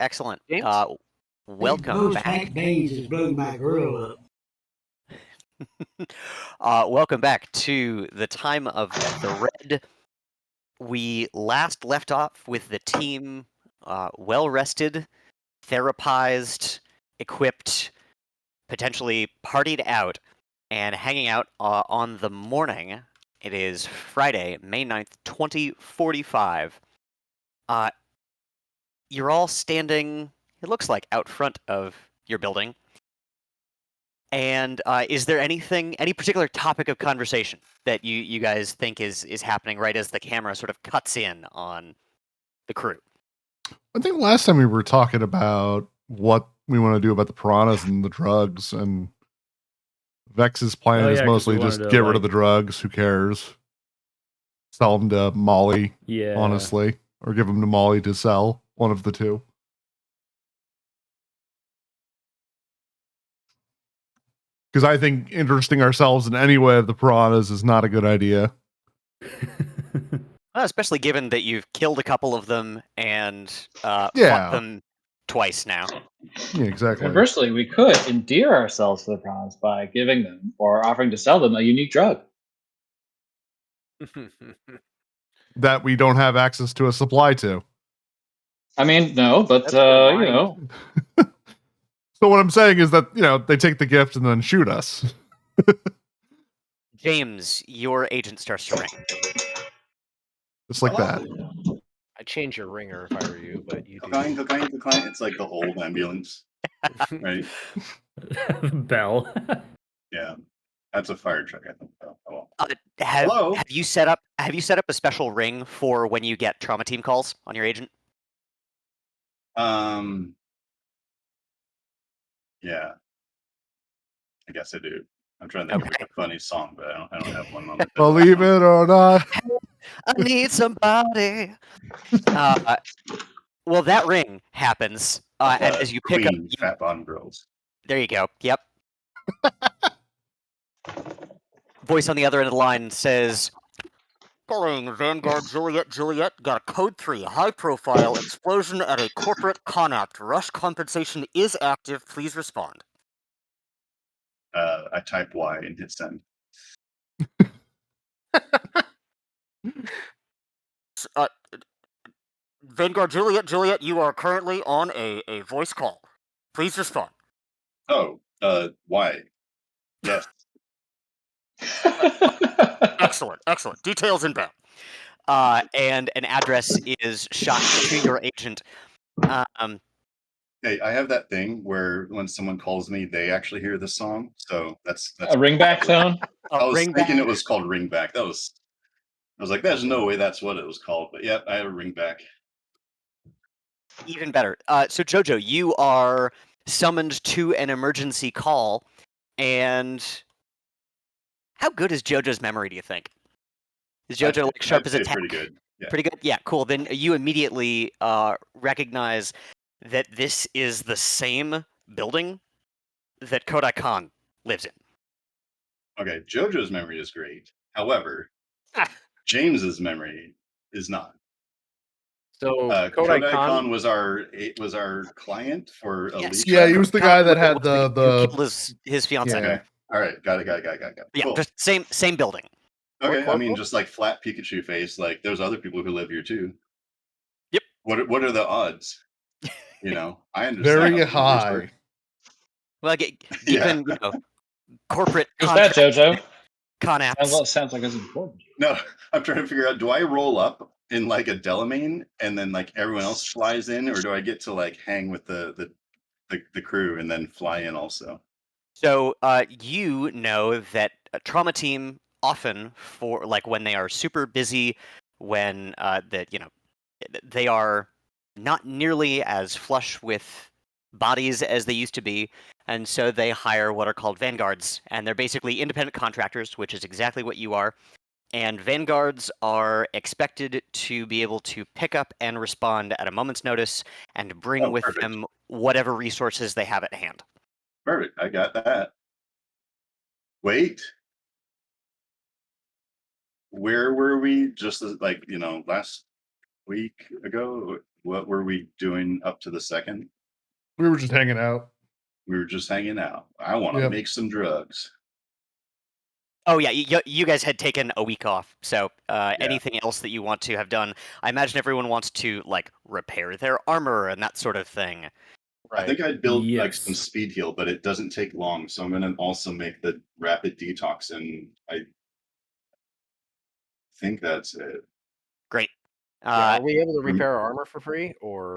Excellent. James? Welcome Those back. hack days has blew my grill up. Welcome back to the time of the Red. We last left off with the team well rested, therapized, equipped, potentially partied out, and hanging out on the morning. It is Friday, May 9th, 2045. You're all standing, it looks like, out front of your building. And is there any particular topic of conversation that you guys think is happening right as the camera sort of cuts in on the crew? I think last time we were talking about what we want to do about the piranhas and the drugs, and Vex's plan is 'cause mostly we just wanted to, get rid of the drugs. Who cares? Sell them to Molly, Yeah. honestly, or give them to Molly to sell. One of the two. Because I think interesting ourselves in any way of the piranhas is not a good idea. Well, especially given that you've killed a couple of them and Yeah. fought them twice now. Yeah, exactly. Conversely, we could endear ourselves to the piranhas by giving them or offering to sell them a unique drug. That we don't have access to a supply to. I mean, no, but That's fine. you know, So what I'm saying is that, they take the gift and then shoot us. James, your agent starts to ring. Just like that. I'd change your ringer if I were you, but you do. Cocaine. It's like the old ambulance, right? Bell. Yeah, that's a fire truck, I think. Oh, well. Have you set up a special ring for when you get trauma team calls on your agent? Yeah, I guess I do. I'm trying to think of like a funny song, but I don't have one on it. Believe it or not. I need somebody. Well, that ring happens, and as you pick up, Fat Bottom Girls. There you go. Yep. Voice on the other end of the line says, "Calling Vanguard Juliet, got a code 3, high-profile explosion at a corporate Connaught. Rush compensation is active. Please respond." I type Y and hit send. Vanguard Juliet, you are currently on a voice call. Please respond. Oh, Y. Yes. Excellent. Details inbound. And an address is shot to your agent. Hey, I have that thing where when someone calls me, they actually hear the song. So that's a ringback tone. I was thinking it was called ringback. I was like, there's no way that's what it was called. But yeah, I have a ringback. Even better. So Jojo, you are summoned to an emergency call, and how good is Jojo's memory, do you think? Is Jojo like sharp as a tack? Pretty good. Yeah. Pretty good? Yeah, cool. Then you immediately recognize that this is the same building that Kodai Khan lives in. Okay, Jojo's memory is great. However, James's memory is not. So Kodai Khan was our client for a lease. Yeah, he was the guy that had the who killed his fiance. Yeah. Okay. All right, got it. Yeah, cool. just same building. Okay, I mean, just like flat Pikachu face. Like, there's other people who live here too. Yep. What are the odds? I understand. Very high. Well, given corporate. Who's that, Jojo? Con apps. Sounds like it's important. No, I'm trying to figure out. Do I roll up in like a Delamain and then like everyone else flies in, or do I get to like hang with the crew and then fly in also? So you know that a trauma team often, for like when they are super busy, when they are not nearly as flush with bodies as they used to be, and so they hire what are called vanguards, and they're basically independent contractors, which is exactly what you are. And vanguards are expected to be able to pick up and respond at a moment's notice and bring with them whatever resources they have at hand. Perfect. I got that. Wait. Where were we just like, last week ago? what were we doing up to the second? We were just hanging out. We were just hanging out. I want to Yep. make some drugs. Oh yeah, you guys had taken a week off, so anything else that you want to have done? I imagine everyone wants to like repair their armor and that sort of thing. I think I'd build like Yes. some speed heal, but it doesn't take long. So I'm gonna also make the rapid detox, and I think that's it. Great. Yeah, are we able to repair our armor for free, or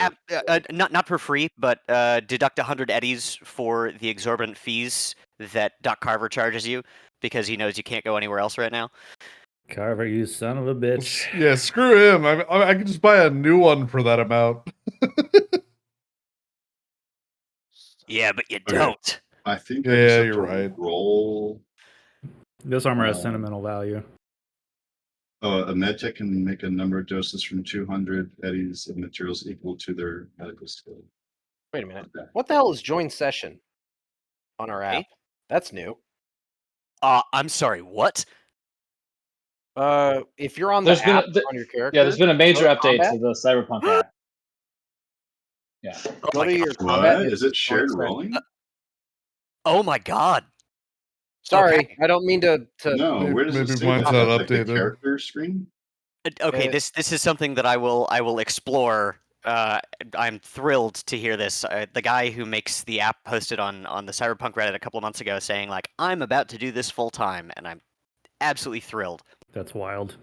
Not for free, but deduct 100 eddies for the exorbitant fees that Doc Carver charges you because he knows you can't go anywhere else right now. Carver, you son of a bitch. Yeah, screw him. I can just buy a new one for that amount. Yeah, but you Okay. don't. I think Yeah, I just have you're to right. roll. This armor has sentimental value. Oh, a medtech can make a number of doses from 200 eddies of materials equal to their medical skill. wait a minute? Okay. What the hell is join session on our Hey? app? That's new. I'm sorry, what? If you're on the There's been app a, on your character, yeah, there's been a major go to update combat, to the Cyberpunk app. Yeah. Oh go my to god. your combat. What? and Is it join shared session. rolling? Oh my god. Sorry, Okay. I don't mean to. No, where does it Maybe say mine's that? not Like the updated. character screen? Okay, Uh, this is something that I will explore. I'm thrilled to hear this. The guy who makes the app posted on the Cyberpunk Reddit a couple of months ago saying like I'm about to do this full time, and I'm absolutely thrilled. That's wild.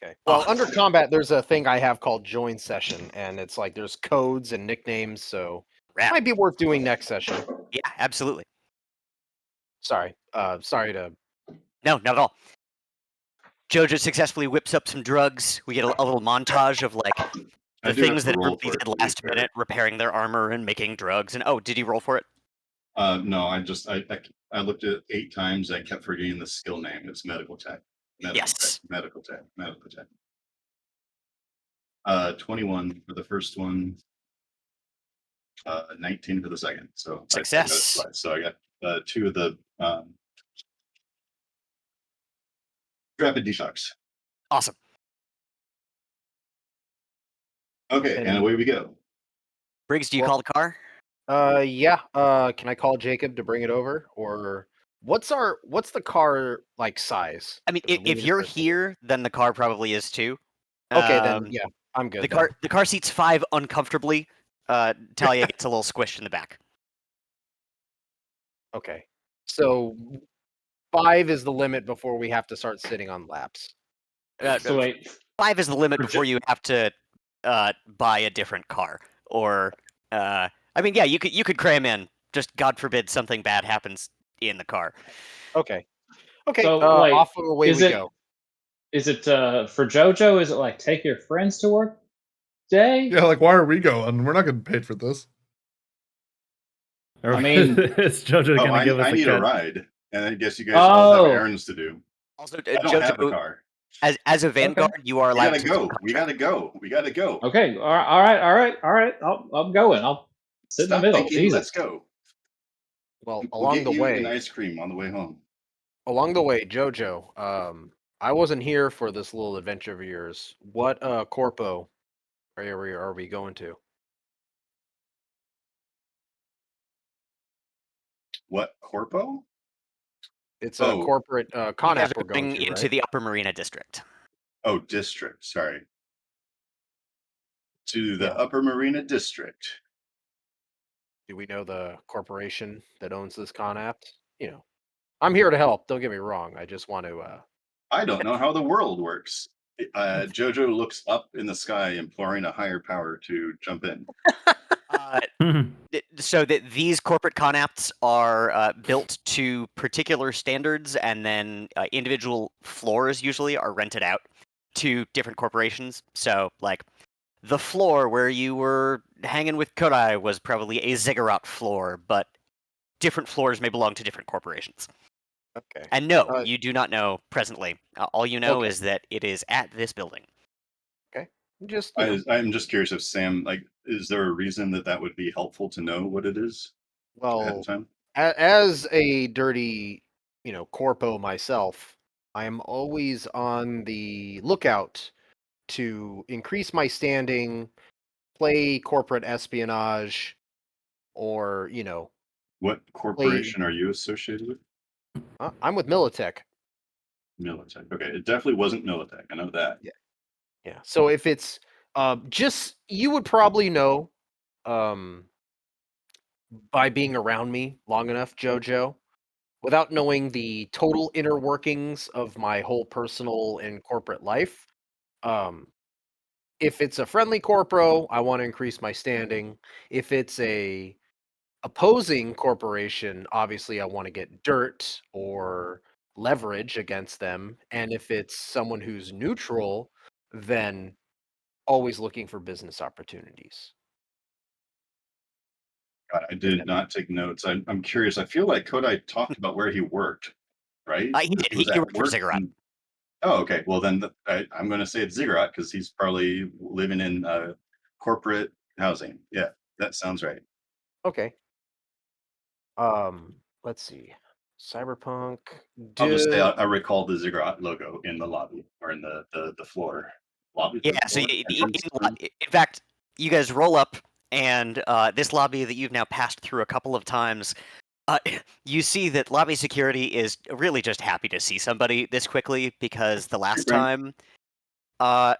Okay. Well, Oh. under combat, there's a thing I have called join session, and it's like there's codes and nicknames, so Rad. might be worth doing next session. Yeah, absolutely. Sorry, sorry to. No, not at all. Jojo successfully whips up some drugs. We get a little montage of like I the do have things to that roll everybody for it, did to be last fair. minute, repairing their armor and making drugs. And oh, did he roll for it? No, I looked at it 8 times. I kept forgetting the skill name. It's medical tech. Yes. Medical tech. 21 for the first one. 19 for the second. So I got it Success. twice. So I got 2 of the rapid detox. Awesome. Okay, and away we go. Briggs, do you Well- call the car? Yeah. Can I call Jacob to bring it over, or what's the car like size? I mean, Does it if leave you're it for- here, then the car probably is too. Okay, then Um, yeah, I'm good. the car seats 5 uncomfortably. Talia gets a little squished in the back. Okay, so 5 is the limit before we have to start sitting on laps. So wait, 5 is the limit For before you have to buy a different car. Or, I mean, yeah, you could cram in. Just God forbid something bad happens in the car. Okay. Okay. So, like, off and away is we it- go. is it for JoJo? Is it like take your friends to work day? Yeah, like why are we going? We're not getting paid for this. I mean- is JoJo Oh, gonna give us I a need cut? a ride, and I guess you guys all have Oh. errands to do. Also, I don't have a Jojo, car. as a Vanguard, you are We allowed gotta to go. We gotta go. We gotta go. Okay. All right. I'm going. I'll sit Stop in the middle. thinking. Jesus. Let's go. Well, We'll along get the you way, an ice cream on the way home. Jojo. I wasn't here for this little adventure of yours. What corpo are we going to? What corpo? It's a Oh. corporate You con guys app are we're going going to, into right? the Upper Marina District. Oh, district. Sorry. To the Yeah. Upper Marina District. Do we know the corporation that owns this con app? You know, I'm here to help. Don't get me wrong. I just want to. I don't know how the world works. Jojo looks up in the sky, imploring a higher power to jump in. So that these corporate con apps are built to particular standards, and then individual floors usually are rented out to different corporations. So, like, the floor where you were hanging with Kodai was probably a ziggurat floor, but different floors may belong to different corporations. Okay. And no, you do not know presently. All you know Okay. is that it is at this building. Just you know, I'm just curious if Sam, like, is there a reason that would be helpful to know what it is ahead well, of time? as a dirty, corpo myself, I am always on the lookout to increase my standing play corporate espionage, or What corporation are you associated with? I'm with Militech. Militech. Okay, it definitely wasn't Militech. I know that. Yeah. So if it's just you would probably know by being around me long enough, Jojo, without knowing the total inner workings of my whole personal and corporate life. If it's a friendly corporo, I want to increase my standing. If it's a opposing corporation, obviously I want to get dirt or leverage against them. And if it's someone who's neutral, then always looking for business opportunities. God, I did not take notes. I'm curious. I feel like Kodai talked about where he worked, right? He did. Was He at worked for work? Ziggurat. Oh, okay. Well, then I'm going to say it's Ziggurat because he's probably living in corporate housing. Yeah, that sounds right. Okay. Let's see. Cyberpunk. I'll just say I recall the Ziggurat logo in the lobby or in the floor. Lobby? Yeah, so Floor? Entrance room? in fact, you guys roll up, and this lobby that you've now passed through a couple of times, you see that lobby security is really just happy to see somebody this quickly because the last Right. time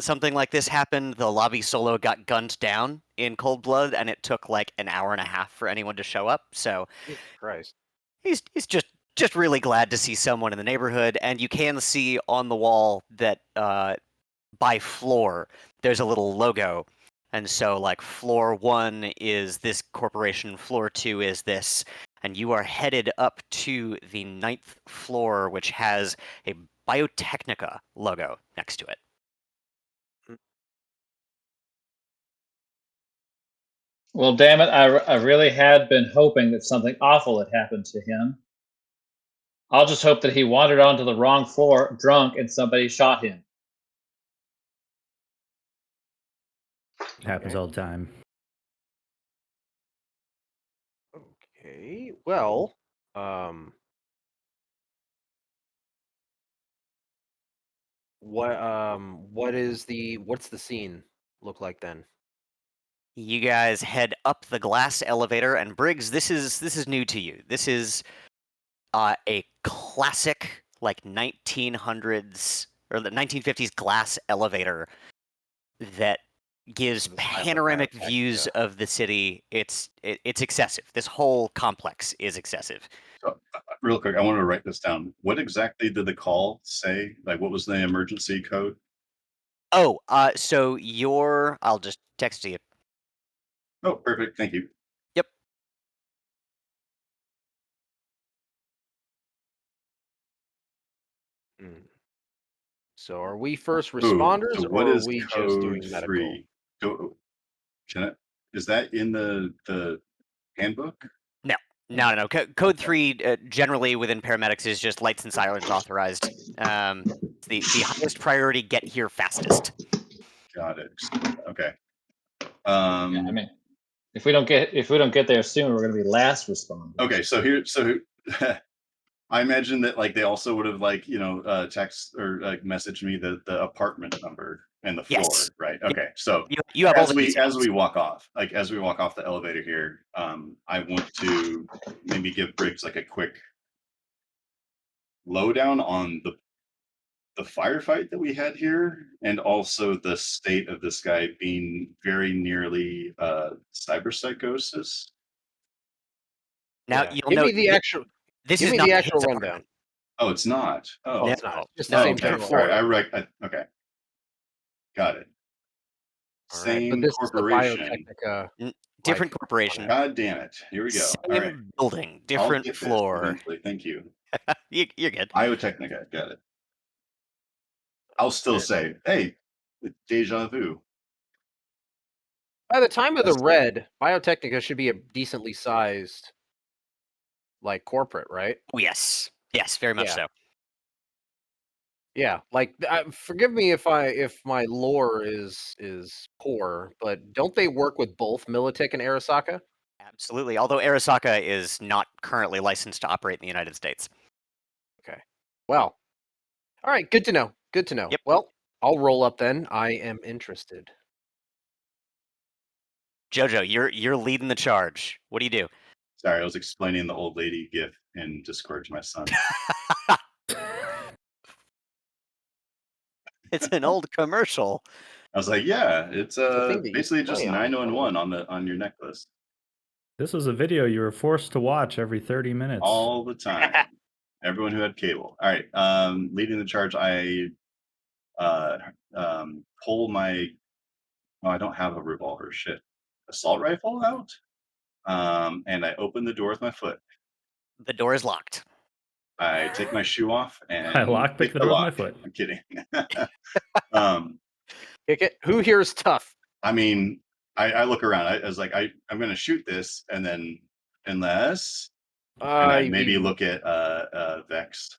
something like this happened, the lobby solo got gunned down in cold blood, and it took like an hour and a half for anyone to show up. So Jesus Christ. he's just really glad to see someone in the neighborhood, and you can see on the wall that by floor there's a little logo, and so like floor 1 is this corporation, floor 2 is this, and you are headed up to the 9th floor, which has a Biotechnica logo next to it. Well, damn it, I really had been hoping that something awful had happened to him. I'll just hope that he wandered onto the wrong floor drunk and somebody shot him. Happens Okay. all the time. Okay. Well, what's the scene look like then? You guys head up the glass elevator, and Briggs, this is new to you. This is a classic like 1900s or the 1950s glass elevator that gives The silent panoramic views Biotechnica. of the city. It's excessive. This whole complex is excessive. So, real quick, I want to write this down. What exactly did the call say? Like, what was the emergency code? Oh, so I'll just text to you. Oh, perfect. Thank you. Yep. So are we first Ooh, responders so what or are is we just code doing medical? 3? Can I, is that in the handbook? No. Code 3 generally within paramedics is just lights and sirens authorized. It's the highest priority. Get here fastest. Got it. Okay. Yeah, I mean, if we don't get there soon, we're going to be last responders. Okay. So I imagine that like they also would have like text or like messaged me the apartment number and the floor, Yes. right? Yep. Okay. So You have all the as details. we walk off, the elevator here, I want to maybe give Briggs like a quick lowdown on the firefight that we had here, and also the state of this guy being very nearly cyberpsychosis. Now Yeah. you'll Give me note the actual this give is me not the his actual apartment. rundown. Oh, it's not. Oh, Oh, No, it's not. It's just no, the same okay. general All right. floor. Okay. Got it. All right, but Same this is the corporation. Biotechnica. different like, corporation, God damn it. Here we go. All right. same building, I'll different get this floor. eventually. Thank you. You're good. Biotechnica. Got it. I'll still say, hey, deja vu. By the time of the That's- Red, Biotechnica should be a decently sized like corporate, right? Oh, yes, very much Yeah. so. Yeah, like forgive me if my lore is poor, but don't they work with both Militech and Arasaka? Absolutely. Although Arasaka is not currently licensed to operate in the United States. Okay. Well, all right. Good to know. Good to know. Yep. Well, I'll roll up then. I am interested. Jojo, you're leading the charge. What do you do? Sorry, I was explaining the old lady gif in Discord to my son. It's an old commercial. I was like, yeah, it's a thing that you basically just play on 911 on your necklace This was a video you were forced to watch every 30 minutes. all the time. Everyone who had cable. All right, leading the charge, I pull my. Oh, I don't have a revolver. Shit, assault rifle out. And I open the door with my foot. The door is locked. I take my shoe off and I lockpick pick the door with my lock. foot. I'm kidding. Kick it. Who here is tough? I mean, I look around. I was like, I'm going to shoot this, and then unless, and I maybe look at Vex.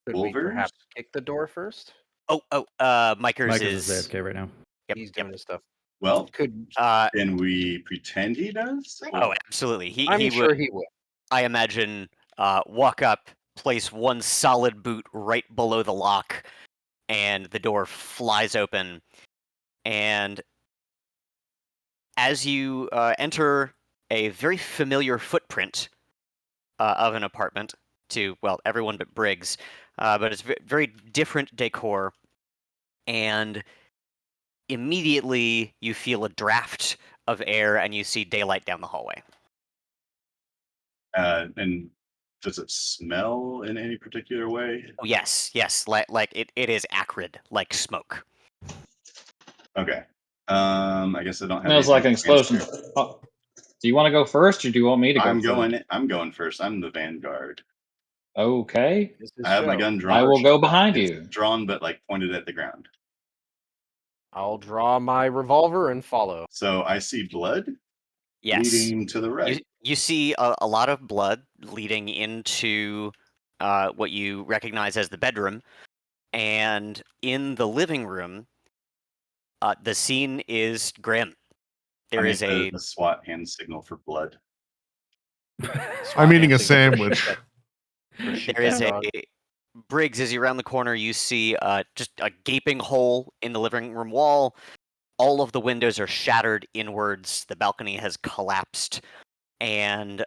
Could we Wolvers? perhaps kick the door first? Micers Mike is is AFK right now. Yep, He's doing his stuff. Well, Could can we pretend he does? Oh, absolutely. I'm He sure would. he will. I imagine walk up, place one solid boot right below the lock, and the door flies open. And as you enter a very familiar footprint of an apartment to, well, everyone but Briggs, but it's very different decor, and immediately you feel a draft of air and you see daylight down the hallway. And does it smell in any particular way? Oh, yes, like it is acrid, like smoke. Okay. I guess I don't have. Smells like an anything to explosion. transfer. Oh, do you want to go first, or do you want me to go I'm first? going first. I'm the vanguard. Okay. This is I have my Joe. gun drawn. I will go behind It's you. drawn, but like pointed at the ground. I'll draw my revolver and follow. So I see blood Yes. leading to the right. You see a lot of blood leading into what you recognize as the bedroom, and in the living room, the scene is grim. There is a SWAT hand signal for blood. I'm eating a sandwich. There is a Briggs. As you round the corner, you see just a gaping hole in the living room wall. All of the windows are shattered inwards. The balcony has collapsed, and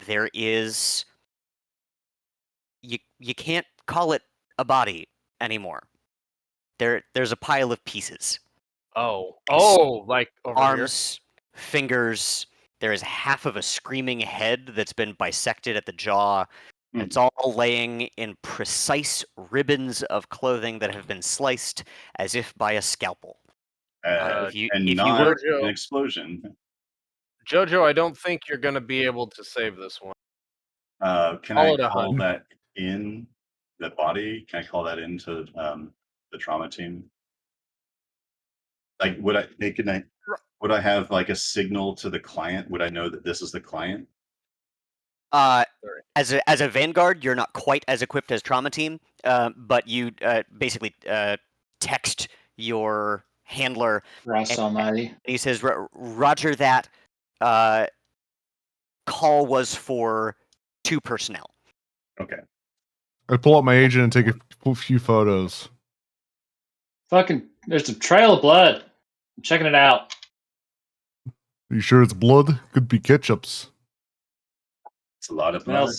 there is. You can't call it a body anymore. There's a pile of pieces. Like over Arms, fingers. There is half of a screaming head that's been bisected at the jaw. It's all laying in precise ribbons of clothing that have been sliced as if by a scalpel. An explosion. Jojo, I don't think you're going to be able to save this one. Can I call that in the body? Can I call that into the trauma team? Like, would I have like a signal to the client? Would I know that this is the client? As a vanguard, you're not quite as equipped as trauma team, but you basically text your handler. Ross Almighty. And he says, "Roger that. Call was for 2 personnel." Okay. I pull up my agent and take a few photos. Fucking, there's a trail of blood. I'm checking it out. Are you sure it's blood? Could be ketchups. It's a lot of blood.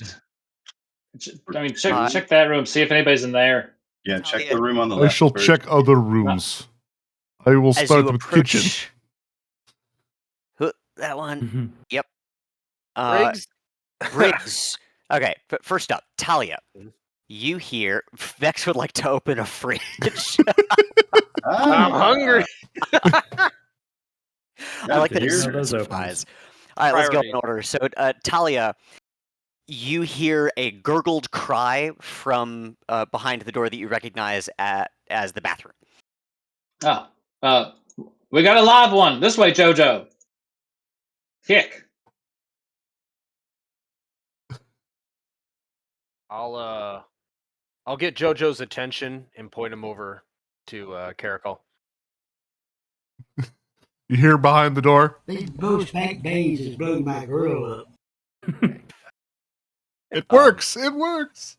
I mean, check that room. See if anybody's in there. Yeah, check the room on the I left. shall check other rooms. I will start with kitchen. That one. Yep. Briggs. Okay, but first up, Talia. You hear Vex would like to open a fridge. I'm hungry. I like that it's surprise. All right, let's go in order. So, Talia, you hear a gurgled cry from behind the door that you recognize as the bathroom. Oh, we got a live one. This way, Jojo. Kick. I'll get Jojo's attention and point him over to Caracal. You hear behind the door? These bushback days is blowing my girl up. It works. It works.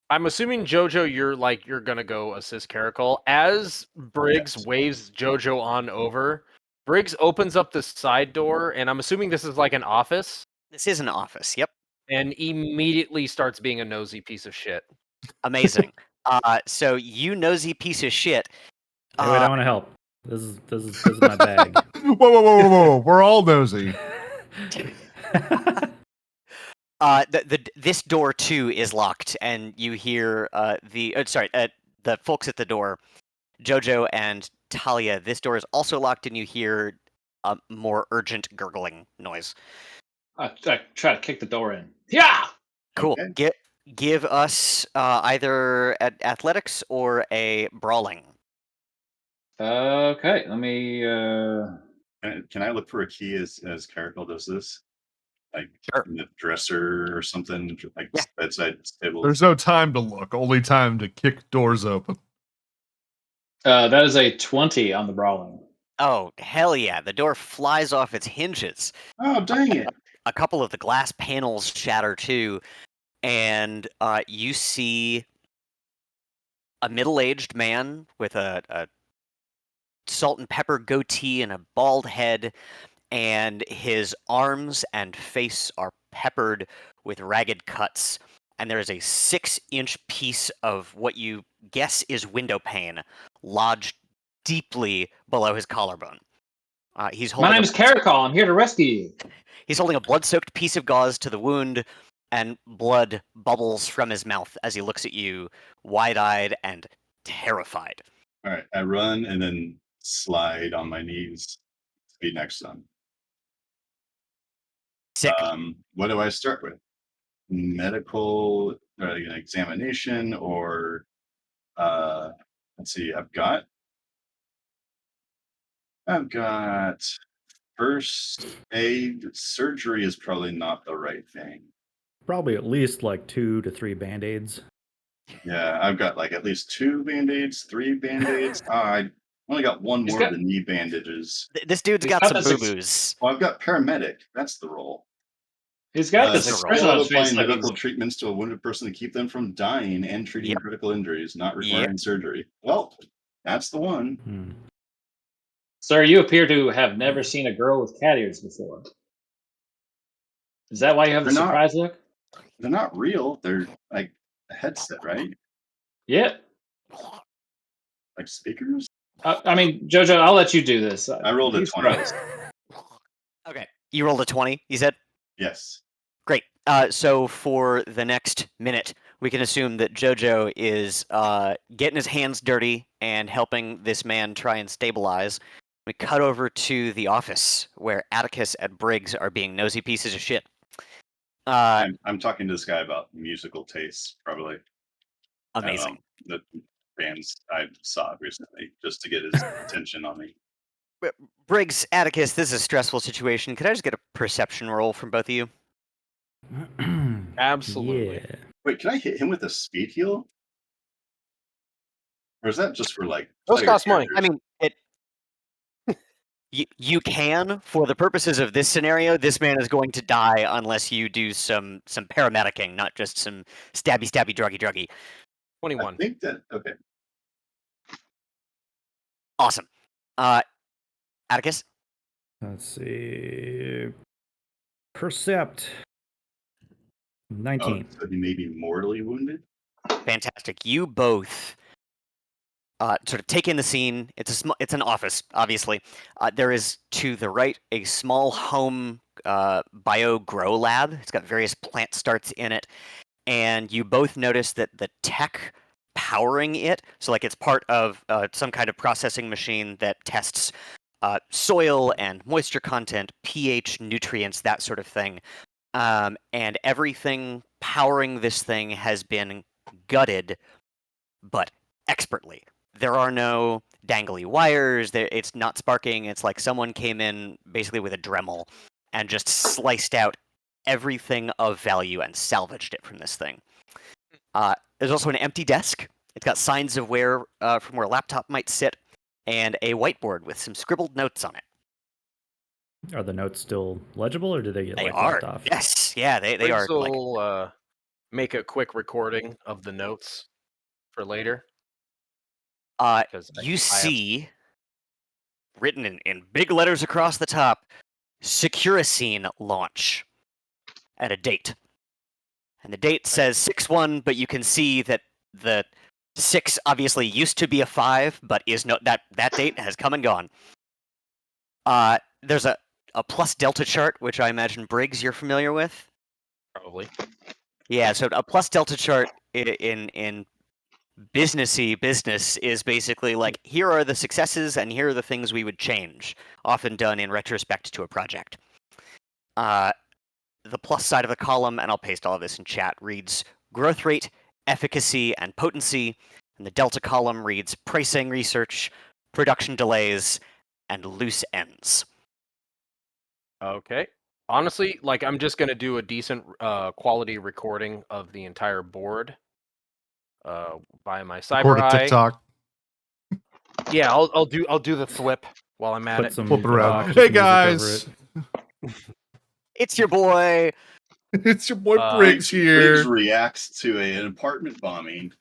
I'm assuming Jojo, you're gonna go assist Caracal as Briggs waves Jojo on over. Briggs opens up the side door, and I'm assuming this is like an office, This is an office. Yep. and immediately starts being a nosy piece of shit. Amazing. So you nosy piece of shit. Hey, wait, I want to help. This is my bag. Whoa. We're all nosy. This door too is locked, and you hear the folks at the door, Jojo and Talia. This door is also locked, and you hear a more urgent gurgling noise. I try to kick the door in. Yeah. Cool. Okay. Give us either athletics or a brawling. Okay. Let me. Can I look for a key as Caracal does this? Like Sure. in the dresser or something, like Yeah. bedside table. There's no time to look, only time to kick doors open. That is a 20 on the brawling. Oh, hell yeah. The door flies off its hinges. Oh, dang it. A couple of the glass panels shatter too, and you see a middle-aged man with a salt and pepper goatee and a bald head, and his arms and face are peppered with ragged cuts. And there is a 6-inch piece of what you guess is window pane lodged deeply below his collarbone. He's My holding name is Caracol. I'm here to rescue you. He's holding a blood-soaked piece of gauze to the wound, and blood bubbles from his mouth as he looks at you, wide-eyed and terrified. All right, I run and then slide on my knees to be next to him. Sick. What do I start with? Medical an examination, or let's see. I've got first aid. Surgery is probably not the right thing. Probably at least like 2 to 3 band-aids. Yeah, I've got like at least 2 band-aids, 3 band-aids. I only got one He's more got- of the knee bandages. This dude's He's got got some this ex- boo-boos. Well, I've got paramedic. That's the role. He's got this That's a expression Skill on of his face applying like medical he's. treatments to a wounded person to keep them from dying and treating Yep. critical injuries, not Yep. requiring surgery. Well, that's the one. Hmm. Sir, you appear to have never seen a girl with cat ears before. Is that why you have the They're not- surprise look? They're not real. They're like a headset, right? Yeah. Like speakers. I mean, Jojo, I'll let you do this. I rolled a He's 20. froze. Okay. You rolled a 20, you said? Yes. Great. So for the next minute, we can assume that Jojo is getting his hands dirty and helping this man try and stabilize. We cut over to the office where Atticus and Briggs are being nosy pieces of shit. I'm talking to this guy about musical tastes, probably. Amazing. The bands I saw recently, just to get his attention on me. Briggs, Atticus, this is a stressful situation. Could I just get a perception roll from both of you? Absolutely. Yeah. Wait, can I hit him with a speed heal? Or is that just for like Those player cost money. characters? I mean, you can, for the purposes of this scenario, this man is going to die unless you do some paramedicing, not just some stabby, druggy. I 21. think that okay. Awesome. Atticus? Let's see. Percept. 19. Oh, so he may be mortally wounded. Fantastic. You both sort of take in the scene. It's an office, obviously. There is to the right a small home bio grow lab. It's got various plant starts in it, and you both notice that the tech powering it, so like it's part of some kind of processing machine that tests soil and moisture content, pH, nutrients, that sort of thing. And everything powering this thing has been gutted, but expertly. There are no dangly wires. It's not sparking. It's like someone came in basically with a Dremel and just sliced out everything of value and salvaged it from this thing. There's also an empty desk. It's got signs of where from where a laptop might sit, and a whiteboard with some scribbled notes on it. Are the notes still legible, or did they get They like are. left off? Yes. Yeah, they Briggs are. Like, will make a quick recording of the notes for later. 'cause you I have- see written in big letters across the top, Securicine launch, at a date. And the date says 6/1, but you can see that the 6 obviously used to be a 5, but is no that date has come and gone. There's a plus delta chart, which I imagine Briggs you're familiar with. Probably. Yeah, so a plus delta chart in businessy business is basically like, here are the successes and here are the things we would change, often done in retrospect to a project. The plus side of the column, and I'll paste all of this in chat, reads growth rate, efficacy, and potency, and the delta column reads pricing research, production delays, and loose ends. Okay. Honestly, like I'm just gonna do a decent quality recording of the entire board by my Record cyber a eye. TikTok. Yeah, I'll do the flip while I'm at Put it. some Flip it around. obnoxious Hey music over guys, it. It's your boy. it's your boy Uh, Briggs Briggs here. reacts to an apartment bombing.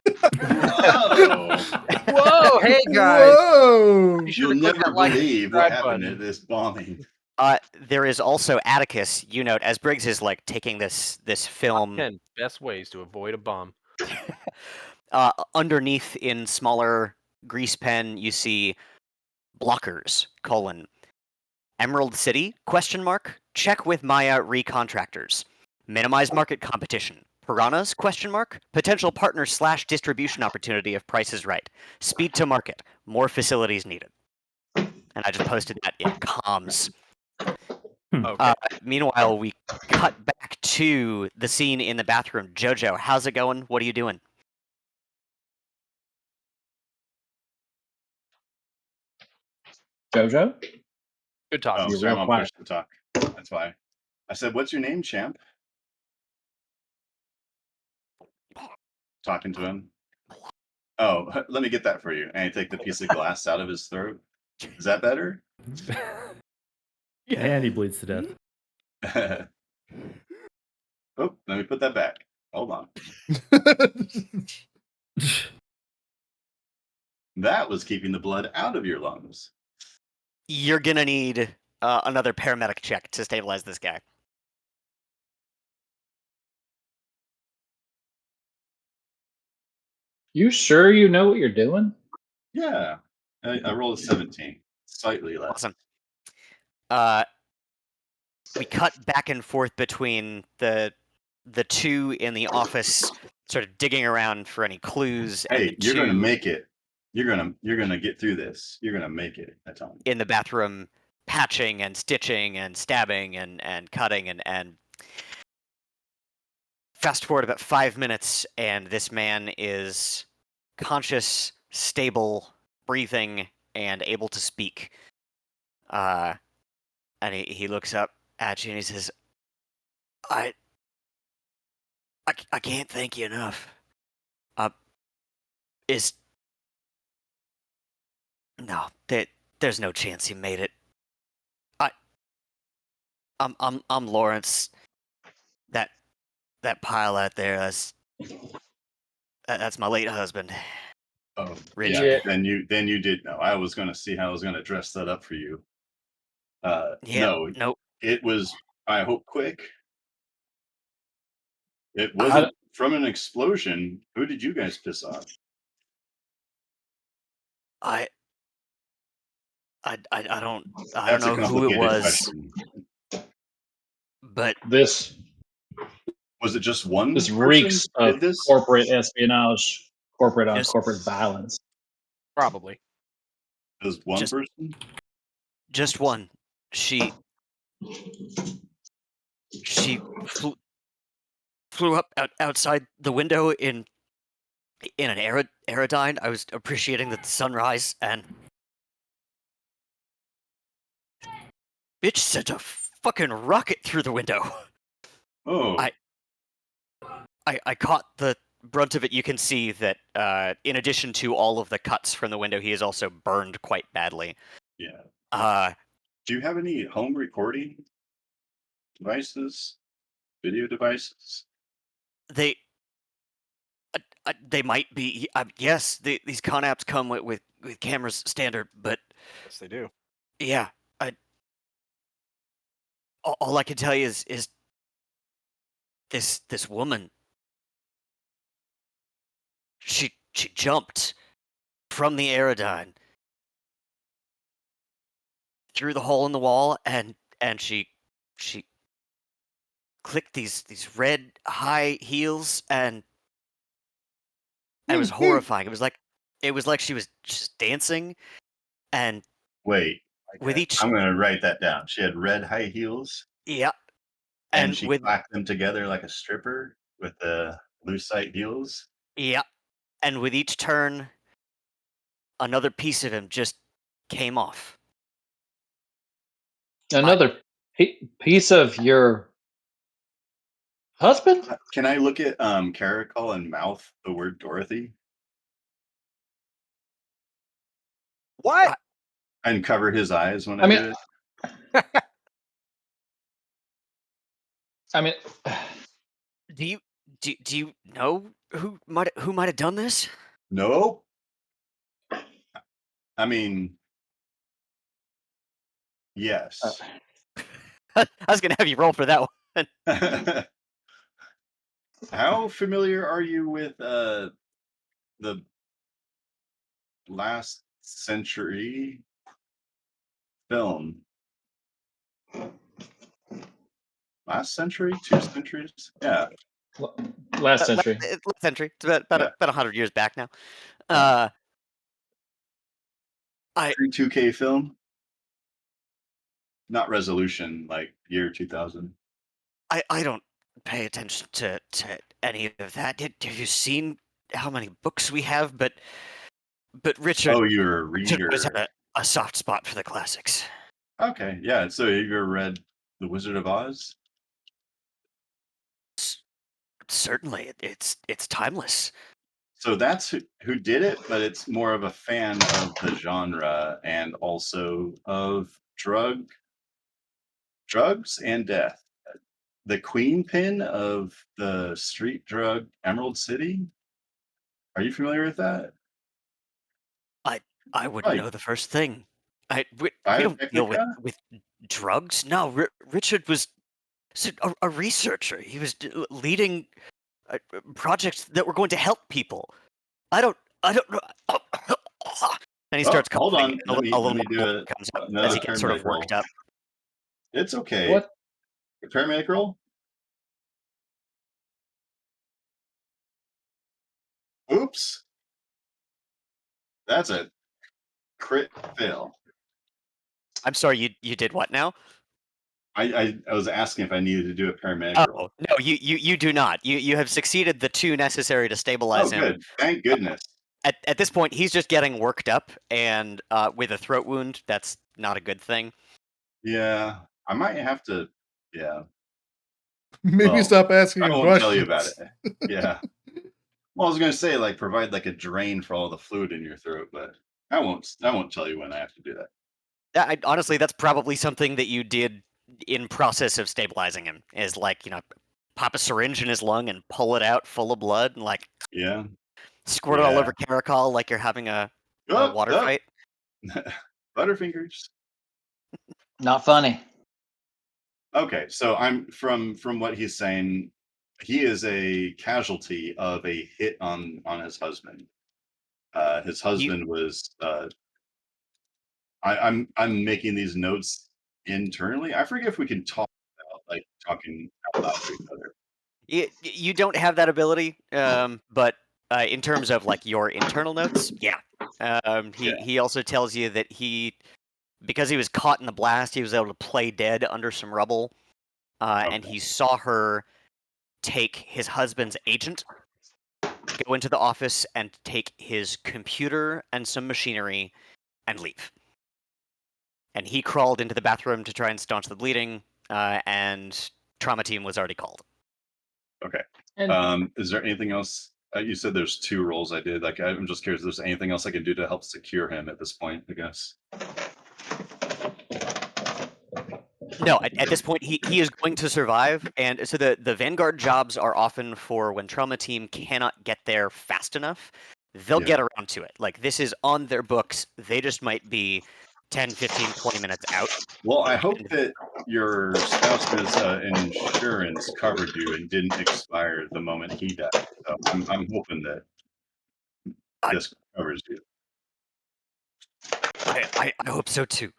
Whoa! Whoa, hey guys! Whoa! You should You'll have clicked never that like and believe what subscribe happened button. at this bombing. There is also Atticus. You note as Briggs is like taking this film. 10 best ways to avoid a bomb. Underneath in smaller grease pen, you see blockers, Emerald City, check with Maya recontractors. Minimize market competition. Piranhas, potential partner / distribution opportunity if price is right. Speed to market, more facilities needed. And I just posted that in comms. Okay. Meanwhile, we cut back to the scene in the bathroom. Jojo, how's it going? What are you doing? Jojo? Good talk. Oh, You're sorry, real I'm on quiet. push to talk. That's why. I said, "What's your name, champ?" Talking to him. Oh, let me get that for you. And I take the piece of glass out of his throat. Is that better? And he bleeds to death. Oh, let me put that back. Hold on. That was keeping the blood out of your lungs. You're gonna need another paramedic check to stabilize this guy. You sure you know what you're doing? Yeah, I rolled a 17, slightly less. Awesome. We cut back and forth between the two in the office, sort of digging around for any clues, and Hey, the you're gonna two make it. You're gonna get through this. You're gonna make it. I tell you. in the bathroom, patching and stitching and stabbing and cutting and. Fast forward about 5 minutes, and this man is conscious, stable, breathing, and able to speak. And he looks up at you and he says, I can't thank you enough. Is no, there's no chance he made it. I'm Lawrence. That pile out there, that's my late husband. Oh, Richard. yeah. Then you did know. I was gonna see how I was gonna dress that up for you. Yeah, No, nope. it was. I hope quick. It How wasn't from an explosion. Who did you guys piss off? I don't That's a know who it complicated was, question. but this Was it just one this person reeks of did this? corporate espionage, corporate on Just- corporate violence. Probably. It was one just- person? just one. She flew up outside the window in an aerodyne. I was appreciating the sunrise, and bitch sent a fucking rocket through the window. Oh, I caught the brunt of it. You can see that in addition to all of the cuts from the window, he is also burned quite badly. yeah. Do you have any home recording devices? Video devices? They might be. Yes, these con apps come with cameras standard, but Yes, they do. Yeah. All I can tell you is this woman. She jumped from the aerodyne through the hole in the wall, and she clicked these red high heels, and it was horrifying. It was like she was just dancing, and Wait, with each I'm gonna write that down. She had red high heels, yeah, and and she with clacked them together like a stripper with the lucite heels. yeah, and with each turn, another piece of him just came off. Another piece of your husband? Can I look at Caracol and mouth the word Dorothy What? and cover his eyes when I, I mean, do it? I mean, Do you know who might have done this? No. I mean, yes. I was gonna have you roll for that one. How familiar are you with the last century film? Last century? 2 centuries? Yeah. last century. Last century. It's Yeah. about 100 years back now. Yeah. I Pre-2K film? Not resolution, like year 2000. I don't pay attention to any of that. Have you seen how many books we have? But Richard Oh, you're a always had reader. a soft spot for the classics. Okay, yeah. So have you ever read The Wizard of Oz? Certainly, it's timeless. So that's who did it, but it's more of a fan of the genre and also of drugs and death. The queen pin of the street drug Emerald City. Are you familiar with that? I wouldn't Like know the first thing. We don't deal Biotechnica? with drugs. No, Richard was a researcher. He was leading projects that were going to help people. I don't know. And he Oh, starts hold coughing, on. and a Let little me more do blood comes out as another he gets sort of paramedic worked roll. up. It's okay. What? Paramedic roll? Oops. That's a crit fail. I'm sorry, you did what now? I was asking if I needed to do a paramedic roll. Oh no, you do not. You have succeeded the 2 necessary to stabilize Oh, him. good. Thank goodness. At this point, he's just getting worked up, and with a throat wound, that's not a good thing. Yeah, I might have to. Yeah, Maybe well, stop asking I him won't tell you about questions. it. Yeah. Well, I was gonna say like provide like a drain for all the fluid in your throat, but I won't. I won't tell you when I have to do that. Honestly, that's probably something that you did in process of stabilizing him. Is like pop a syringe in his lung and pull it out full of blood, and like Yeah. squirt it all Yeah. over Caracol like you're having a Oh, water oh. fight. Butterfingers. Not funny. Okay, so I'm from what he's saying, he is a casualty of a hit on his husband. His You husband was. I'm making these notes internally. I forget if we can talk about like talking out loud to each other. you don't have that ability, but in terms of like your internal notes, yeah. Yeah. He also tells you that because he was caught in the blast, he was able to play dead under some rubble, and Okay. he saw her take his husband's agent, go into the office and take his computer and some machinery and leave. And he crawled into the bathroom to try and staunch the bleeding, and trauma team was already called. Okay. And Is there anything else? You said there's 2 roles I did. Like, I'm just curious if there's anything else I can do to help secure him at this point, I guess. No, at this point, he is going to survive, and so the Vanguard jobs are often for when trauma team cannot get there fast enough. They'll Yeah. get around to it. Like this is on their books. They just might be 10, 15, 20 minutes out. Well, I hope that your spouse's insurance covered you and didn't expire the moment he died. So I'm hoping that this covers you. I hope so too.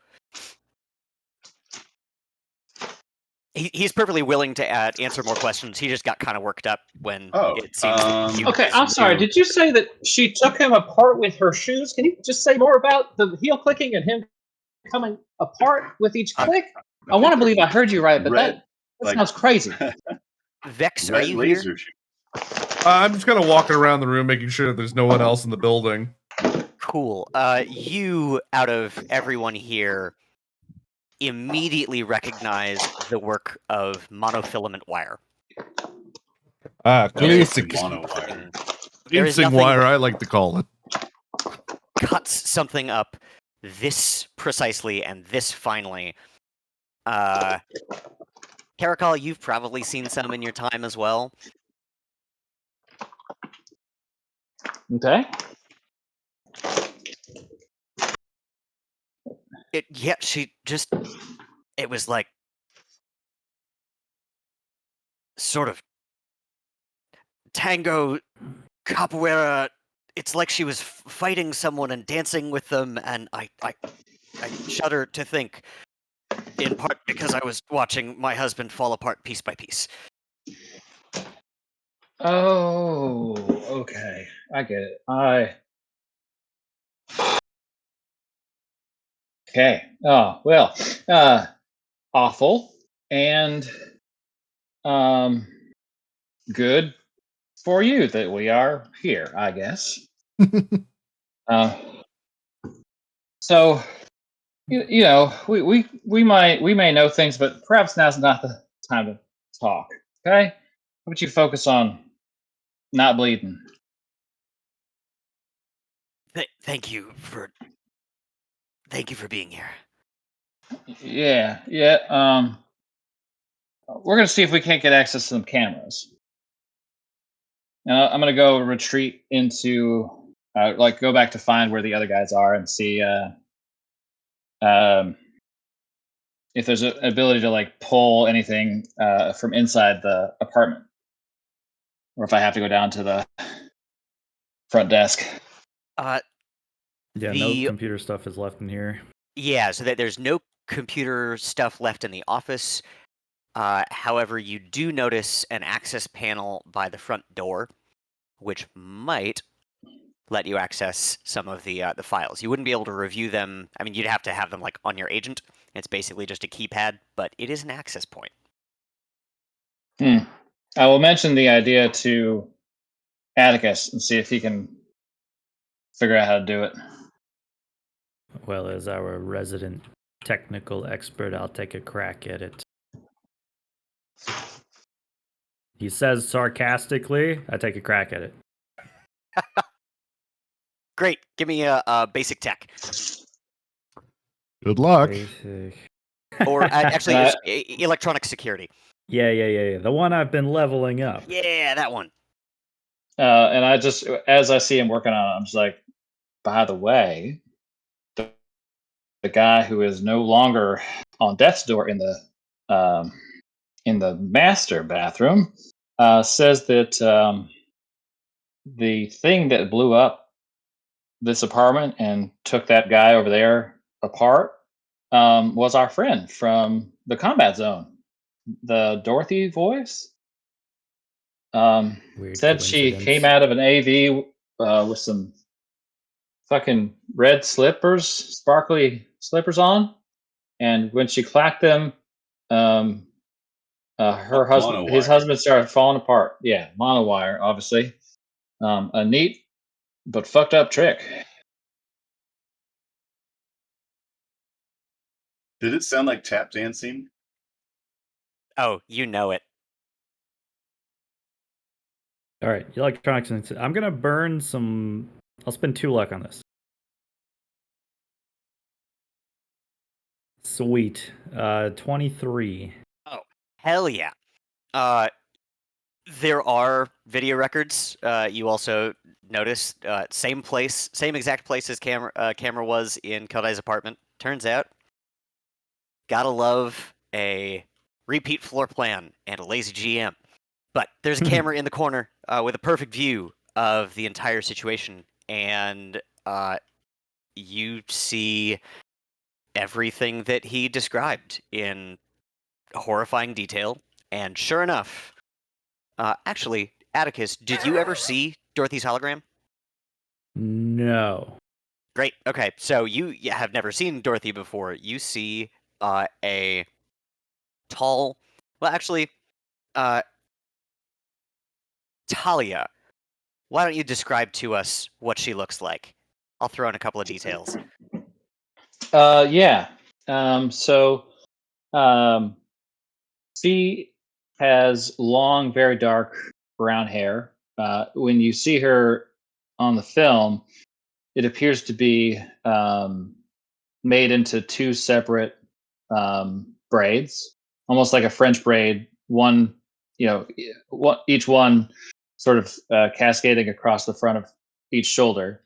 He's perfectly willing to answer more questions. He just got kind of worked up when it seems that you Okay, guys I'm sorry. knew- Did you say that she took him apart with her shoes? Can you just say more about the heel clicking and him coming apart with each click? I want to believe I heard you right, but that sounds crazy. Vex, are red you here? laser shoot. I'm just kind of walking around the room, making sure that there's no one else in the building. Cool. You, out of everyone here, immediately recognize the work of monofilament wire. Classic. Mono wire. There is Ginseng nothing wire, that I like to call it. cuts something up this precisely and this finely. Caracol, you've probably seen some in your time as well. Okay. She just, it was like, sort of tango capoeira. It's like she was fighting someone and dancing with them, and I shudder to think, in part because I was watching my husband fall apart piece by piece. Oh, okay. I get it. Okay. Oh, well, awful and good for you that we are here, I guess. So you know, we may know things, but perhaps now's not the time to talk. Okay, how about you focus on not bleeding? Thank you for being here. Yeah, yeah. We're gonna see if we can't get access to some cameras. Now I'm gonna go retreat into, like, go back to find where the other guys are and see if there's an ability to like pull anything from inside the apartment, or if I have to go down to the front desk. Yeah, no computer stuff is left in here. Yeah, so that there's no computer stuff left in the office. However, you do notice an access panel by the front door, which might let you access some of the files. You wouldn't be able to review them. I mean, you'd have to have them like on your agent. It's basically just a keypad, but it is an access point. I will mention the idea to Atticus and see if he can figure out how to do it. Well, as our resident technical expert, I'll take a crack at it. He says sarcastically, I take a crack at it. Great. Give me a basic tech. Good luck. Basic. Or actually, it's electronic security. Yeah. The one I've been leveling up. Yeah, that one. And I just, as I see him working on it, I'm just like, by the way, the guy who is no longer on death's door in the master bathroom says that the thing that blew up this apartment and took that guy over there apart was our friend from the combat zone, the Dorothy voice. Weird Said she coincidence. came out of an AV with some fucking red slippers, sparkly slippers on, and when she clacked them, his husband started falling apart. Yeah, monowire, obviously. A neat but fucked up trick. Did it sound like tap dancing? Oh, you know it. All right, electronics. I'm gonna burn some. I'll spend 2 luck on this. Sweet. 23. Oh, hell yeah. There are video records. You also notice same exact place as camera was in Kodai's apartment. turns out, gotta love a repeat floor plan and a lazy GM. But there's a camera in the corner with a perfect view of the entire situation, and you see everything that he described in horrifying detail. And sure enough, actually, Atticus, did you ever see Dorothy's hologram? No. Great. Okay, so you have never seen Dorothy before. You see a tall, well, actually, Talia. Why don't you describe to us what she looks like? I'll throw in a couple of details. Yeah. So she has long, very dark brown hair. When you see her on the film, it appears to be made into two separate braids, almost like a French braid. One, each one sort of cascading across the front of each shoulder.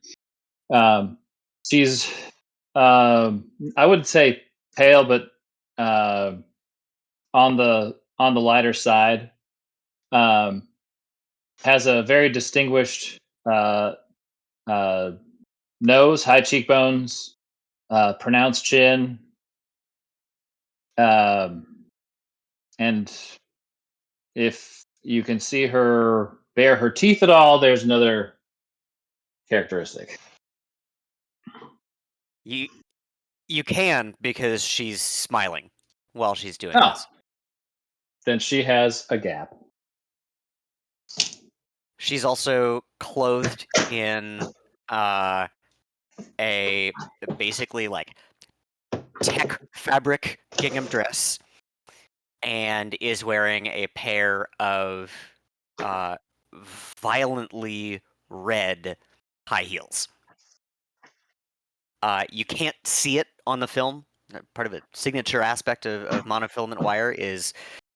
She's, I wouldn't say pale, but on the lighter side. Has a very distinguished uh, uh, nose, high cheekbones, pronounced chin, um, and if you can see her bare her teeth at all, there's another characteristic. You can because she's smiling while she's doing Oh, this. then she has a gap. She's also clothed in a basically like tech fabric gingham dress and is wearing a pair of uh, violently red high heels. You can't see it on the film. Part of a signature aspect of monofilament wire is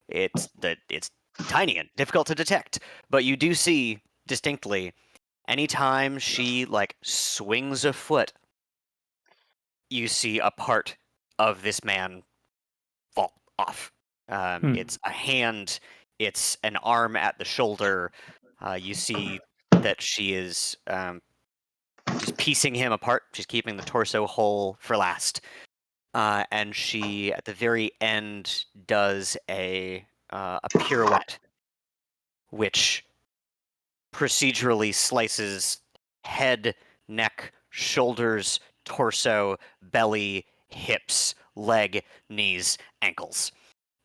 it's tiny and difficult to detect, but you do see distinctly anytime she like swings a foot, you see a part of this man fall off. It's a hand, it's an arm at the shoulder. You see that she is she's piecing him apart. She's keeping the torso whole for last. And she, at the very end, does a pirouette, which procedurally slices head, neck, shoulders, torso, belly, hips, leg, knees, ankles.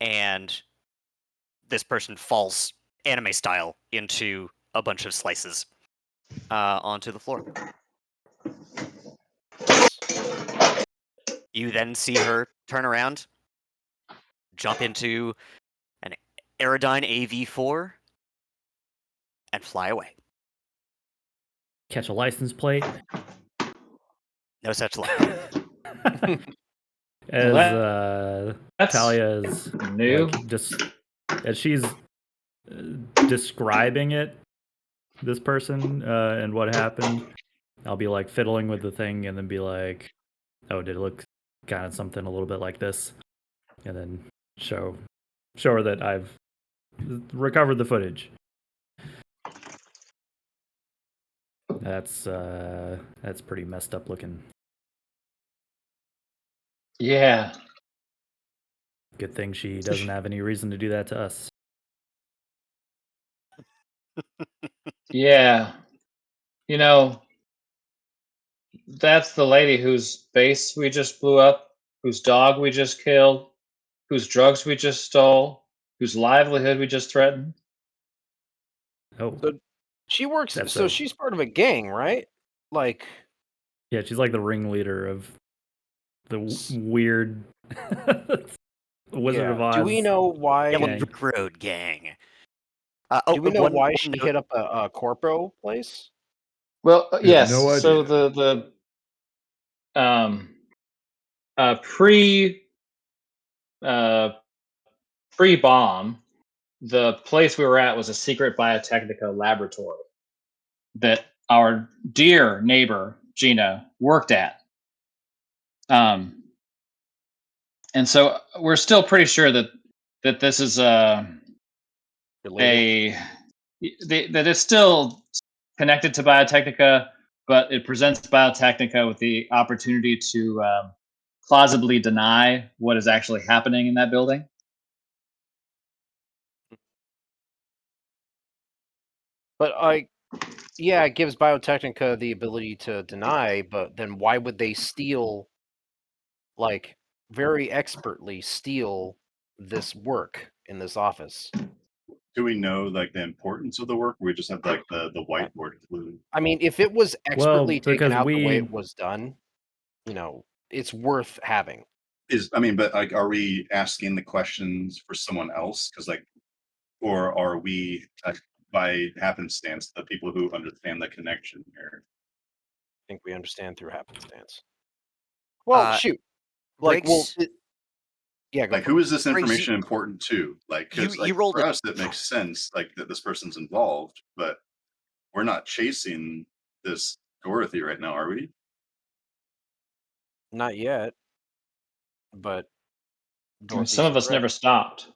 And this person falls anime style into a bunch of slices onto the floor. You then see her turn around, jump into an Aerodyne AV4, and fly away. Catch a license plate. No such luck. As That's Talia is new. like just as she's describing it, this person and what happened, I'll be like fiddling with the thing and then be like, "Oh, did it look kind of something a little bit like this?" And then show her that I've recovered the footage. That's pretty messed up looking. Yeah. Good thing she doesn't have any reason to do that to us. Yeah. You know, that's the lady whose base we just blew up, whose dog we just killed, whose drugs we just stole, whose livelihood we just threatened. Oh, So she works. That's So a- she's part of a gang, right? Like, yeah, she's like the ringleader of the weird Wizard yeah. of Oz. Do we know why? Yellow gang. Brick Road gang. Do we know one why she note. hit up a corpo place? Well, We have yes. no So idea. the pre pre bomb, the place we were at was a secret biotechnica laboratory that our dear neighbor Gina worked at. And so we're still pretty sure that this is Related. that it's still connected to Biotechnica, but it presents Biotechnica with the opportunity to plausibly deny what is actually happening in that building. But yeah, it gives Biotechnica the ability to deny, but then why would they steal, like, very expertly steal this work in this office? Do we know like the importance of the work? Or we just have like the whiteboard clue. I mean, if it was Well, expertly taken because out the way we it was done, it's worth having. But like, are we asking the questions for someone else? Because like, or are we by happenstance the people who understand the connection here? I think we understand through happenstance. Well, shoot. Like, well, Briggs, yeah, go Like, for who it. is this Briggs, information important to? Like, because you like rolled for a us, it makes sense like that this person's involved, but we're not chasing this Dorothy right now, are we? Not yet, but And Dorothy's some of your us friend. never stopped.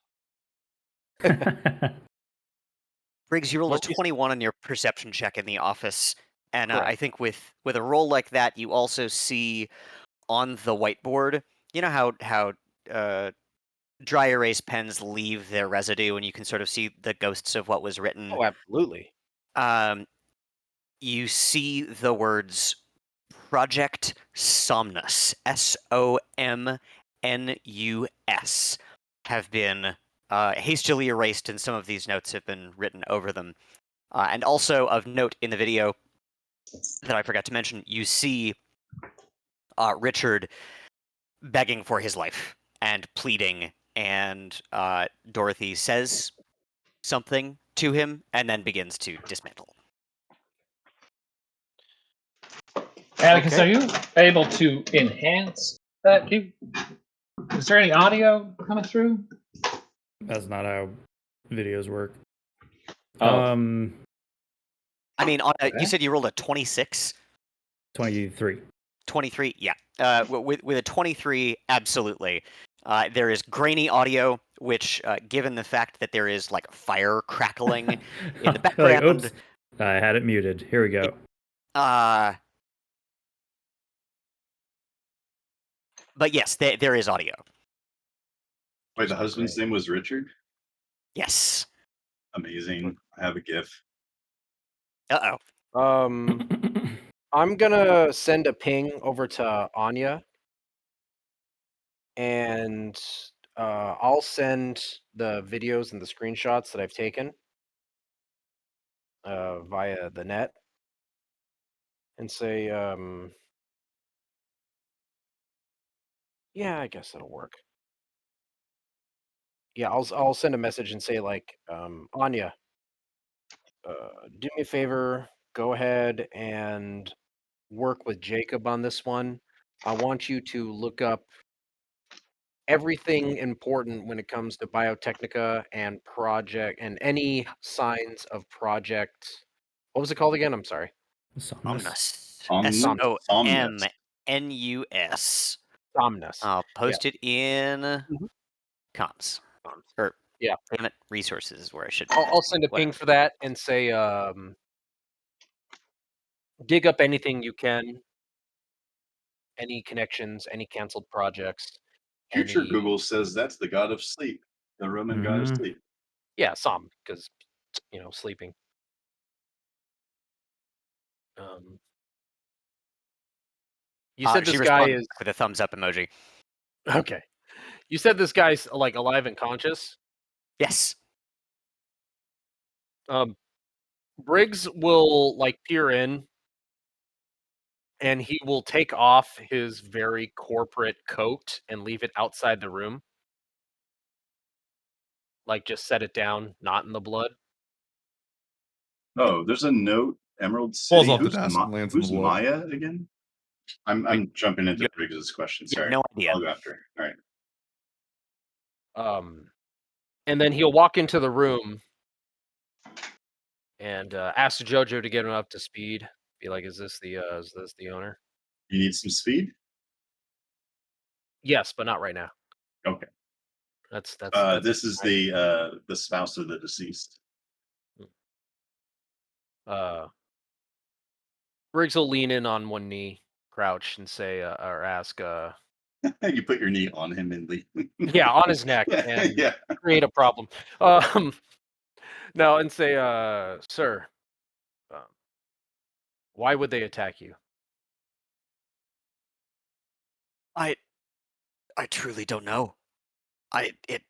Briggs, you rolled a Once you 21 on your perception check in the office, and I correct. think with a roll like that, you also see on the whiteboard. You know how dry erase pens leave their residue, and you can sort of see the ghosts of what was written. Oh, absolutely. You see the words Project Somnus, SOMNUS, have been hastily erased, and some of these notes have been written over them. And also of note in the video that I forgot to mention, you see Richard begging for his life and pleading, and Dorothy says something to him and then begins to dismantle. Atticus, Okay. are you able to enhance that? Is there any audio coming through? that's not how videos work. Oh, I mean, you Okay. said you rolled a 26? 23. 23, yeah. With a 23, absolutely. There is grainy audio, which, given the fact that there is like fire crackling in the Like, background, oops, I had it muted. Here we go. But yes, there is audio. Wait, the husband's name was Richard? Yes. Amazing. I have a GIF. Uh oh. I'm gonna send a ping over to Anya, and I'll send the videos and the screenshots that I've taken via the net, and say, yeah, I guess that'll work. Yeah, I'll send a message and say like, Anya, do me a favor, go ahead and work with Jacob on this one. I want you to look up everything important when it comes to Biotechnica and project and any signs of project. What was it called again? I'm sorry. Somnus. Somnus. Somnus. SOMNUS. Somnus. I'll Yeah. post it in Mhm. comms. Somnus. Or, Yeah. damn it, resources is where I should. I'll send a ping Whatever. for that and say, dig up anything you can, any connections, any canceled projects, Future any Google says that's the god of sleep, the Roman god of Mhm. sleep. Som, because sleeping. You said She this guy responds is with a thumbs up emoji. okay. You said this guy's like alive and conscious. Yes. Briggs will like peer in, and he will take off his very corporate coat and leave it outside the room. Like just set it down, not in the blood. Oh, there's a note, Emerald Falls City. off the desk and lands in the Who's blood. Maya again? I'm jumping into You- Briggs's question. you have Sorry. no idea. I'll go after. All right. And then he'll walk into the room and ask Jojo to get him up to speed. Be like, is this the owner? You need some speed? Yes, but not right now. Okay. That's This is the spouse of the deceased. Briggs will lean in on one knee, crouch, and say or ask, You put your knee on him and leave. yeah, on his neck and Yeah. create a problem. No, and say, sir, why would they attack you? I truly don't know. It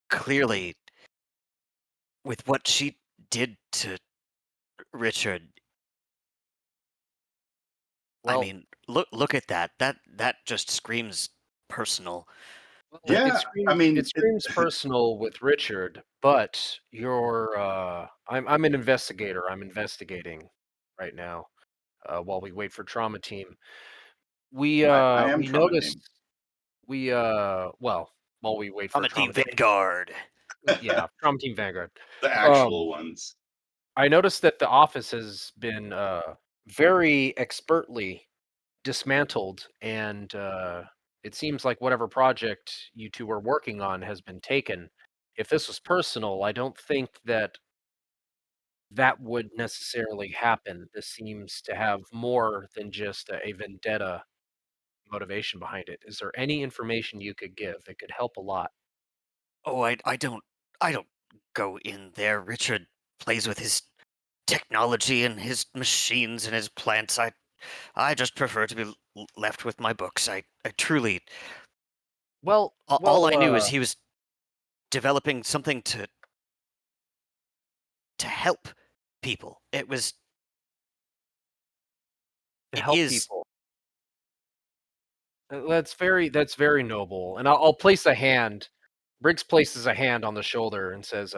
clearly, with what she did to Richard. I Well, mean, look at that. That just screams personal. well, Yeah. I it mean, screams personal with Richard, but you're I'm an investigator. I'm investigating right now while we wait for trauma team. I am We trauma team. noticed well, while we wait for Trauma Team trauma team. Vanguard. Yeah, trauma team Vanguard. The Um actual ones. I noticed that the office has been very expertly dismantled, and it seems like whatever project you two were working on has been taken. If this was personal, I don't think that would necessarily happen. This seems to have more than just a vendetta motivation behind it. Is there any information you could give? It could help a lot. Oh, I don't go in there. Richard plays with his technology and his machines and his plants. I just prefer to be left with my books. I truly Well, all I knew is he was developing something to help people. to It help is. people. That's very noble. And I'll place a hand. Briggs places a hand on the shoulder and says,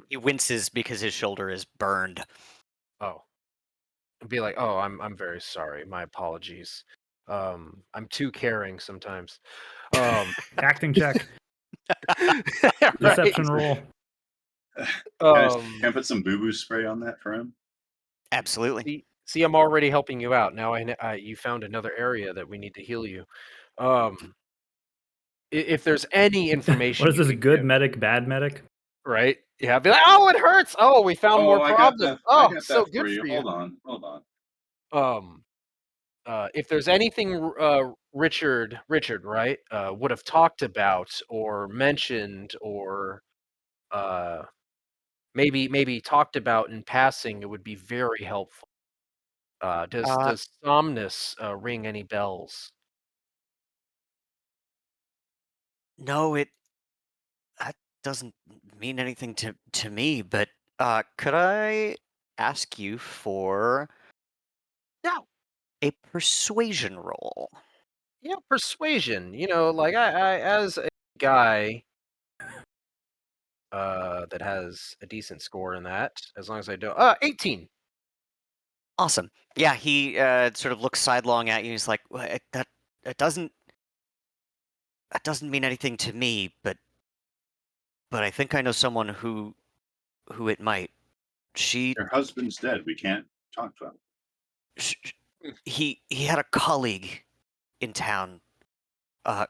He winces because his shoulder is burned. oh, and be like, oh, I'm very sorry. My apologies. I'm too caring sometimes. Acting check. Right? Deception roll. Can I put some boo-boo spray on that for him? Absolutely. See, I'm already helping you out. Now you found another area that we need to heal you. If there's any information What is you this? could Good give, medic, bad medic? right? Yeah, be like, oh, it hurts. Oh, we found more I got problems. that. I Oh, got so that for good you. for you. Hold on. If there's anything Richard, right, would have talked about or mentioned or maybe talked about in passing, it would be very helpful. Does Somnus ring any bells? No, that doesn't mean anything to me, but could I ask you for No. a persuasion roll? Yeah, persuasion. Like I as a guy that has a decent score in that, as long as I don't 18. Awesome. Yeah, he sort of looks sidelong at you. He's like, well, it doesn't mean anything to me, but I think I know someone who it might. She, Your husband's dead. We can't talk to him. sh he had a colleague in town, uh,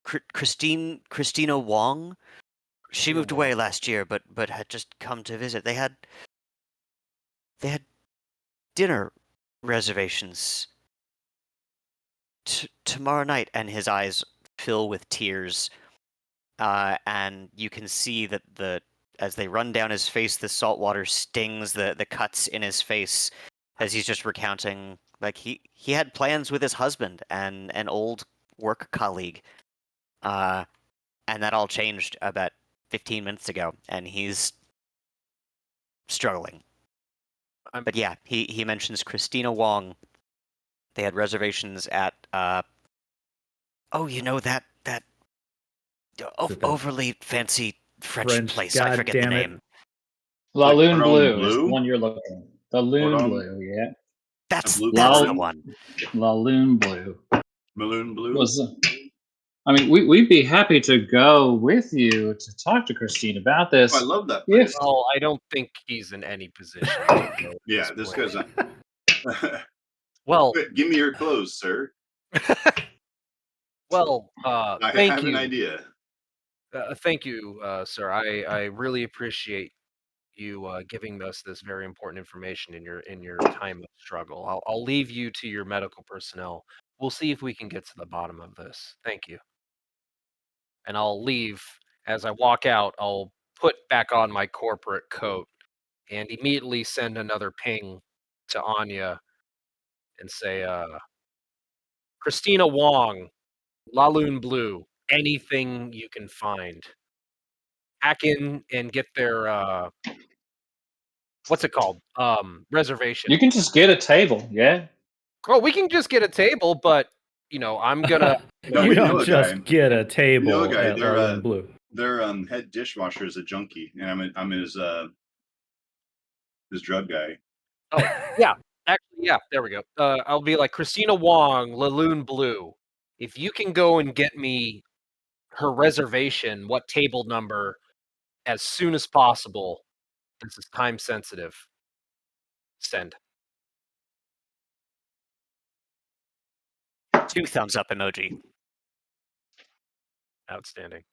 Christina Wong. She Christina moved away Wong. last year, but had just come to visit. They had dinner reservations tomorrow night, and his eyes fill with tears. And you can see that as they run down his face, the salt water stings the cuts in his face as he's just recounting. Like he had plans with his husband and an old work colleague, and that all changed about 15 minutes ago, and he's struggling. But yeah, he mentions Christina Wong. They had reservations at oh, that overly fancy French place. I God forget the damn it. name. La Like Lune Cordon Blue is the Bleu? one you're looking. The Lune Cordon- Blue, yeah. That's Blue the Garden? one. La Lune Blue. Maloon Blue? Was I mean, we'd be happy to go with you to talk to Christine about this. Oh, I love that If place. Well, I don't think he's in any position to go at Yeah, this this point. guy's Well, Give me your clothes, sir. Well, I thank have an you. idea. Thank you, sir. I really appreciate you giving us this very important information in your time of struggle. I'll leave you to your medical personnel. We'll see if we can get to the bottom of this. Thank you. And I'll leave. As I walk out, I'll put back on my corporate coat and immediately send another ping to Anya and say, Christina Wong, Laloon Blue, anything you can find. Hack in and get their what's it called? Reservation. You can just get a table, yeah. Oh, we can just get a table, but I'm gonna. No, You we don't know a just guy. get a We know a table guy. at Laloon Blue. Their head dishwasher is a junkie, and I'm his drug guy. Oh yeah, actually yeah. There we go. I'll be like Christina Wong, Laloon Blue. If you can go and get me her reservation, what table number, as soon as possible. This is time sensitive. Send. 2 thumbs up emoji. Outstanding.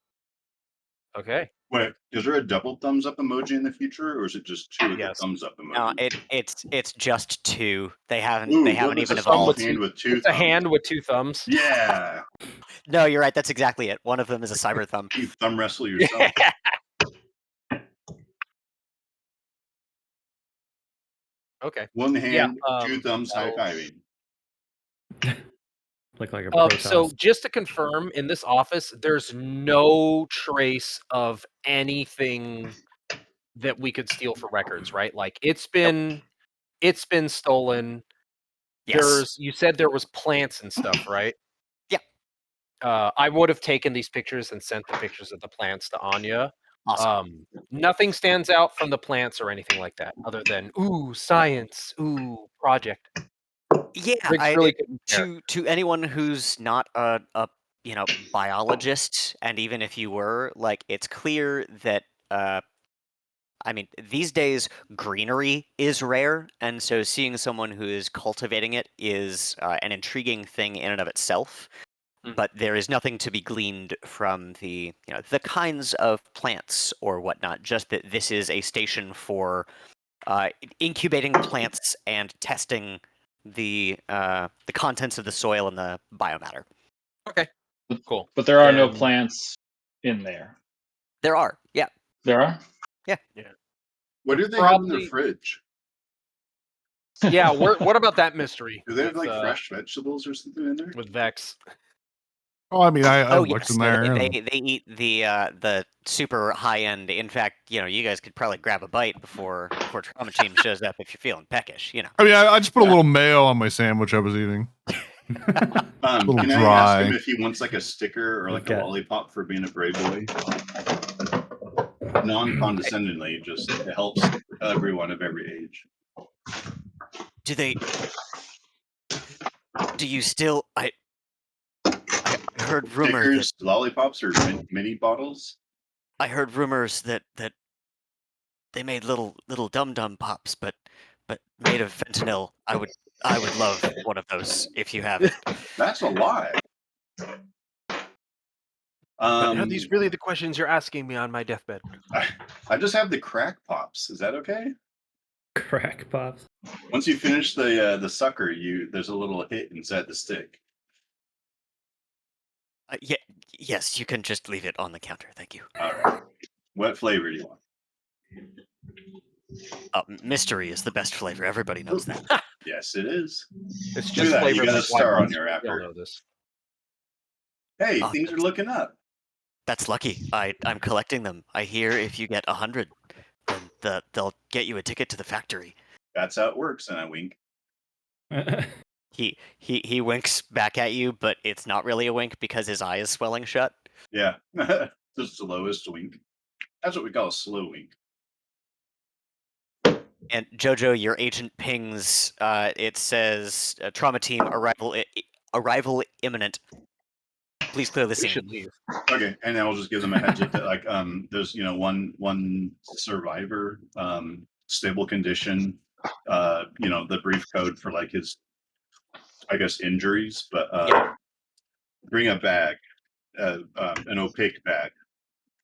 Okay. Wait, is there a double thumbs up emoji in the future, or is it just 2 of the Yes. thumbs up No, emoji? it's just 2. They haven't Ooh, they what haven't is even a small evolved. hand with 2 It's a thumbs? hand with 2 thumbs. Yeah. No, you're right. That's exactly it. One of them is a cyber thumb. You thumb wrestle yourself. Okay. 1 hand, Yeah, 2 thumbs, high that'll- fiving. Look like a protest. So just to confirm, in this office, there's no trace of anything that we could steal for records, right? Like it's been stolen. Yes. You said there was plants and stuff, right? Yeah. I would have taken these pictures and sent the pictures of the plants to Anya. Awesome. Nothing stands out from the plants or anything like that, other than science, project. Yeah, Rick's really good there. to anyone who's not a biologist, and even if you were, like, it's clear that I mean, these days greenery is rare, and so seeing someone who is cultivating it is an intriguing thing in and of itself. But there is nothing to be gleaned from the kinds of plants or whatnot. Just that this is a station for incubating plants and testing the contents of the soil and the biomatter. Okay, cool. But there are no Then- plants in there. There are, yeah. There are? What do they have in their Probably- fridge? Yeah, what about that mystery? Do they have with, like fresh vegetables or something in there? with Vex? Oh, I mean, I Oh looked yes, in no, there. they and- eat the super high end. In fact, you guys could probably grab a bite before Trauma Team shows up if you're feeling peckish. I mean, I just put a little mayo on my sandwich I was eating. Little Can I dry. ask him if he wants like a sticker or like a Okay. lollipop for being a brave boy? Non-condescendingly, just it helps everyone of every age. Do you still? I heard rumor Stickers, lollipops, or mini bottles. I heard rumors that they made little dum dum pops, but made of fentanyl. I would love one of those if you have it. That's a lie. Are these really the questions you're asking me on my deathbed? I just have the crack pops. Is that okay? Crack pops. Once you finish the sucker, there's a little hit inside the stick. Yeah, yes, you can just leave it on the counter. Thank you. All right. What flavor do you want? Mystery is the best flavor. Everybody knows that. Yes, it is. It's Look just at that. flavor You got a like white star on ones. your You'll wrapper. know this. Hey, Oh, things are looking up. That's lucky. I'm collecting them. I hear if you get 100, then they'll get you a ticket to the factory. That's how it works. And I wink. He winks back at you, but it's not really a wink because his eye is swelling shut. Yeah. The slowest wink. That's what we call a slow wink. And Jojo, your agent pings. It says trauma team arrival imminent. Please clear the We scene. should leave. Okay, and I'll just give them a heads up that like there's one survivor, stable condition, the brief code for like his, I guess, injuries, but Bring a bag, an opaque bag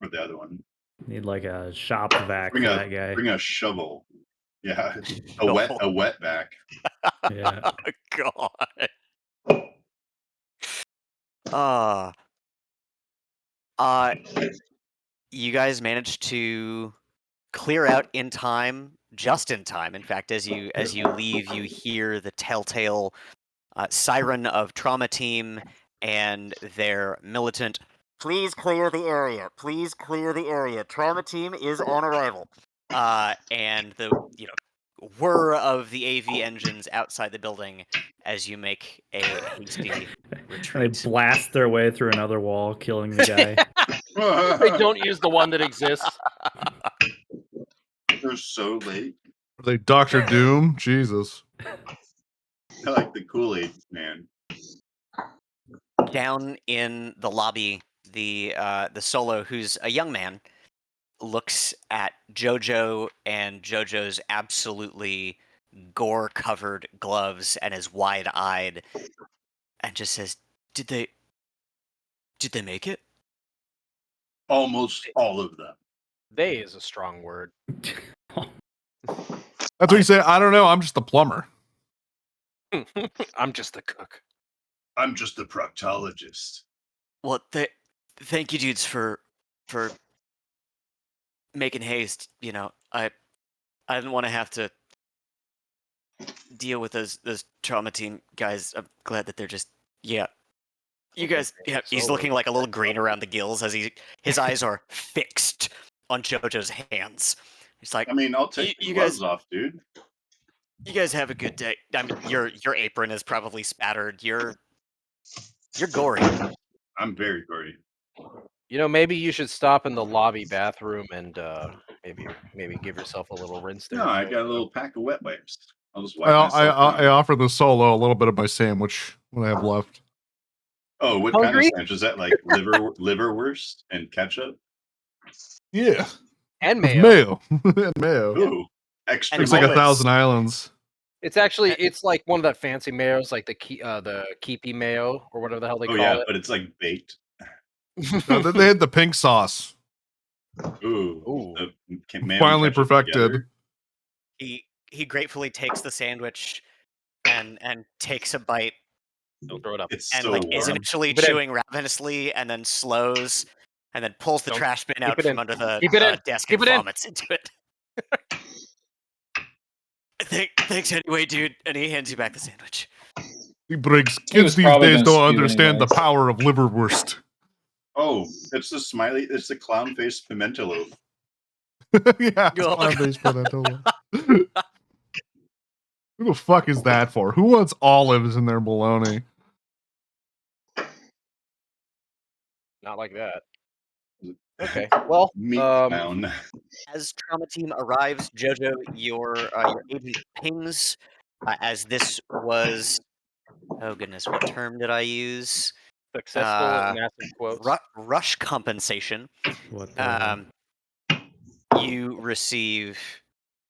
for the other one. Need like a shop vac Bring for a that guy. bring a shovel. Yeah, Shovel. a wet bag. Yeah. God. You guys managed to clear out in time, just in time. In fact, as you leave, you hear the telltale siren of Trauma Team and their militant. Please clear the area. Please clear the area. Trauma Team is on arrival. And the whir of the AV engines outside the building as you make a hasty retreat. They blast their way through another wall, killing the guy. They don't use the one that exists. They're so late. Are they Doctor Doom? Jesus. I like the Kool-Aid man. Down in the lobby, the Solo, who's a young man, looks at JoJo and JoJo's absolutely gore-covered gloves and is wide-eyed, and just says, "Did they make it?" Almost all of them. They is a strong word. That's what you say. I don't know. I'm just a plumber. I'm just the cook. I'm just a proctologist. Well, thank you, dudes, for making haste. I didn't want to have to deal with those Trauma Team guys. I'm glad that they're just You guys, he's looking like a little green around the gills as his eyes are fixed on JoJo's hands. He's like, I mean, I'll take the gloves off, dude. You guys have a good day. I mean, your apron is probably spattered. You're gory. I'm very gory. Maybe you should stop in the lobby bathroom and maybe give yourself a little rinse there. No, I got a little pack of wet wipes. I'll just wipe myself I down. offer the Solo a little bit of my sandwich when I have left. Oh, what kind of sandwich? Is that like liverwurst and ketchup? Yeah. And With mayo. and mayo. Ooh, extra. It's like 1,000 Islands. It's like one of that fancy mayos, like the Keepy mayo or whatever the hell they call it. But it's like baked. No, they had the pink sauce. Ooh. Finally perfected. He gratefully takes the sandwich and takes a bite. Don't throw it up. It's and so like warm. is initially chewing ravenously and then slows and then pulls the trash bin out from under the desk and vomits into it. Thanks anyway, dude. And he hands you back the sandwich. Kids these days don't understand the power of liverwurst. Oh, it's the clown face pimento loaf. Yeah, clown face pimento loaf. Who the fuck is that for? Who wants olives in their bologna? Not like that. Okay. Well, as Trauma Team arrives, JoJo, your agent pings as this was. Oh goodness, what term did I use? Successful massive quotes. Rush compensation. What the you receive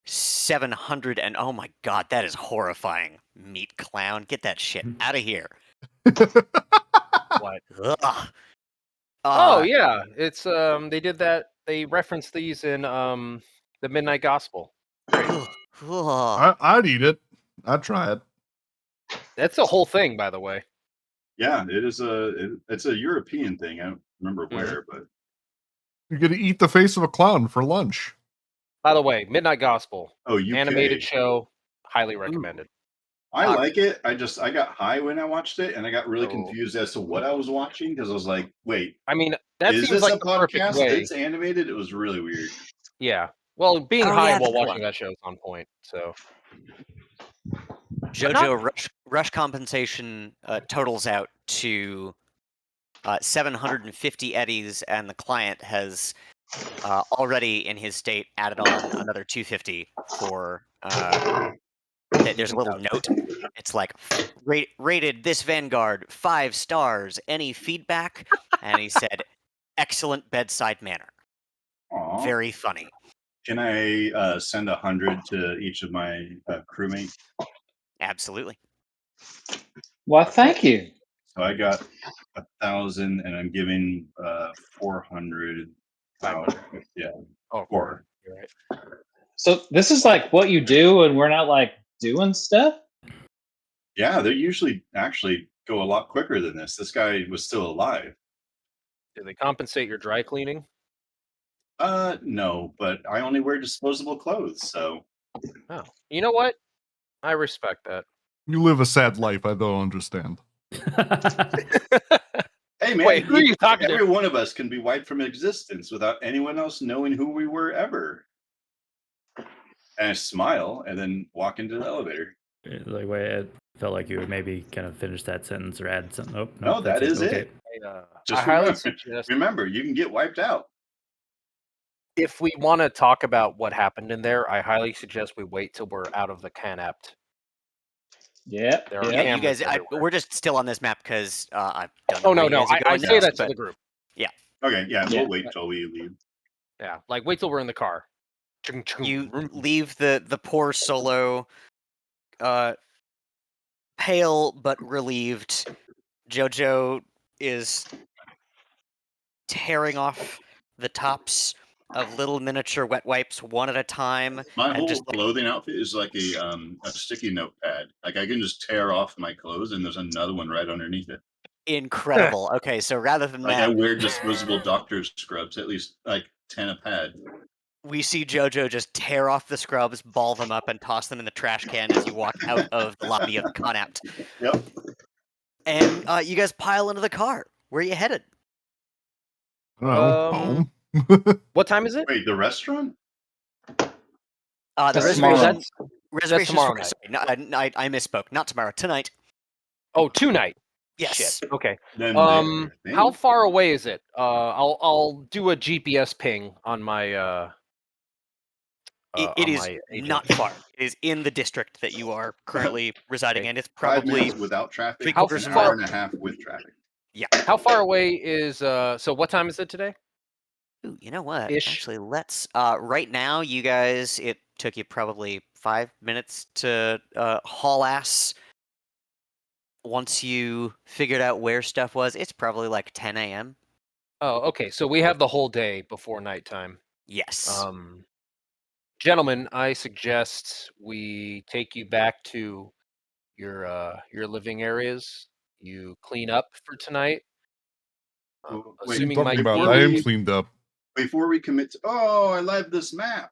700 and oh my god, that is horrifying. Meat clown, get that shit out of here. What? Oh yeah, it's they did that. They referenced these in the Midnight Gospel. I'd eat it. I'd try it. That's a whole thing, by the way. Yeah, it is it's a European thing. I don't remember where, but you're gonna eat the face of a clown for lunch. By the way, Midnight Gospel. Oh, UK. Animated show, highly recommended. I like it. I got high when I watched it, and I got really confused as to what I was watching because I was like, "Wait, I mean, that is seems this like a the perfect podcast way. that's animated?" It was really weird. Yeah. Well, being high while watching that show is on point. So, JoJo rush compensation totals out to 750 eddies, and the client has already in his state added on another 250 for. There's a little note. It's like rated this Vanguard 5 stars. Any feedback? And he said, "Excellent bedside manner." Aww. Very funny. Can I send 100 to each of my crewmates? Absolutely. Well, thank you. So I got 1,000, and I'm giving 400 out. 500. Yeah, Oh, 4. You're right. So this is like what you do, and we're not like doing stuff. Yeah, they usually actually go a lot quicker than this. This guy was still alive. Do they compensate your dry cleaning? No, but I only wear disposable clothes, so Oh, you know what? I respect that. You live a sad life. I don't understand. hey man, Wait, who are you talking every to? one of us can be wiped from existence without anyone else knowing who we were ever. And I smile and then walk into the elevator. Like, wait, I felt like you would maybe kind of finish that sentence or add something. Oh, No, nope, that's that is Okay. it. I Just highly suggest remember, you can get wiped out. if we want to talk about what happened in there, I highly suggest we wait till we're out of the canapt. Yep. There are Yeah, you cameras guys, everywhere. we're just still on this map because I don't know Oh where no, you no, guys are I going say next, that to but the group. Okay, yeah, Yeah. we'll wait till we leave. Yeah, like wait till we're in the car. Chung, chung, you vroom. leave the poor Solo, pale but relieved. Jojo is tearing off the tops of little miniature wet wipes one at a time, My and whole just like clothing outfit is like a sticky notepad. Like I can just tear off my clothes and there's another one right underneath it. incredible. Okay, so rather than Like I that, wear disposable doctor's scrubs, at least like 10 a pad. we see Jojo just tear off the scrubs, ball them up, and toss them in the trash can as you walk out of the lobby of the Connapt. Yep. And you guys pile into the car. Where are you headed? I don't know. Home. What time is it? Wait, the restaurant? The That's reservation. tomorrow. Reservations tomorrow for, night. sorry, no, I misspoke. Not tomorrow. Tonight. Oh, tonight. Yes. Shit. Okay. Then there, I think. How far away is it? I'll do a GPS ping on my It is my agent. not far. It is in the district that you are currently residing Okay. in. It's 5 probably minutes without traffic, three How quarters an of a hour mile. and a half with traffic. Yeah. How far away is so what time is it today? Ooh, you know what? Ish. Actually, let's. Right now, you guys, it took you probably 5 minutes to haul ass. Once you figured out where stuff was, it's probably like 10 a.m. Oh, okay. So we have the whole day before nighttime. Yes. Gentlemen, I suggest we take you back to your living areas. You clean up for tonight. Wait, What are you Assuming talking my about? before I am we- cleaned up. Before we commit to, oh, I love this map.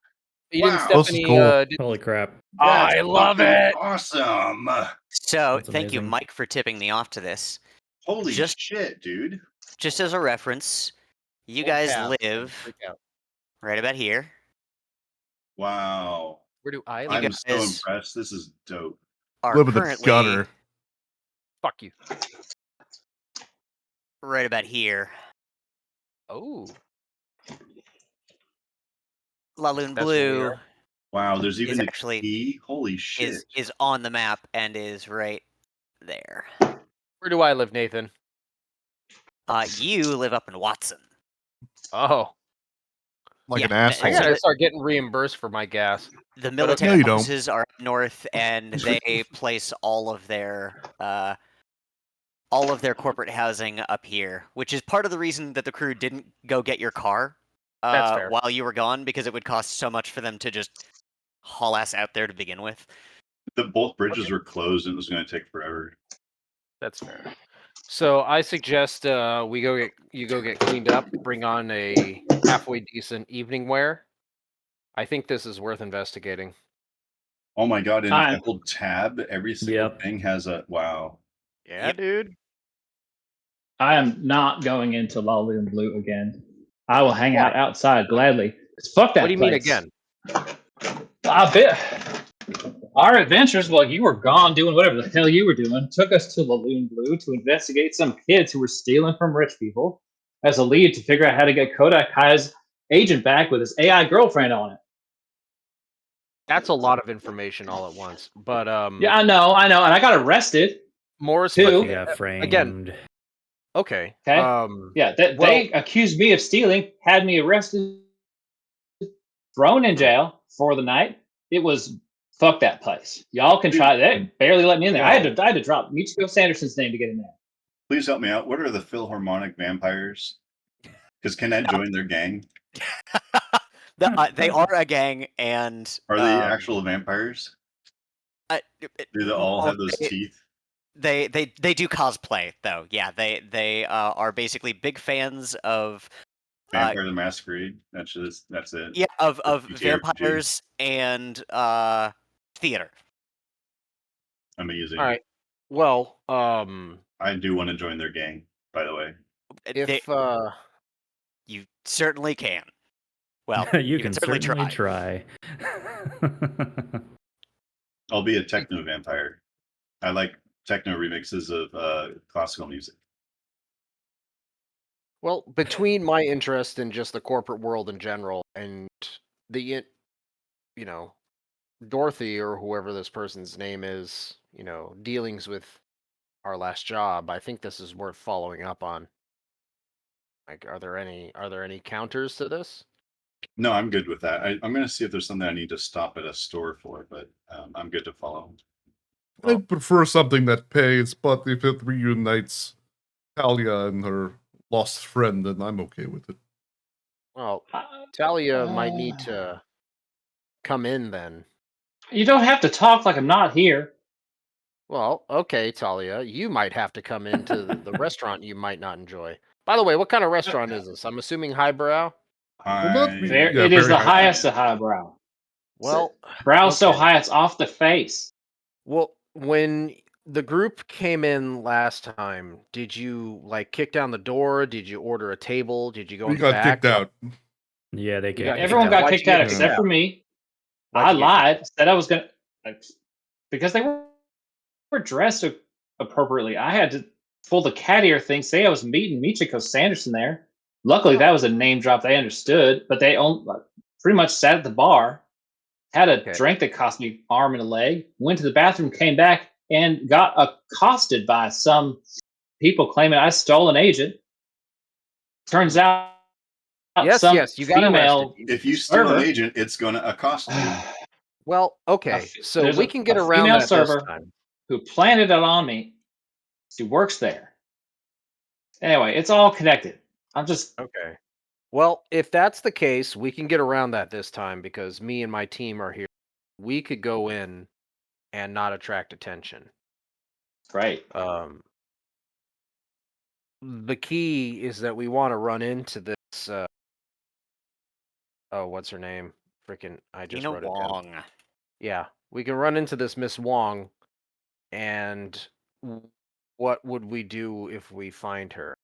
you didn't Wow. step This is any. cool. Holy crap. That's I love fucking it. awesome. So, That's thank you, amazing. Mike, for tipping me off to this. Holy Just- shit, dude. Just as a reference, you Hold guys tab, live freak out. right about here. Wow. Where do I You live? I'm so guys- impressed. This is dope. Are Live in the currently gutter. Fuck you. right about here. Oh, Laloon That's where we Blue are. Wow, there's even a actually- key. Holy shit. is on the map and is right there. where do I live, Nathan? You live up in Watson. Oh, Like an Yeah, asshole. I so gotta the- start getting reimbursed for my gas. The okay. military No, you don't. offices are up north, and they place all of their corporate housing up here, which is part of the reason that the crew didn't go get your car That's fair. while you were gone, because it would cost so much for them to just haul ass out there to begin with. Both bridges were closed and it was going to take forever. That's fair. So I suggest you go get cleaned up, bring on a halfway decent evening wear. I think this is worth investigating. Oh my god, and if Fine. I hold tab, every single Yep. thing has a wow. Yeah, Yep. dude. I am not going into Laloon Blue again. I will hang out Why? outside gladly. 'Cause fuck that What do you mean place. again? I bet our adventures, while you were gone doing whatever the hell you were doing, took us to Laloon Blue to investigate some kids who were stealing from rich people as a lead to figure out how to get Kodak Kai's agent back with his AI girlfriend on it. That's a lot of information all at once. But Yeah, I know, and I got arrested. more Two. You especially got framed. again. Okay. Okay. Yeah, well- they accused me of stealing, had me arrested, thrown in jail for the night. It was fuck that place. Y'all can try. They barely let me in there. I had to drop Michiko Sanderson's name to get in there. Please help me out. What are the Philharmonic vampires? Because can I join their gang? They are a gang, and Are they actual vampires? uh, Do they all well, have those teeth? they do cosplay though. Yeah, they are basically big fans of Vampire the Masquerade. That's it. yeah of TTRPG. vampires and theater. Amazing. All right. Well, I do want to join their gang, by the way. if You certainly can. Well, you can certainly try. I'll be a techno vampire. I like techno remixes of classical music. well, between my interest in just the corporate world in general and the you know, Dorothy or whoever this person's name is, dealings with our last job, I think this is worth following up on. Like, are there any counters to this? No, I'm good with that. I'm going to see if there's something I need to stop at a store for, but I'm good to follow. I prefer something that pays, but if it reunites Talia and her lost friend, then I'm okay with it. Well, Talia might need to come in then. You don't have to talk like I'm not here. Well, okay, Talia, you might have to come into the restaurant you might not enjoy. By the way, what kind of restaurant is this? I'm assuming highbrow. Well, not I, be- There, yeah, it is very the high. highest of highbrow. Well, Brow's so okay. high it's off the face. Well, when the group came in last time, did you like kick down the door? Did you order a table? Did you go We in the got back? kicked out. Yeah, they You kicked got us Everyone out. got Why'd kicked you out get kicked except out? for me. Why'd I you get kicked lied, said I was gonna because they were dressed appropriately. I had to pull the cat ear thing, say I was meeting Michiko Sanderson there. Luckily, that was a name drop they understood, but they pretty much sat at the bar, had a Okay. drink that cost me arm and a leg, went to the bathroom, came back, and got accosted by some people claiming I stole an agent. Turns out Yes, some yes, you got arrested. female if you steal an server. agent, it's going to accost you. Well, okay, so There's we can get a around female that server this time. who planted it on me. She works there. Anyway, it's all connected. I'm just Okay. Well, if that's the case, we can get around that this time because me and my team are here. We could go in and not attract attention. great. The key is that we want to run into this. Oh, what's her name? Freaking! I just Tina wrote it down. Wong. Yeah, we can run into this Miss Wong, and what would we do if we find her?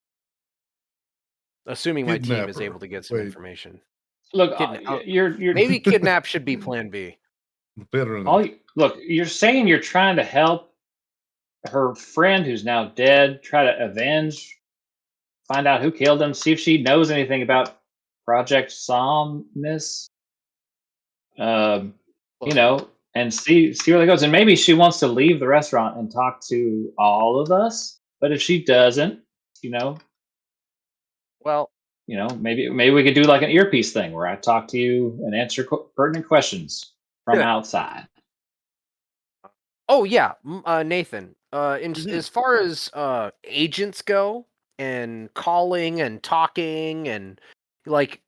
Assuming my team Kidnap is her. able to get some Wait. information. Look, You're maybe kidnap should be Plan B. Fair enough. look. You're saying you're trying to help her friend who's now dead, try to avenge, find out who killed him, see if she knows anything about Project Somnus. And see where that goes. And maybe she wants to leave the restaurant and talk to all of us. But if she doesn't, Well, maybe we could do like an earpiece thing where I talk to you and answer pertinent questions from outside. oh yeah, Nathan. Mhm. As far as agents go, and calling and talking and like,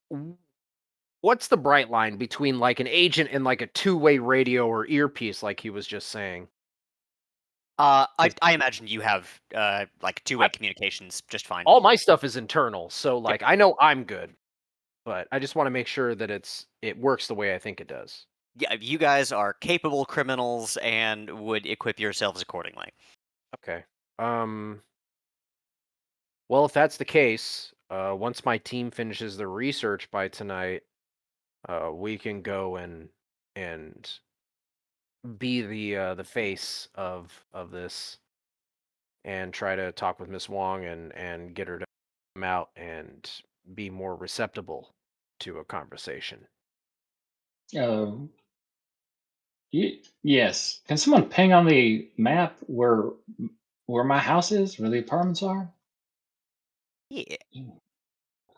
what's the bright line between like an agent and like a two-way radio or earpiece, like he was just saying? I imagine you have like two-way communications just fine. All my stuff is internal, so like I know I'm good, but I just want to make sure that it works the way I think it does. Yeah, you guys are capable criminals and would equip yourselves accordingly. Okay. Well, if that's the case, once my team finishes the research by tonight, we can go and be the face of this and try to talk with Miss Wong and get her to come out and be more receptible to a conversation. Yes. Can someone ping on the map where my house is, where the apartments are? Yeah.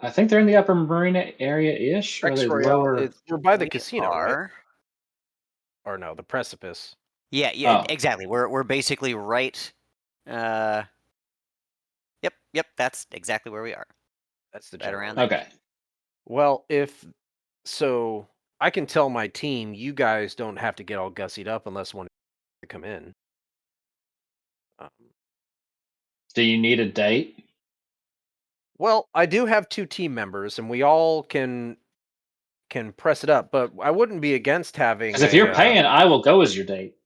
I think they're in the upper marina area-ish, or Rex the Royale, lower. we're by the We casino, right? are. Or no, the precipice. Yeah, Oh. exactly. We're basically right Yep, that's exactly where we are. That's the Right general. around there. Okay. Well, if so, I can tell my team you guys don't have to get all gussied up unless one to come in. Do you need a date? Well, I do have 2 team members, and we all can press it up, but I wouldn't be against having Because if you're a. paying, I will go as your date,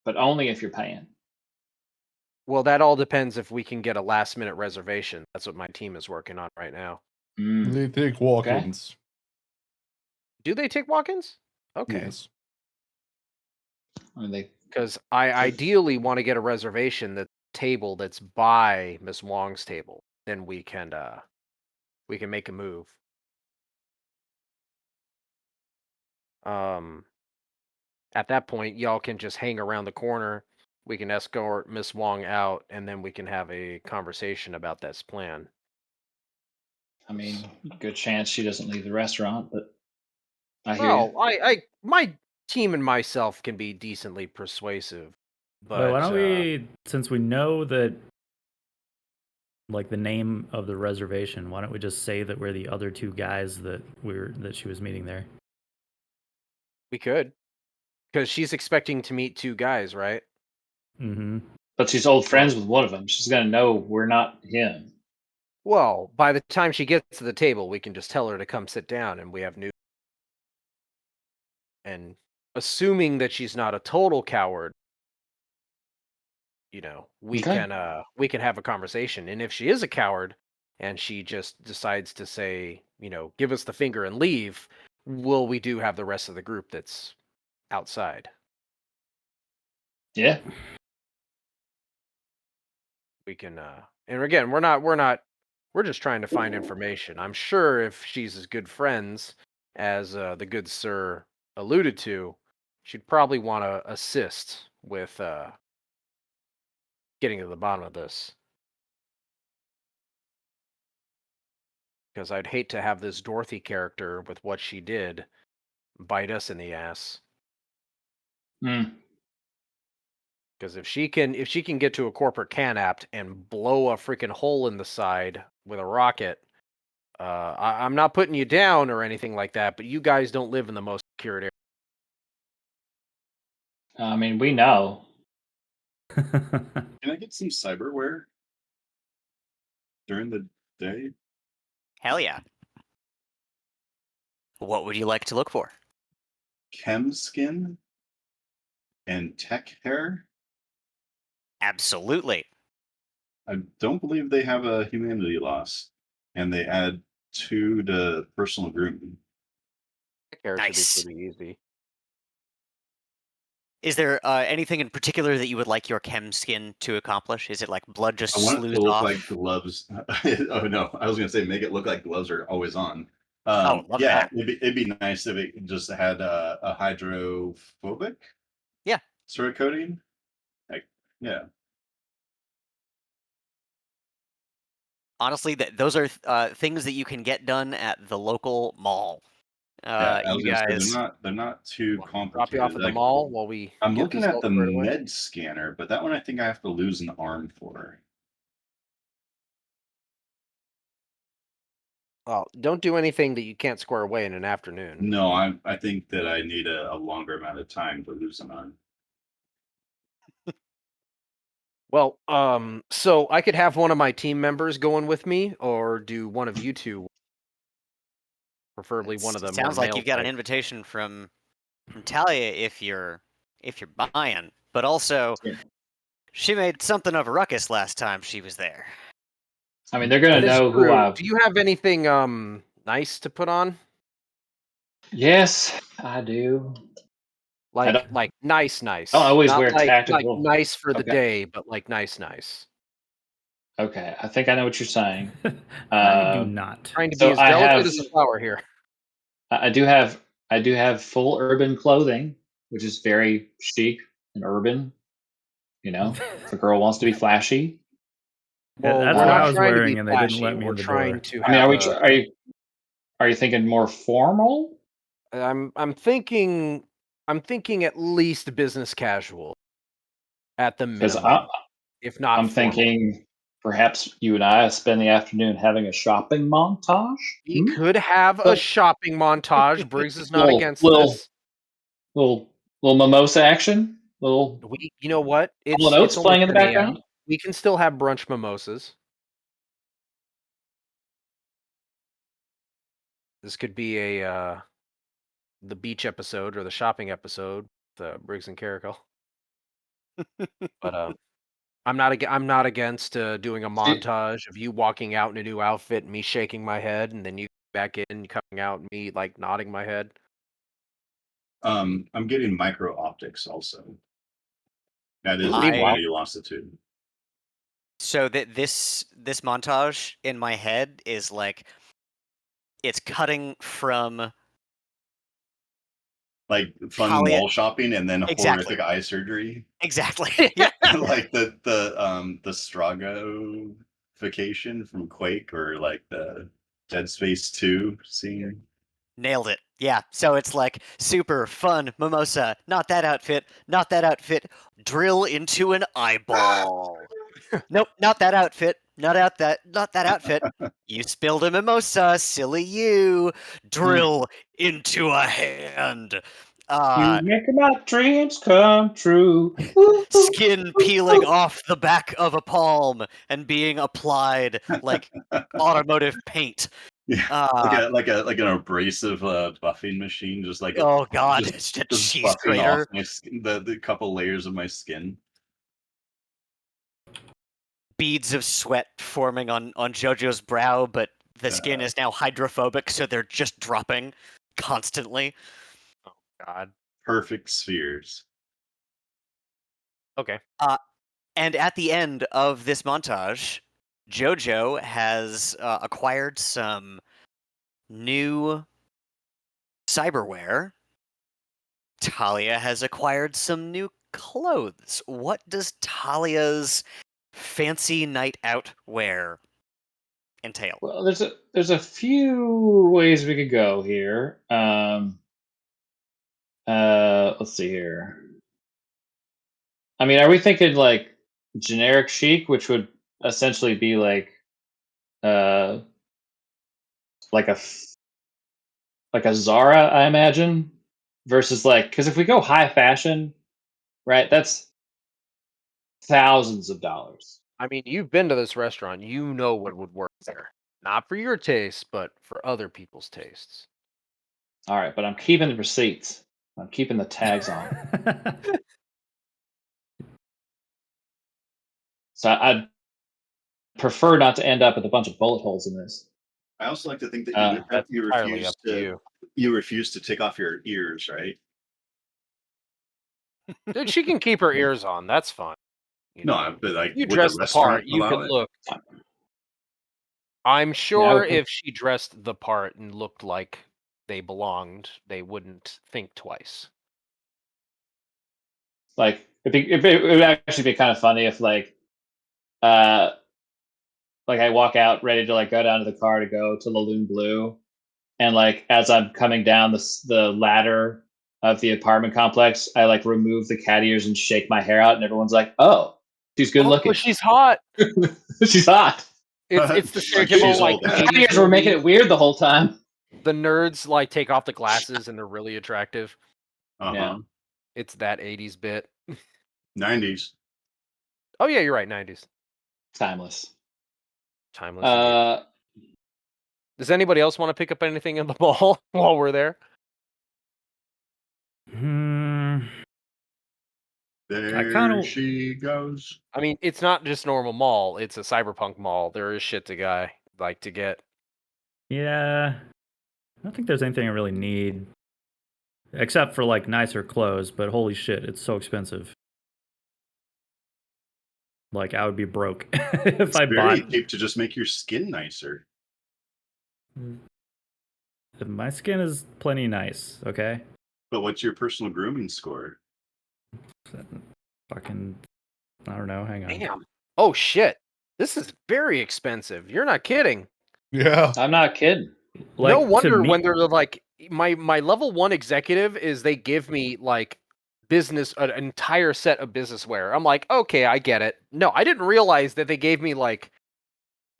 but only if you're paying. Well, that all depends if we can get a last minute reservation. That's what my team is working on right now. Mm, They take walk-ins. Do they take walk-ins? Okay. Yes. I mean, they Because I ideally want to get a reservation table that's by Miss Wong's table. Then we can make a move. At that point, y'all can just hang around the corner. We can escort Miss Wong out, and then we can have a conversation about this plan. I mean, good chance she doesn't leave the restaurant, but I hear Well, you. my team and myself can be decently persuasive, But why but don't we, since we know that, like, the name of the reservation, why don't we just say that we're the other 2 guys that she was meeting there? we could, because she's expecting to meet 2 guys, right? Mm-hmm. But she's old friends with one of them. She's gonna know we're not him. Well, by the time she gets to the table, we can just tell her to come sit down, and we have new. And assuming that she's not a total coward, we Okay. can have a conversation. And if she is a coward and she just decides to say, give us the finger and leave, we do have the rest of the group that's outside. Yeah. We can and again, we're just trying to find information. I'm sure if she's as good friends as the good sir alluded to, she'd probably want to assist with getting to the bottom of this. Because I'd hate to have this Dorothy character with what she did bite us in the ass. Hmm. Because if she can get to a corporate canapt and blow a freaking hole in the side with a rocket, I'm not putting you down or anything like that, but you guys don't live in the most secured area. I mean, we know. Can I get some cyberware during the day? Hell yeah. What would you like to look for? Chem skin and tech hair? Absolutely. I don't believe they have a humanity loss, and they add 2 to personal grooming. Hair should be Nice. pretty easy. Is there anything in particular that you would like your chem skin to accomplish? Is it like blood just I want it sleuthed to look off? like gloves. Oh no, I was gonna say make it look like gloves are always on. Oh, love Yeah, that. it'd be nice if it just had a hydrophobic Yeah. sort of coating. Like, yeah, Honestly, those are things that you can get done at the local mall. yeah. I was You gonna say guys, they're not too Want me to drop you off complicated. at the Like, mall while we I'm get looking this at all the squared away? med scanner, but that one I think I have to lose an arm for. Well, don't do anything that you can't square away in an afternoon. No, I think that I need a longer amount of time to lose an arm. Well, so I could have one of my team members going with me, or do one of you two, preferably one of the it more sounds like male you've got an type. invitation from Talia if you're buying, but also Yeah. she made something of a ruckus last time she was there. I mean, they're gonna That is know who true. I've. Do you have anything nice to put on? Yes, I do. I don't, Like nice, I don't always not wear like tactical. nice for the Okay. day, but like nice. Okay. I think I know what you're saying. I do not. Trying to be So as I delicate have. as a flower here. I do have. I do have full urban clothing, which is very chic and urban. You know, if a girl wants to be flashy. Well, That's we're what not I was trying to be wearing, and they didn't flashy. let me We're in the trying door. to I mean, have are you thinking more formal? I'm thinking at least business casual at the Because minimum, if not I'm formal. thinking perhaps you and I spend the afternoon having a shopping montage. We could have a But- shopping montage. Briggs is not Little- against little- this. Little mimosa action. You know what? Couple of notes only playing in the 10 a.m. background. We can still have brunch mimosas. This could be a the beach episode or the shopping episode, the Briggs and Carrico. But I'm not against doing a montage of you walking out in a new outfit, and me shaking my head, and then you back in, coming out, and me like nodding my head. I'm getting micro optics also. That is I- reality lassitude. So that this montage in my head is like it's cutting from Like fun Talia- mall shopping and then Exactly. horrific eye surgery. exactly. Yep. Like the Strogosification from Quake, or like the Dead Space 2 scene. Nailed it. Yeah. So it's like super fun mimosa. Not that outfit. Not that outfit. Drill into an eyeball. Nope. Not that outfit. Not that outfit. You spilled a mimosa. Silly you. Drill into a hand. You make my dreams come true. Skin peeling off the back of a palm and being applied like automotive paint. Yeah, like an abrasive buffing machine, just like Oh god, just, it's a just cheese buffing grater. off my skin, the couple layers of my skin. Beads of sweat forming on Jojo's brow, but the skin is now hydrophobic, so they're just dropping constantly. God. Perfect spheres. Okay. And at the end of this montage, Jojo has acquired some new cyberware. Talia has acquired some new clothes. What does Talia's fancy night out wear entail? Well, there's a few ways we could go here. Let's see here. I mean, are we thinking like generic chic, which would essentially be like a Zara, I imagine, versus like, because if we go high fashion, right, that's thousands of dollars. I mean, you've been to this restaurant. You know what would work there. Not for your taste, but for other people's tastes. All right, but I'm keeping the receipts. I'm keeping the tags on. So I'd prefer not to end up with a bunch of bullet holes in this. I also like to think that That's you entirely refuse up to you. you refuse to take off your ears, right? Dude, she can keep her ears on. That's fine. You know, No, but like you would the dress the restaurant part. You allow could it? look. I'm sure would- if she dressed the part and looked like they belonged, they wouldn't think twice. Like it would actually be kind of funny if like I walk out ready to like go down to the car to go to Laloon Blue, and like as I'm coming down the ladder of the apartment complex, I like remove the cat ears and shake my hair out, and everyone's like, "Oh, she's good looking. She's hot. She's hot." It's the Like, stereotypical she's like all that. Cat 80s ears were making movie. it weird the whole time. The nerds like take off the glasses and they're really attractive. Yeah. It's that 80s bit. 90s. Oh yeah, you're right. 90s. Timeless. Timeless. Indeed. Does anybody else want to pick up anything in the mall while we're there? There she goes. I mean, it's not just normal mall. It's a cyberpunk mall. There is shit to get. Yeah. I don't think there's anything I really need. Except for like nicer clothes, but holy shit, it's so expensive. Like I would be broke if It's I very bought. cheap to just make your skin nicer. My skin is plenty nice, okay? But what's your personal grooming score? Fucking, I don't know. Hang on. Damn. Oh shit. This is very expensive. You're not kidding. Yeah. I'm not kidding. Like, No to wonder me- when they're like my level 1 executive is they give me like an entire set of business wear. I'm like, okay, I get it. No, I didn't realize that they gave me like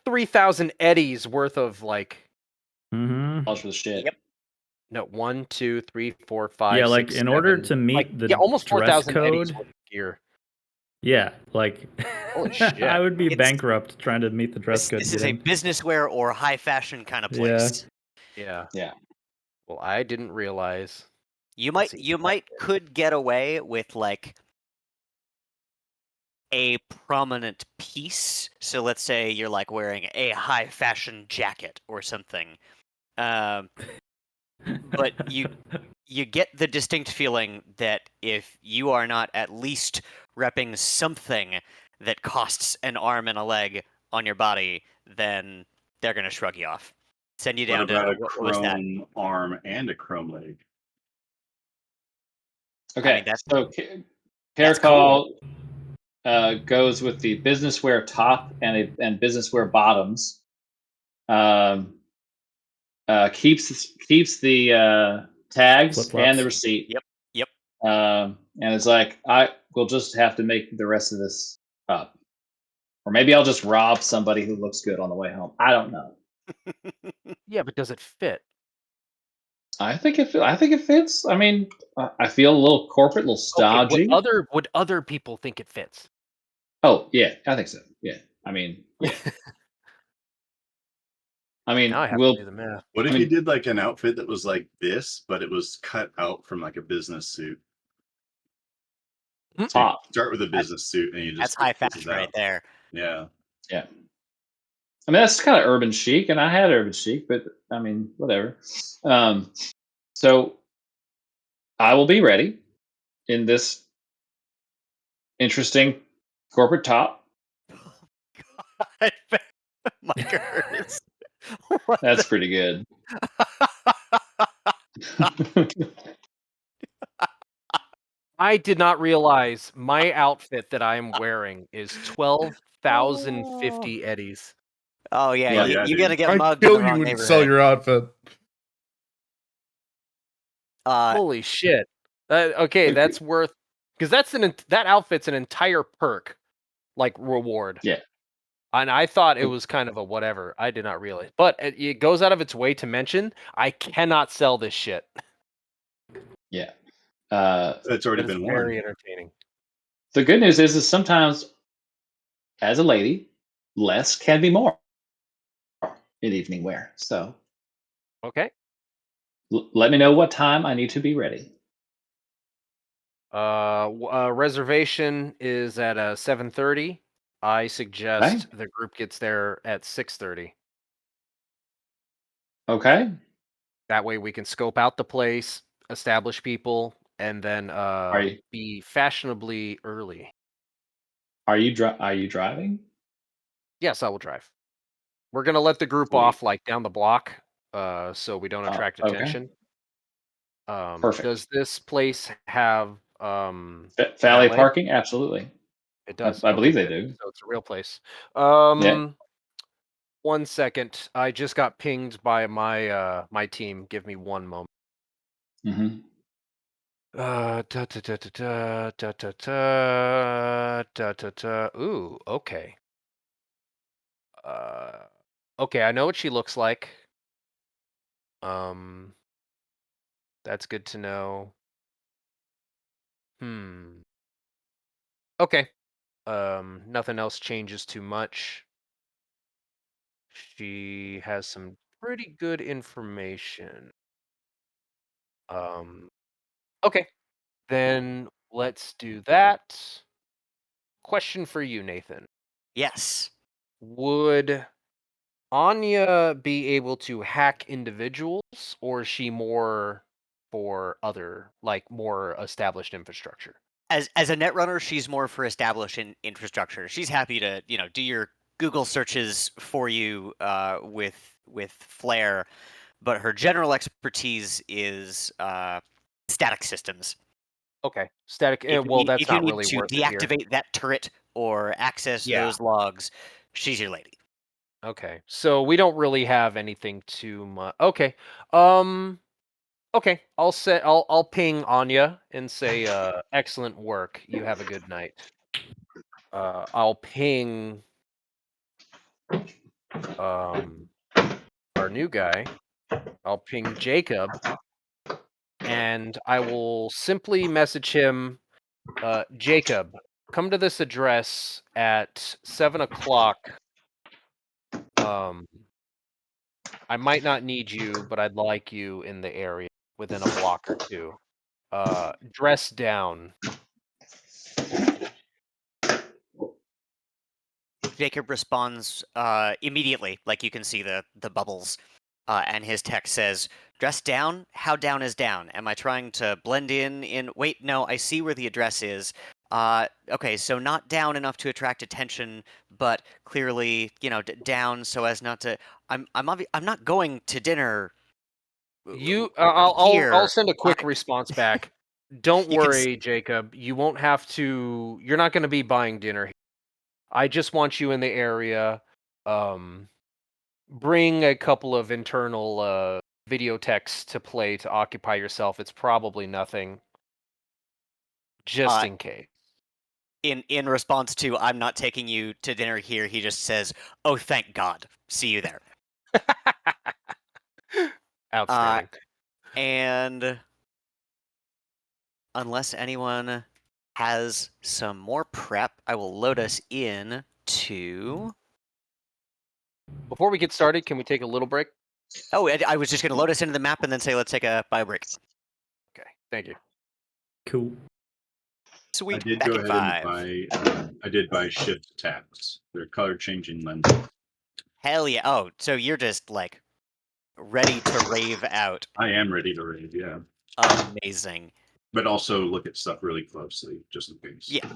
3,000 eddies worth of like Mm-hmm. Knowledge was shit. Yep. no 1, 2, 3, 4, 5, Yeah, like 6, in order 7, to meet like, the yeah, almost dress 4,000 eddies code. worth of gear. Yeah, like Holy I shit. would be It's- bankrupt trying to meet the dress code. This to is get a in. business wear or high fashion kind of Yeah. place. Yeah. Yeah. Well, I didn't realize. You Let's might see, you might could get away with like a prominent piece. So let's say you're like wearing a high fashion jacket or something. Um, but you get the distinct feeling that if you are not at least repping something that costs an arm and a leg on your body, then they're gonna shrug you off, send you What down to about a what was that? chrome arm and a chrome leg? Okay, mean, that's- so that's Caracol goes with the business wear top and business wear bottoms. Keeps the tags Flip-flops. and the receipt. Yep. And it's like I will just have to make the rest of this up, or maybe I'll just rob somebody who looks good on the way home. I don't know. Yeah, but does it fit? I think it fits. I mean, I feel a little corporate, a little Okay, stodgy. would other people think it fits? Oh yeah, I think so. Yeah, I mean, yeah. I mean, Now I have we'll. to do the math. What if I you mean- did like an outfit that was like this, but it was cut out from like a business suit? So you Ah, start with a business suit and you That's just high pick pieces fashion right out. there. Yeah. yeah. I mean, that's kind of urban chic, and I had urban chic, but I mean, whatever. So I will be ready in this interesting corporate top. My goodness. What That's pretty good. I did not realize my outfit that I am wearing is 12,050 eddies. Oh yeah, Yeah. you, Yeah, you dude. gotta get I'd mugged in kill the you wrong and sell neighborhood. your outfit. Holy shit. Okay, that's worth because that outfit's an entire perk, like reward. Yeah. And I thought it was kind of a whatever. I did not realize, but it goes out of its way to mention I cannot sell this shit. Yeah. It's already It is been very worn. entertaining. The good news is sometimes, as a lady, less can be more in evening wear. So Okay. let me know what time I need to be ready. Reservation is at 7:30. I suggest the group gets there at 6:30. Okay. That way we can scope out the place, establish people, and then you- be fashionably early. Are you driving? Yes, I will drive. We're gonna let the group Sweet. off like down the block, so we don't attract Okay. attention. Perfect. Does this place have Valet valet? parking? Absolutely. It does. I believe Okay, they good. do. So it's a real place. Yeah. 1 second. I just got pinged by my team. Give me one moment. Mm-hmm. Da, da, da, da, da, da, da, da, da, da, da. Ooh, okay. Okay, I know what she looks like. That's good to know. Okay. Nothing else changes too much. She has some pretty good information. Okay. Then let's do that. Question for you, Nathan. Yes. Would Anya be able to hack individuals, or is she more for other, like more established infrastructure? As a netrunner, she's more for establishing infrastructure. She's happy to, do your Google searches for you with Flare, but her general expertise is static systems. Okay, static. If you Well, need, that's if you not need really to worth it here. deactivate that turret or access Yeah. those logs, she's your lady. Okay, so we don't really have anything too much. Okay, okay. I'll ping Anya and say, excellent work. You have a good night. I'll ping our new guy. I'll ping Jacob, and I will simply message him, Jacob, come to this address at 7:00. I might not need you, but I'd like you in the area within a block or two. Dress down. Jacob responds immediately, like you can see the bubbles, and his text says, "Dress down? How down is down? Am I trying to blend in? Wait, no, I see where the address is. Okay, so not down enough to attract attention, but clearly, down so as not to. I'm not going to dinner I'll here. send a quick response back. Don't You can worry, Jacob. You won't have to. You're not going to be buying dinner. I just want you in the area. Bring a couple of internal video texts to play to occupy yourself. It's probably nothing. Just in case. in response to I'm not taking you to dinner here, he just says, "Oh, thank God. See you there." Outstanding. And unless anyone has some more prep, I will load us in to. Before we get started, can we take a little break? Oh, I was just going to load us into the map and then say, let's take a bio break. Okay, thank you. Cool. Sweet. I did Back go at ahead 5. and I did buy shift taps. They're color changing lenses. Hell yeah. Oh, so you're just like ready to rave out. I am ready to rave, yeah. Amazing. But also look at stuff really closely, just in case. Yeah.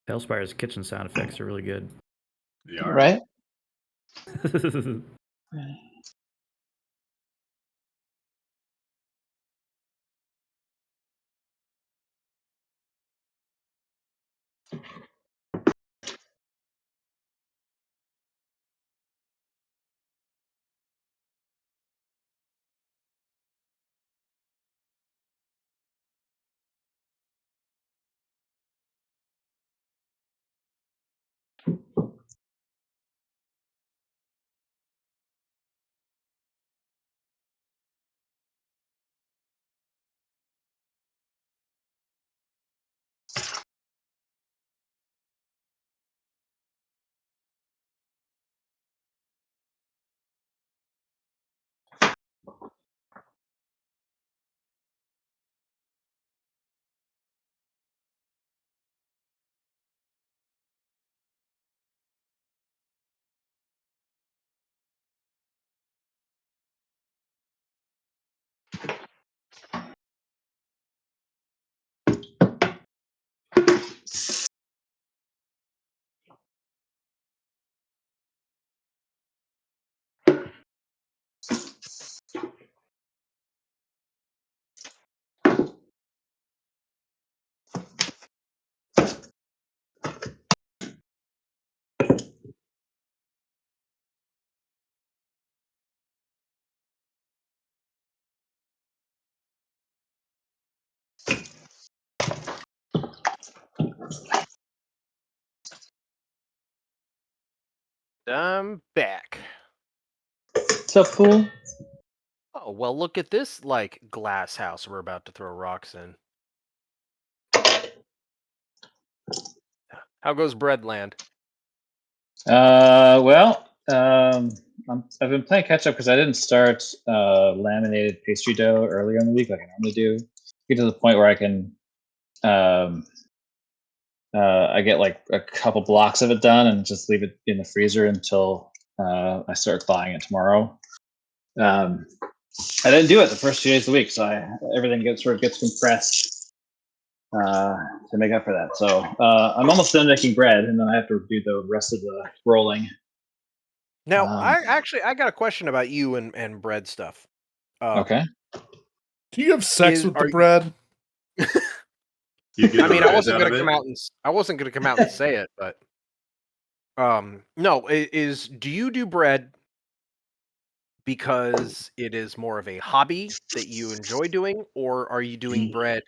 Hellspire's kitchen sound effects are really good. They are. Right? I'm back. What's up, fool? Oh, well, look at this, glass house we're about to throw rocks in. How goes Breadland? Well, I've been playing catch up because I didn't start laminated pastry dough earlier in the week like I normally do. Get to the point where I can, I get like a couple blocks of it done and just leave it in the freezer until I start thawing it tomorrow. I didn't do it the first 2 days of the week, so everything gets compressed to make up for that. So I'm almost done making bread, and then I have to do the rest of the rolling. Now, I got a question about you and bread stuff. Okay. Do you have sex with the bread? You get I mean, a I rise wasn't out gonna of it? come out and I wasn't gonna come out and say it, but no, do you do bread because it is more of a hobby that you enjoy doing, or are you doing bread?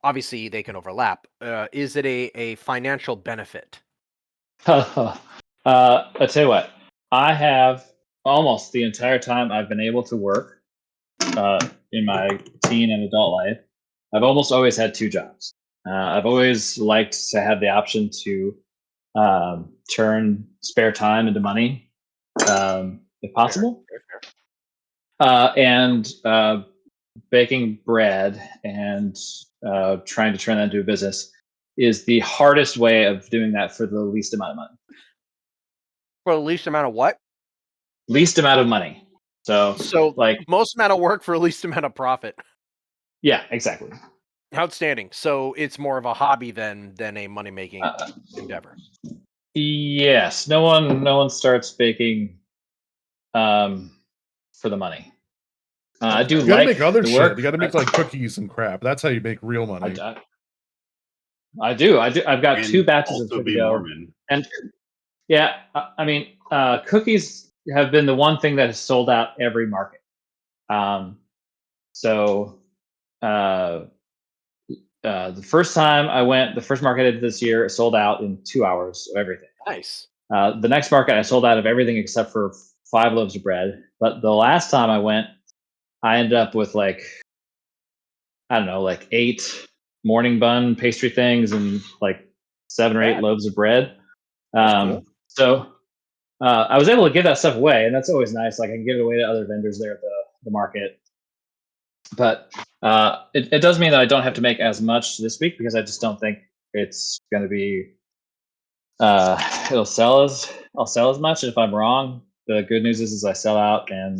Obviously, they can overlap. Is it a financial benefit? I tell you what, I have almost the entire time I've been able to work in my teen and adult life. I've almost always had two jobs. I've always liked to have the option to turn spare time into money, if possible. And baking bread and trying to turn that into a business is the hardest way of doing that for the least amount of money. For the least amount of what? Least amount of money. So like most amount of work for least amount of profit. Yeah, exactly. Outstanding. So it's more of a hobby than a money making endeavor. Yes, no one starts baking for the money. I do You gotta like make other the shit. work. You gotta make like cookies and crap. That's how you make real money. I do. I've got And 2 batches of also good be to go. Mormon. And yeah, I mean, cookies have been the one thing that has sold out every market. So the first time I went, the first market I did this year, it sold out in 2 hours of everything. Nice. The next market, I sold out of everything except for 5 loaves of bread. But the last time I went, I ended up with like, I don't know, like 8 morning bun pastry things and like 7 or 8 loaves of bread. Cool. So I was able to give that stuff away, and that's always nice. Like I can give it away to other vendors there at the market. But it does mean that I don't have to make as much this week because I just don't think it's going to be. I'll sell as much. And if I'm wrong, the good news is I sell out and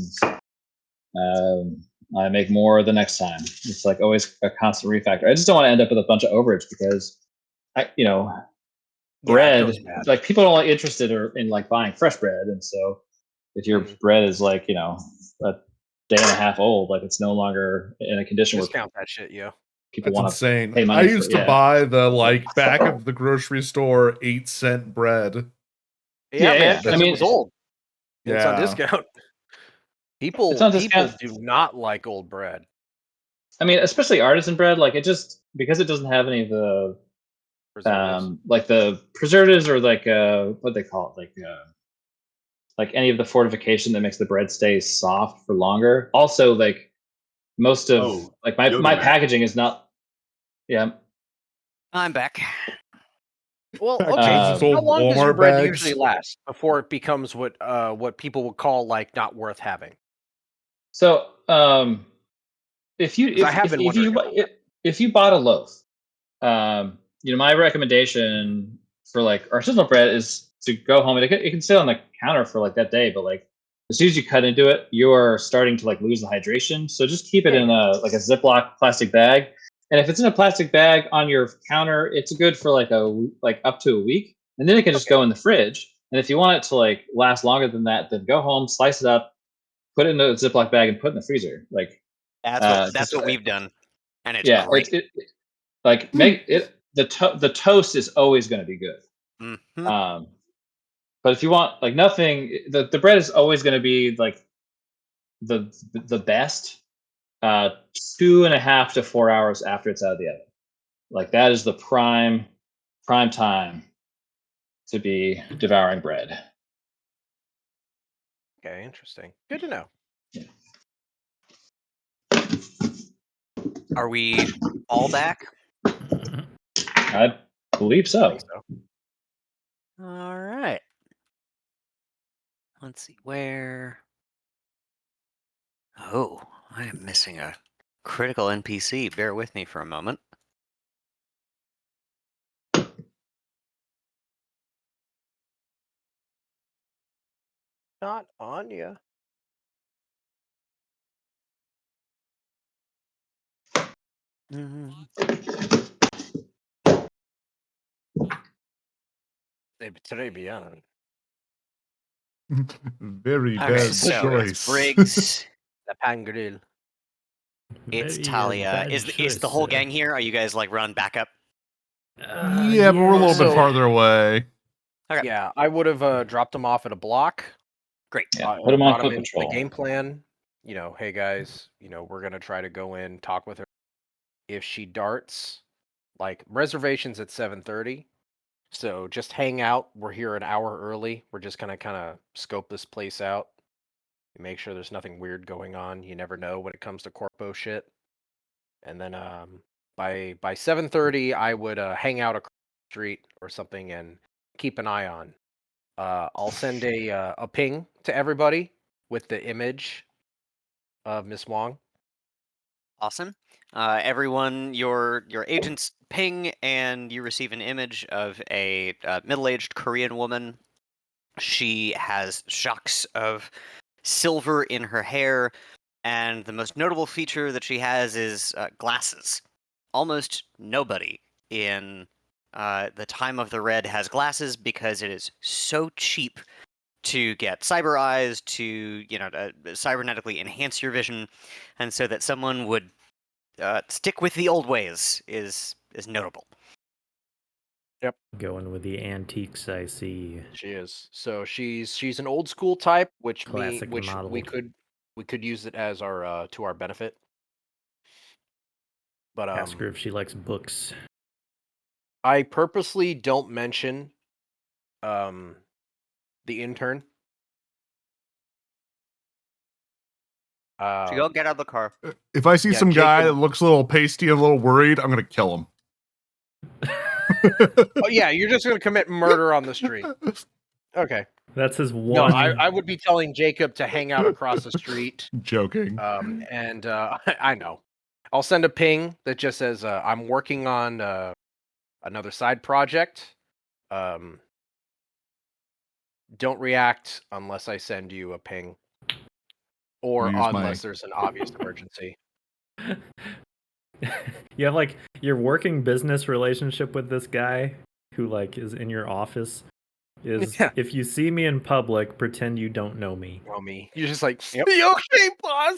I make more the next time. It's like always a constant refactor. I just don't want to end up with a bunch of overage because bread, like people are only interested in like buying fresh bread, and so if your bread is like a day and a half old, like it's no longer in a condition discount that shit, yeah. People That's want to insane. pay money. I used to buy the like back of the grocery store 8-cent bread. Yeah, man, because it was old. Yeah. It's on discount. People do not like old bread. I mean, especially artisan bread, like it just because it doesn't have any of the like the preservatives or like what they call it, like any of the fortification that makes the bread stay soft for longer. Also, like most of like my packaging is not. Yeah, I'm back. Well, okay. Just old How long does your Walmart bread bags? usually last before it becomes what people would call like not worth having? So if you if you bought a loaf, my recommendation for like artisanal bread is to go home and it can sit on the counter for like that day, but like as soon as you cut into it, you are starting to like lose the hydration. So just keep it in a Ziploc plastic bag. And if it's in a plastic bag on your counter, it's good for like up to a week, and then it can just go in the fridge. And if you want it to like last longer than that, then go home, slice it up, put it in a Ziploc bag, and put it in the freezer. Like that's what we've done, and it's great. Like make it the toast is always going to be good. Mm-hmm. But if you want like nothing, the bread is always going to be like the best 2.5 to 4 hours after it's out of the oven. Like that is the prime time to be devouring bread. Okay, interesting. Good to know. Yeah. Are we all back? I believe so. I think so. All right. Let's see where. Oh, I am missing a critical NPC. Bear with me for a moment. Not Anya. Mm-hmm. Très bien. Very Okay, bad so choice. Briggs, The pan grill. it's Very, Talia. bad Is the choice, whole sir. gang here? Are you guys like run back up? Yeah, but we're a little bit So- farther away. Okay. Yeah, I would have dropped them off at a block. Great. Yeah, put him brought on them foot into the patrol. game plan. Hey guys, we're gonna try to go in, talk with her. If she darts, like reservations at 7:30. So just hang out. We're here an hour early. We're just gonna kind of scope this place out. Make sure there's nothing weird going on. You never know when it comes to corpo shit. And then by 7:30, I would hang out across the street or something and keep an eye on. I'll send a ping to everybody with the image of Miss Wong. Awesome. Everyone, your agents ping, and you receive an image of a middle-aged Korean woman. She has shocks of silver in her hair, and the most notable feature that she has is glasses. Almost nobody in the time of the Red has glasses because it is so cheap to get cyber eyes to cybernetically enhance your vision, and so that someone would stick with the old ways is notable. Going with the antiques, I see. She is. So she's an old school type, which Classic we model. could use it as our to our benefit. But Ask her if she likes books. I purposely don't mention the intern. So go get out of the car. If I see Yeah, some guy that Jacob- looks a little pasty and a little worried, I'm gonna kill him. Oh yeah, you're just gonna commit murder on the street. Okay. That's his No, one. I would be telling Jacob to hang out across the street. Joking. And I know. I'll send a ping that just says I'm working on another side project. Don't react unless I send you a ping, or Use unless there's an obvious emergency. You have like your working business relationship with this guy who like is in your office is Yeah. if you see me in public, pretend you don't know me. Know me. You're just like, yep. Okay, boss.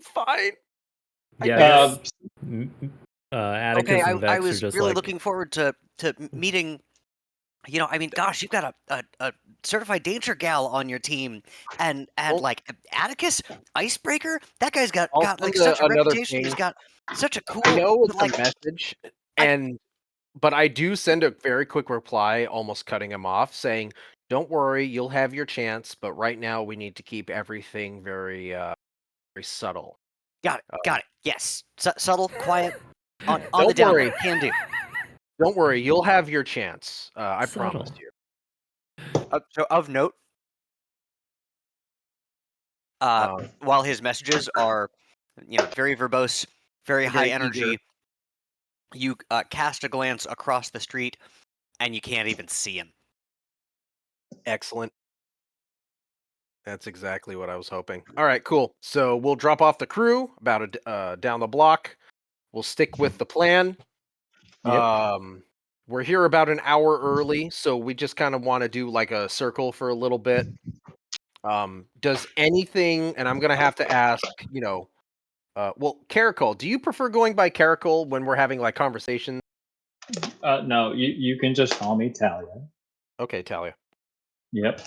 Fine. Yeah, Uh, Atticus Okay, and Vex I are was just really like, looking forward to meeting. I mean, gosh, you've got a certified danger gal on your team, and Well- like Atticus, icebreaker. That guy's got I'll like send such a another reputation. He's ping. got such a cool. I know it's like a message, but I do send a very quick reply, almost cutting him off, saying, "Don't worry, you'll have your chance, but right now we need to keep everything very, very subtle." got it. Yes, subtle, quiet, on the Don't down worry. low. Can do. Don't worry, you'll have your chance. I promise Subtle. you. So of note, while his messages are, very verbose, very high Very energy, eager. you cast a glance across the street, and you can't even see him. Excellent. That's exactly what I was hoping. All right, cool. So we'll drop off the crew about down the block. We'll stick with the plan. Yep. We're here about an hour early, so we just kind of want to do like a circle for a little bit. Does anything, and I'm gonna have to ask, well, Caracol, do you prefer going by Caracol when we're having like conversations? No, you can just call me Talia. Okay, Talia. Yep.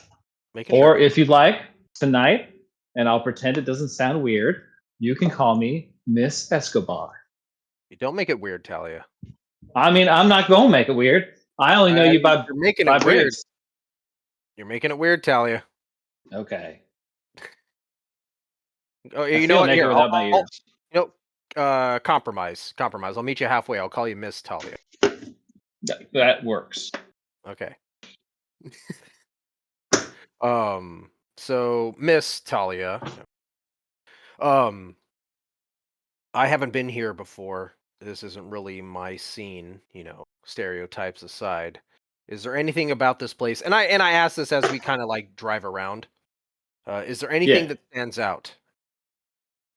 Making Or sure. if you'd like tonight, and I'll pretend it doesn't sound weird, you can call me Miss Escobar. You don't make it weird, Talia. I mean, I'm not going to make it weird. I only know you by you're making by it weird. Briggs. You're making it weird, Talia. Okay. Oh, I you know feel what? naked Here, without my ears. compromise. I'll meet you halfway. I'll call you Miss Talia. That works. Okay. So Miss Talia. I haven't been here before. This isn't really my scene, stereotypes aside. Is there anything about this place? And I ask this as we kind of like drive around. Is there anything Yeah. that stands out?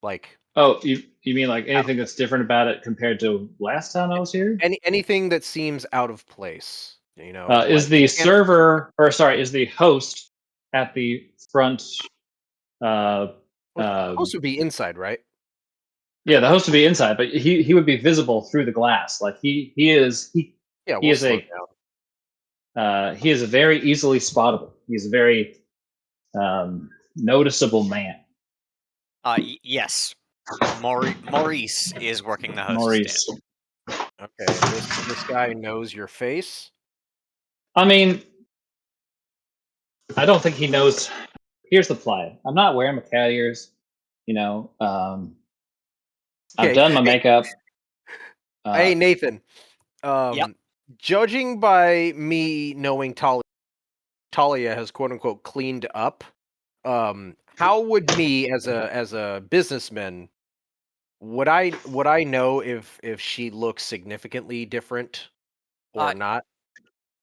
Like Oh, you mean like anything that's different about it compared to last time I was here? Anything that seems out of place. You know, Is like the you can't- server, or sorry, is the host at the front? well, the host would be inside, right? Yeah, the host would be inside, but he would be visible through the glass. Like he is Yeah, he we'll is slow a down. he is a very easily spottable. He's a very noticeable man. Yes. Maurice is working the host stand. Maurice. Okay, and this guy knows your face. I mean, I don't think he knows. Here's the play. I'm not wearing my cat ears. You know, I've Okay, done my makeup. hey Nathan. Yep. Judging by me knowing Talia has quote unquote cleaned up, how would me as a businessman would I know if she looks significantly different or Uh, not?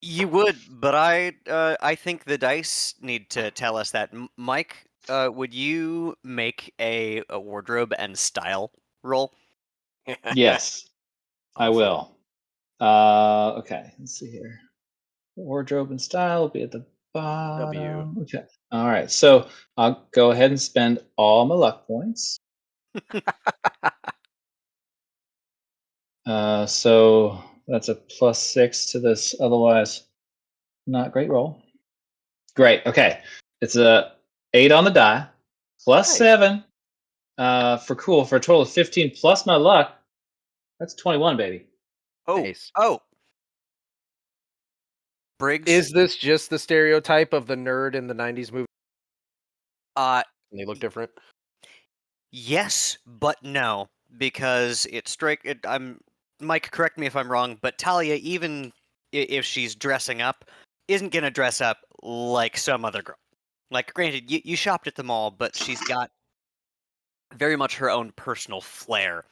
You would, but I think the dice need to tell us that. Mike, would you make a wardrobe and style roll? Yes, I Awesome. will. Okay, let's see here. Wardrobe and style will be at the bottom. Okay. All right. So I'll go ahead and spend all my luck points. So that's a +6 to this otherwise not great roll. Great. Okay. It's a 8 on the die, plus Nice. 7 for cool, for a total of 15 plus my luck. That's 21, baby. Oh, Nice. oh. Briggs, Is this just the stereotype of the nerd in the 90s movie? uh, And they look different? yes, but no, because I'm Mike. Correct me if I'm wrong, but Talia, even if she's dressing up, isn't gonna dress up like some other girl. Like, granted, you shopped at the mall, but she's got very much her own personal flair.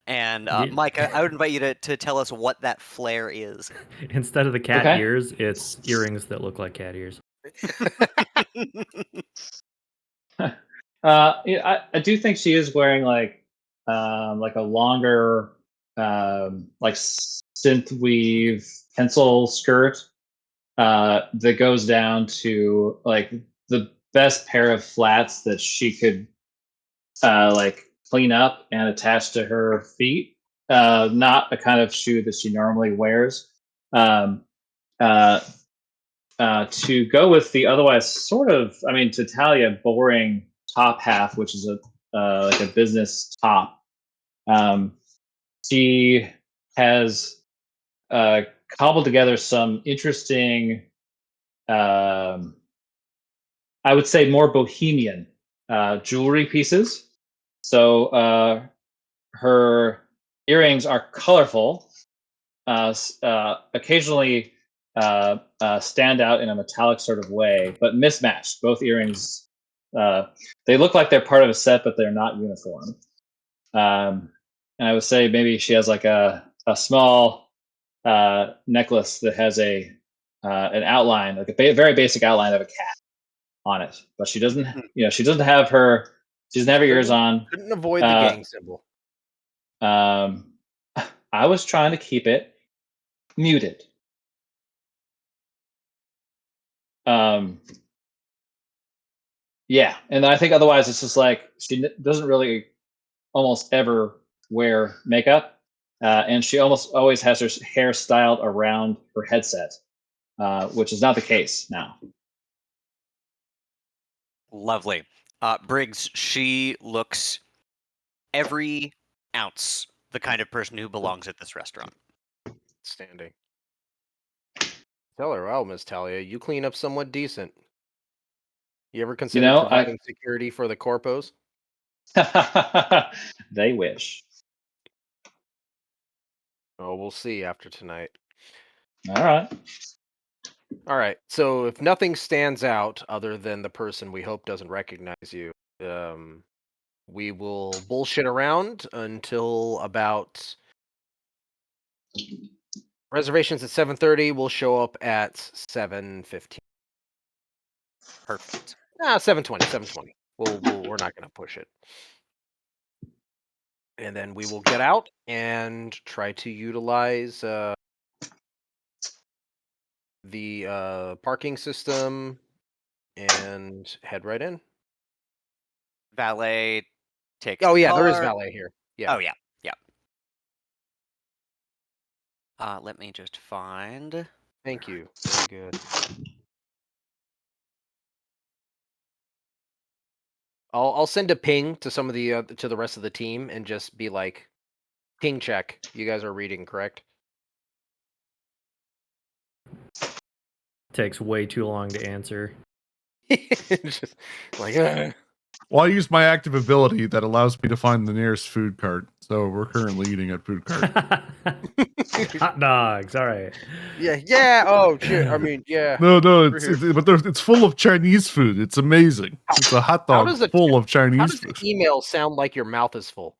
And Mike, I would invite you to tell us what that flair is. Instead of the cat Okay. ears, it's earrings that look like cat ears. Yeah, I do think she is wearing like a longer like synth weave pencil skirt that goes down to like the best pair of flats that she could like clean up and attach to her feet. Not a kind of shoe that she normally wears. Um, uh, to go with the otherwise sort of, I mean, to Talia, boring top half, which is a like a business top. She has cobbled together some interesting, um, I would say, more bohemian jewelry pieces. So her earrings are colorful, occasionally stand out in a metallic sort of way, but mismatched. Both earrings, they look like they're part of a set, but they're not uniform. And I would say maybe she has like a small necklace that has an outline, like a very basic outline of a cat on it, but she doesn't, she doesn't have her ears on. Couldn't avoid the gang symbol. I was trying to keep it muted. Yeah, and I think otherwise it's just like she doesn't really almost ever wear makeup, and she almost always has her hair styled around her headset, which is not the case now. Lovely. Briggs, she looks every ounce the kind of person who belongs at this restaurant. Standing. Tell her, well, Miss Talia, you clean up somewhat decent. You ever consider providing security for the corpos? They wish. Oh, we'll see after tonight. All right. All right. So if nothing stands out other than the person we hope doesn't recognize you, we will bullshit around until about reservations at 7:30. We'll show up at 7:15. Perfect. 7:20. 7:20. We're not gonna push it. And then we will get out and try to utilize the parking system and head right in. Valet takes Oh the yeah, there is car. valet here. Yeah. Oh yeah, yeah. Let me just find. Thank you. Very good. I'll send a ping to some of the to the rest of the team and just be like, ping check. You guys are reading, correct? Takes way too long to answer. Just like, "Ugh." Well, I use my active ability that allows me to find the nearest food cart. So we're currently eating at food cart. Hot dogs. All right. yeah. Oh shit. I mean, yeah. No, We're it's here. but it's full of Chinese food. It's amazing. It's a hot How dog does the full of How Chinese does the food. email sound like your mouth is full?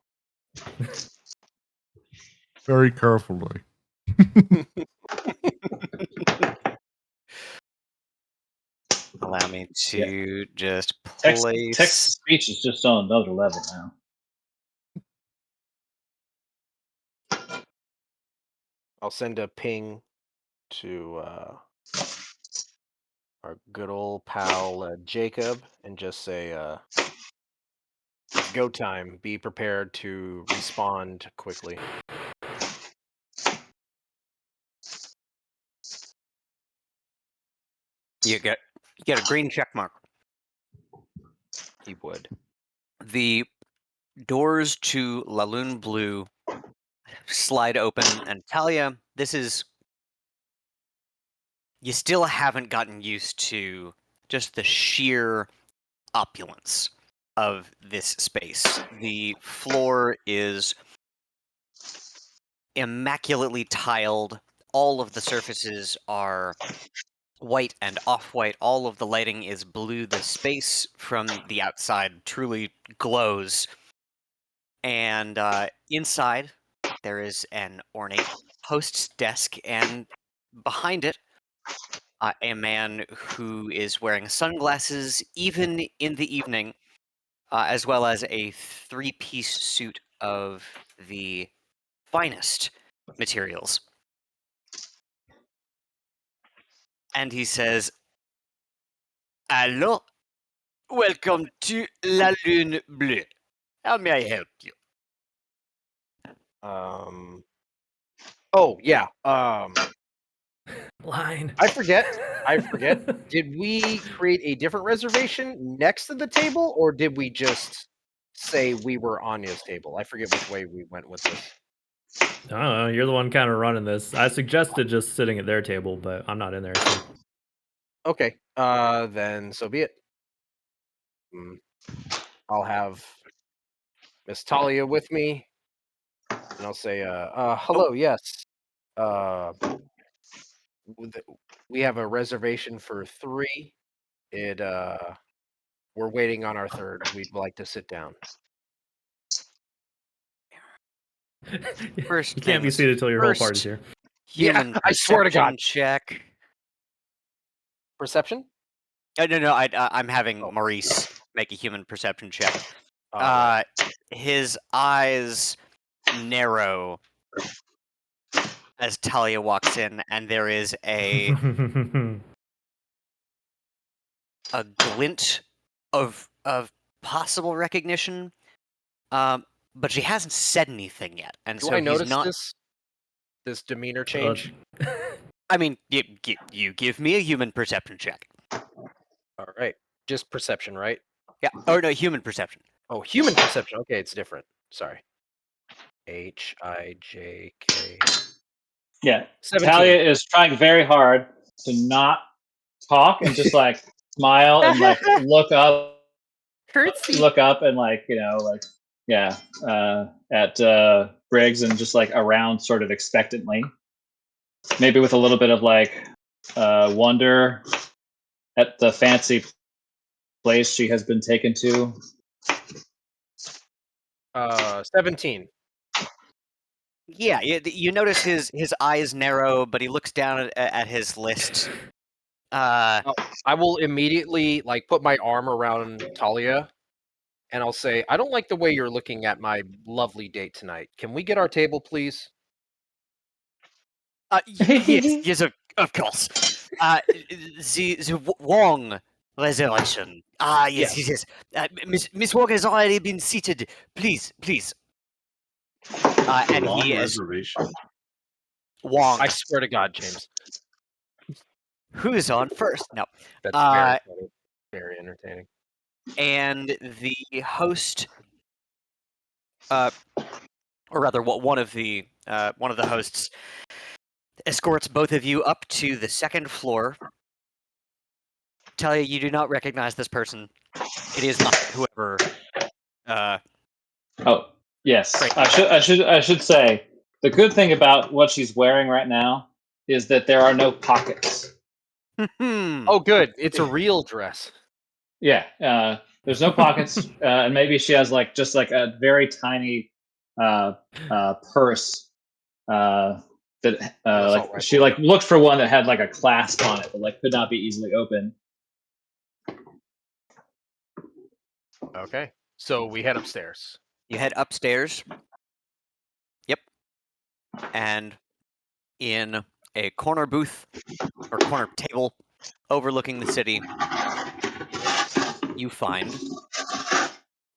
Very carefully. Allow me to just Text place. speech is just on another level now. I'll send a ping to our good old pal Jacob and just say, it's go time. Be prepared to respond quickly. You get a green check mark. He would. The doors to La Lune Blue slide open, and Talia, this is. You still haven't gotten used to just the sheer opulence of this space. The floor is immaculately tiled. All of the surfaces are white and off-white. All of the lighting is blue. The space from the outside truly glows. And inside, there is an ornate host's desk, and behind it, a man who is wearing sunglasses even in the evening, as well as a three-piece suit of the finest materials. And he says, "Hello, welcome to La Lune Bleue. How may I help you?" Oh yeah. Line. I forget. Did we create a different reservation next to the table, or did we just say we were Anya's table? I forget which way we went with this. I don't know. You're the one kind of running this. I suggested just sitting at their table, but I'm not in there. So. Okay. Then so be it. I'll have Miss Talia with me, and I'll say, hello, yes. We have a reservation for 3. We're waiting on our third. We'd like to sit down. First You can't be things seated till your whole party's first. here. Human Yeah, I swear to God. perception check. Perception? No. I'm having Oh. Maurice make a human perception check. Right. His eyes narrow as Talia walks in, and there is a glint of possible recognition, but she hasn't said anything yet, and Do so I he's notice not. this demeanor change? I mean, you give me a human perception check. All right. Just perception, right? Yeah. Or no, human perception. Oh, human perception. Okay, it's different. Sorry. HIJK. Yeah. 17. Talia is trying very hard to not talk and just like smile and like look up and like, at Briggs and just like around sort of expectantly. Maybe with a little bit of like wonder at the fancy place she has been taken to. 17. Yeah, you notice his eyes narrow, but he looks down at his list. I will immediately like put my arm around Talia and I'll say, "I don't like the way you're looking at my lovely date tonight. Can we get our table, please?" Yes, of course. The Wong reservation. Ah, yes, Yes. yes, yes. Miss Wong has already been seated. Please, please. The And long he is reservation. Wong. I swear to God, James. Who is on first? No. That's very funny. Very entertaining. And the host, or rather, one of the hosts escorts both of you up to the second floor. Tell you do not recognize this person. It is not whoever. Oh, yes. Great. I should say the good thing about what she's wearing right now is that there are no pockets. Oh, good. It's a real dress. Yeah, there's no pockets, and maybe she has just a very tiny purse that An assault she rifle. looked for one that had a clasp on it, but could not be easily opened. Okay. So we head upstairs. You head upstairs. Yep. And in a corner booth or corner table overlooking the city, you find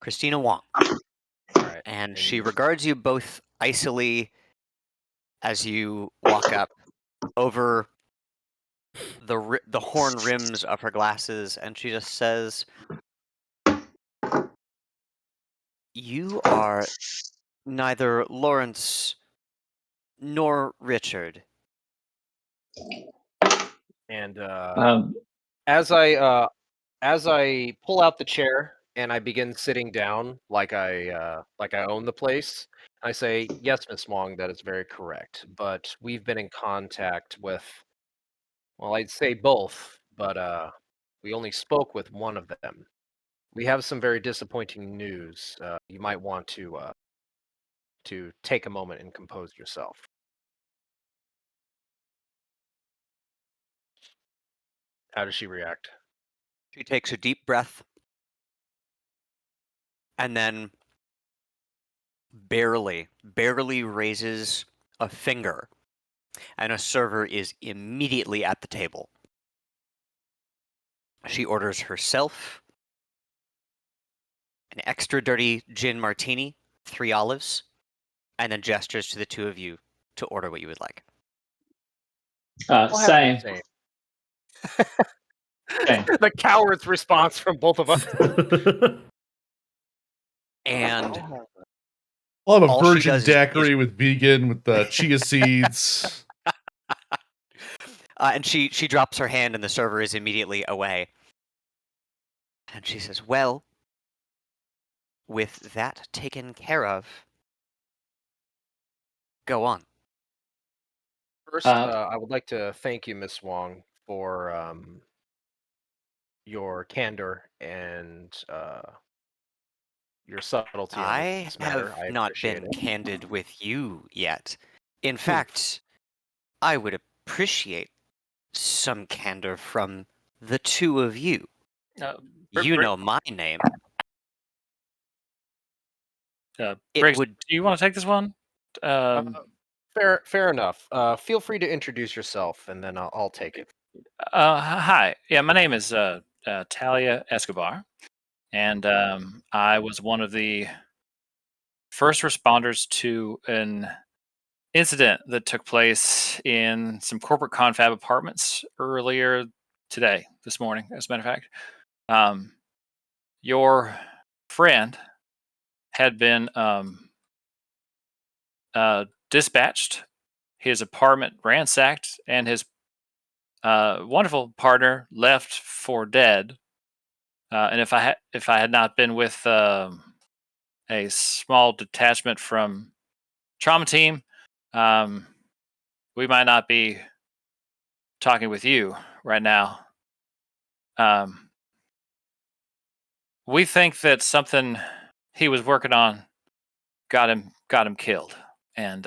Christina Wong. All right. And she regards you both icily as you walk up over the horn rims of her glasses, and she just says, "You are neither Lawrence nor Richard." And Um, as I pull out the chair and I begin sitting down like I own the place, I say, "Yes, Miss Wong, that is very correct. But we've been in contact with, well, I'd say both, but we only spoke with one of them. We have some very disappointing news. You might want to take a moment and compose yourself." How does she react? She takes a deep breath and then barely raises a finger, and a server is immediately at the table. She orders herself an extra dirty gin martini, 3 olives, and then gestures to the two of you to order what you would like. I'll have the same. same. Same. The coward's response from both of us. And I'll have a all she virgin does daiquiri with vegan with the chia seeds. and she drops her hand, and the server is immediately away. And she says, "Well, with that taken care of, go on." First, I would like to thank you, Miss Wong, for your candor and your subtlety on I this matter. have I not appreciate been it. candid with you yet. In Hmm. fact, I would appreciate some candor from the two of you. You know my name. It Briggs, would. do you want to take this one? Fair enough. Feel free to introduce yourself, and then I'll take it. Hi. Yeah, my name is Talia Escobar, and I was one of the first responders to an incident that took place in some corporate confab apartments earlier today, this morning, as a matter of fact. Your friend had been dispatched, his apartment ransacked, and his wonderful partner left for dead. And if I had not been with a small detachment from trauma team, we might not be talking with you right now. We think that something he was working on got him killed, and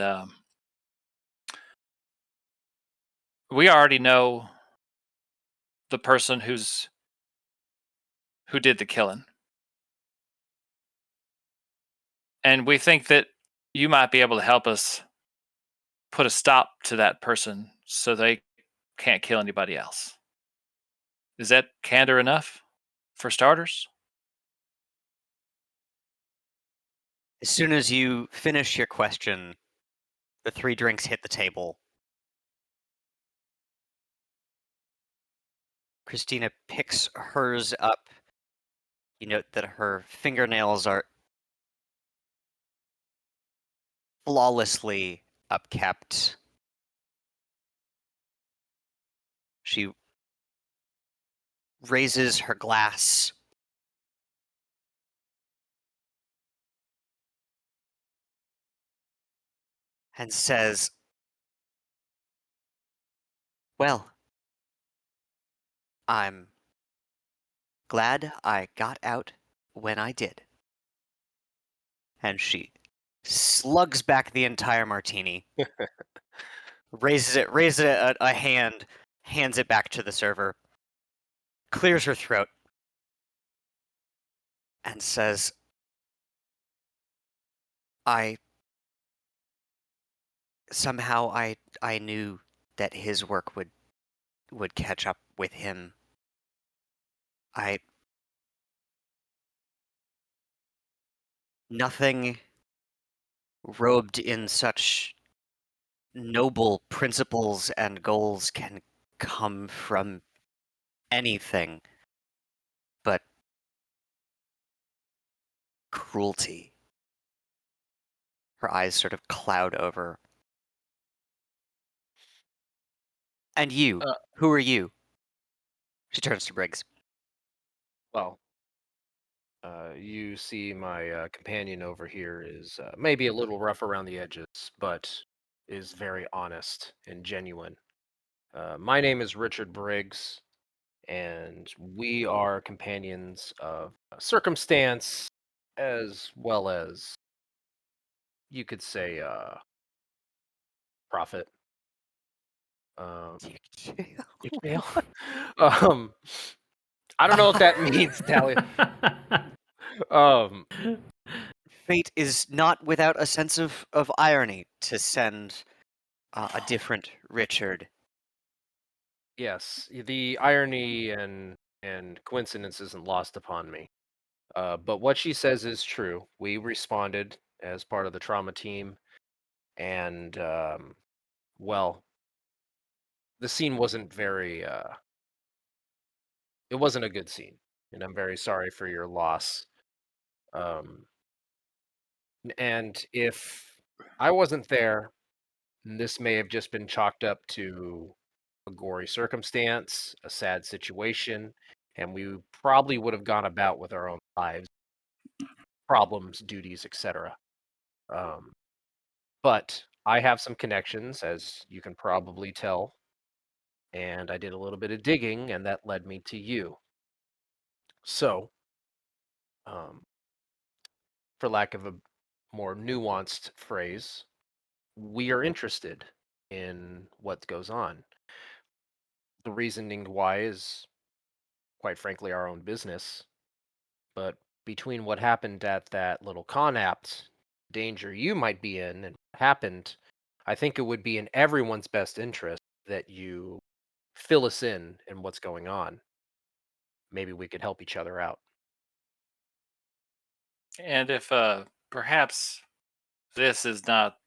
we already know the person who did the killing. And we think that you might be able to help us put a stop to that person so they can't kill anybody else. Is that candor enough for starters? As soon as you finish your question, the 3 drinks hit the table. Christina picks hers up. You note that her fingernails are flawlessly upkept. She raises her glass. And says, "Well, I'm glad I got out when I did." And she slugs back the entire martini, raises it a hand, hands it back to the server, clears her throat, and says, "I somehow I knew that his work would catch up with him. I Nothing robed in such noble principles and goals can come from anything but cruelty." Her eyes sort of cloud over. "And you, Uh, who are you?" She turns to Briggs. Well, you see my companion over here is maybe a little rough around the edges, but is very honest and genuine. My name is Richard Briggs, and we are companions of circumstance as well as, you could say, profit. Jail. um, I don't know if that means Talia. Um, Fate is not without a sense of irony to send a different Richard. yes, the irony and coincidence isn't lost upon me. But what she says is true. We responded as part of the trauma team, and well, the scene wasn't very. It wasn't a good scene, and I'm very sorry for your loss. Um, and if I wasn't there, this may have just been chalked up to a gory circumstance, a sad situation, and we probably would have gone about with our own lives, problems, duties, etc. Um, but I have some connections, as you can probably tell, and I did a little bit of digging, and that led me to you. So, um, for lack of a more nuanced phrase, we are interested in what goes on. The reasoning why is, quite frankly, our own business. But between what happened at that little con-apt, danger you might be in, and what happened, I think it would be in everyone's best interest that you fill us in what's going on. Maybe we could help each other out. And if perhaps this is not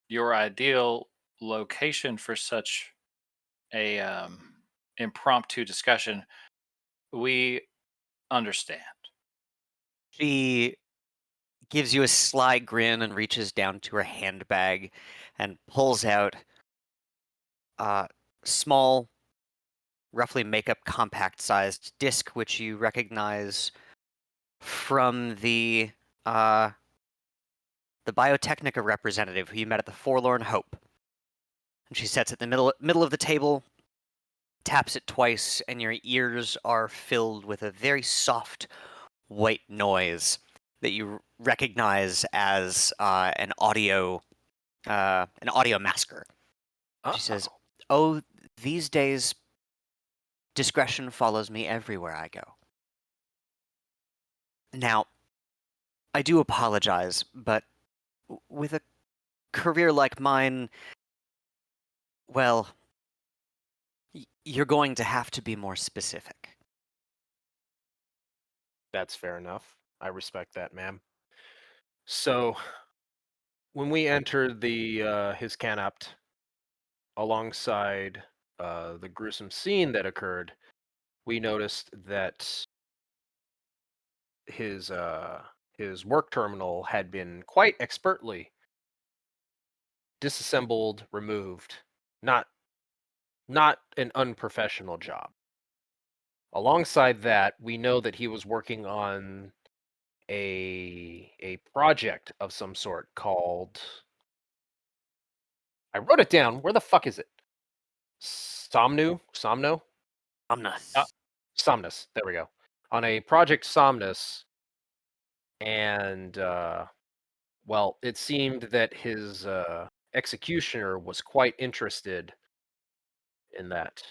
your ideal location for such a impromptu discussion, we understand. She gives you a sly grin and reaches down to her handbag and pulls out a small, roughly makeup compact sized disc, which you recognize from the Biotechnica representative who you met at the Forlorn Hope. And she sets it in the middle of the table, taps it twice, and your ears are filled with a very soft white noise that you recognize as an audio masker. She says, Oh, "Oh, these days, discretion follows me everywhere I go." Now, I do apologize, but with a career like mine, well, you're going to have to be more specific. That's fair enough. I respect that, ma'am. So, when we entered the his canapt alongside the gruesome scene that occurred, we noticed that his work terminal had been quite expertly disassembled, removed. Not an unprofessional job. Alongside that, we know that he was working on a project of some sort called, I wrote it down. Where the fuck is it? Somno? Omnis. Somnus. There we go. On a project Somnus, and well, it seemed that his executioner was quite interested in that.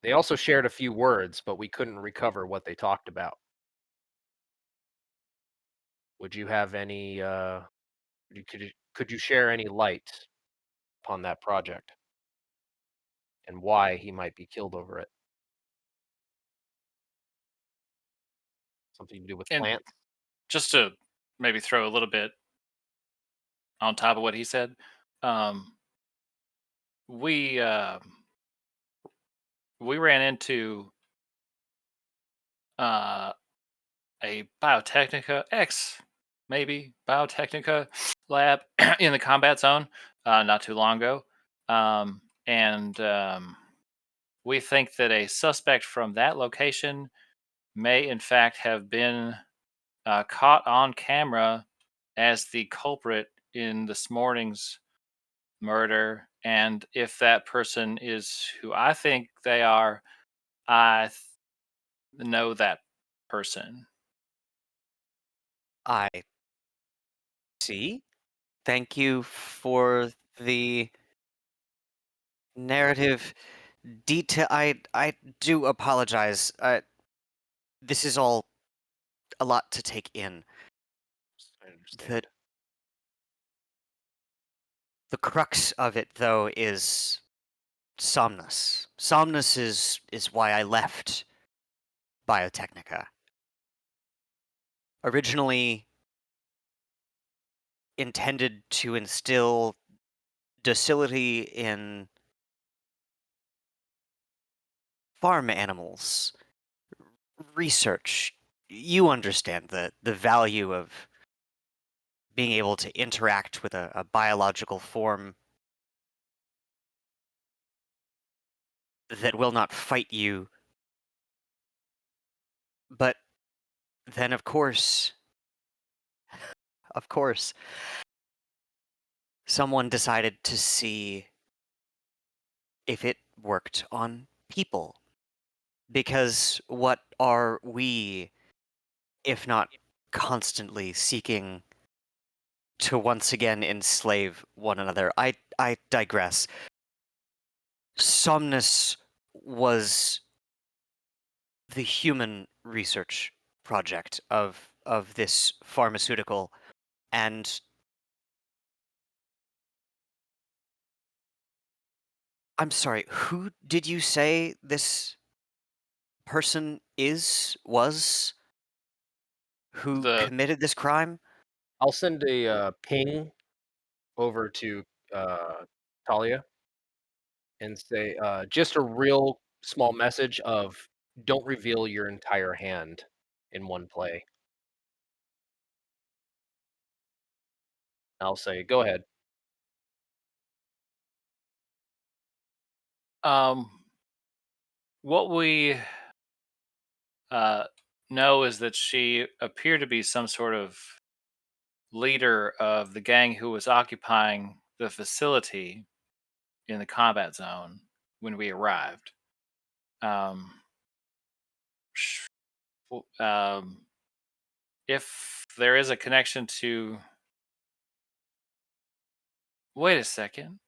They also shared a few words, but we couldn't recover what they talked about. Would you have any? Could you share any light upon that project and why he might be killed over it? Something to do with And plants? just to maybe throw a little bit on top of what he said, um, we uh, we ran into uh, a Biotechnica X, maybe Biotechnica lab in the combat zone not too long ago, and we think that a suspect from that location may, in fact, have been caught on camera as the culprit in this morning's murder. And if that person is who I think they are, I know that person. I see. Thank you for the narrative detail. I do apologize. This is all a lot to take in. I The understand. the crux of it, though, is Somnus. Somnus is why I left Biotechnica. Originally intended to instill docility in farm animals, research. You understand the value of being able to interact with a biological form that will not fight you. But then, of course, someone decided to see if it worked on people. Because what are we, if not constantly seeking to once again enslave one another? I digress. Somnus was the human research project of this pharmaceutical, and I'm sorry, who did you say this person was who The committed this crime? I'll send a ping over to Talia and say just a real small message of don't reveal your entire hand in one play. I'll say, go ahead. um, what we uh, know is that she appeared to be some sort of leader of the gang who was occupying the facility in the combat zone when we arrived. Um, sh- if there is a connection to, wait a second,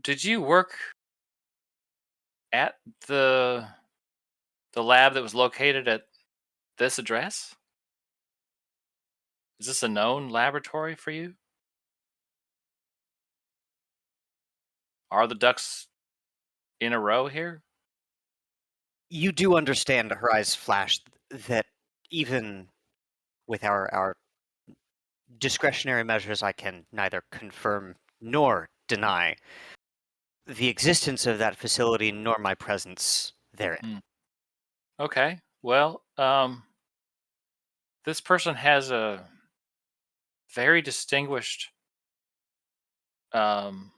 did you work at the lab that was located at this address? Is this a known laboratory for you? Are the ducks in a row here? You do understand, her eyes flash, that even with our discretionary measures, I can neither confirm nor deny the existence of that facility nor my presence therein. Okay. Well, this person has a very distinguished um,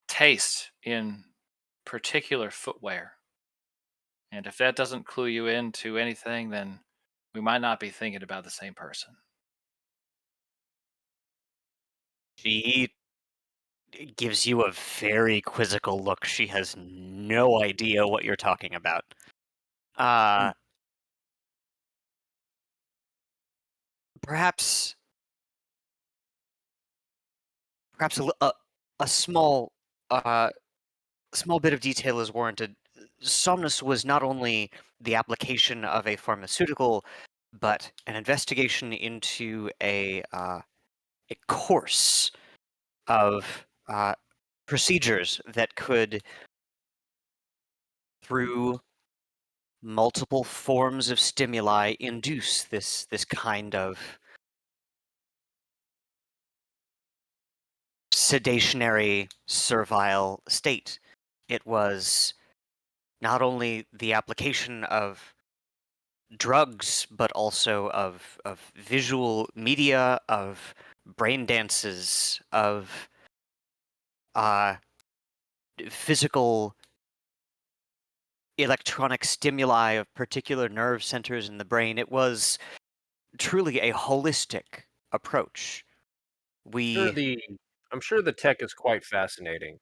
taste in particular footwear. And if that doesn't clue you into anything, then we might not be thinking about the same person. She gives you a very quizzical look. She has no idea what you're talking about. Perhaps a small small bit of detail is warranted. Somnus was not only the application of a pharmaceutical, but an investigation into a course of procedures that could, through multiple forms of stimuli, induce this kind of sedationary servile state. It was not only the application of drugs, but also of visual media, of brain dances, of uh, physical electronic stimuli of particular nerve centers in the brain. It was truly a holistic approach. Sure, We I'm sure the tech is quite fascinating.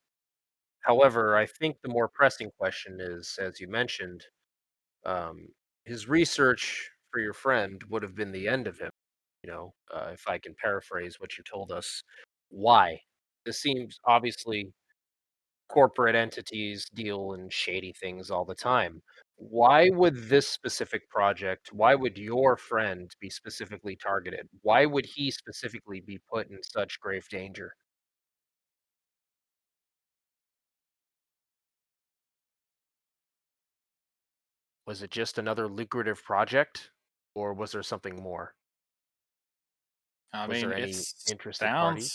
However, I think the more pressing question is, as you mentioned, um, his research for your friend would have been the end of him. If I can paraphrase what you told us, why? This seems obviously corporate entities deal in shady things all the time. Why would this specific project, why would your friend be specifically targeted? Why would he specifically be put in such grave danger? Was it just another lucrative project, or was there something more? I Was mean, there it any interested party?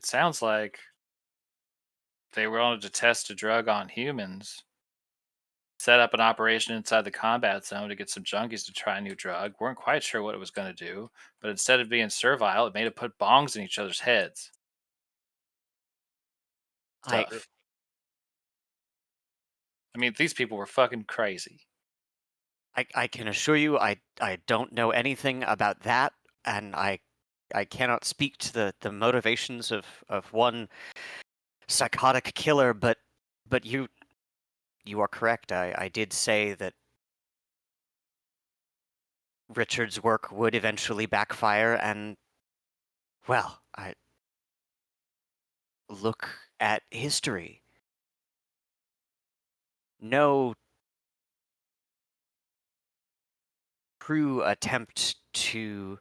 sounds like they wanted to test a drug on humans, set up an operation inside the combat zone to get some junkies to try a new drug. Weren't quite sure what it was going to do, but instead of being servile, it made it put bongs in each other's heads. I Tough. I mean, these people were fucking crazy. I can assure you I don't know anything about that, and I cannot speak to the motivations of one psychotic killer, but you are correct. I did say that Richard's work would eventually backfire, and well, I look at history. No true attempt to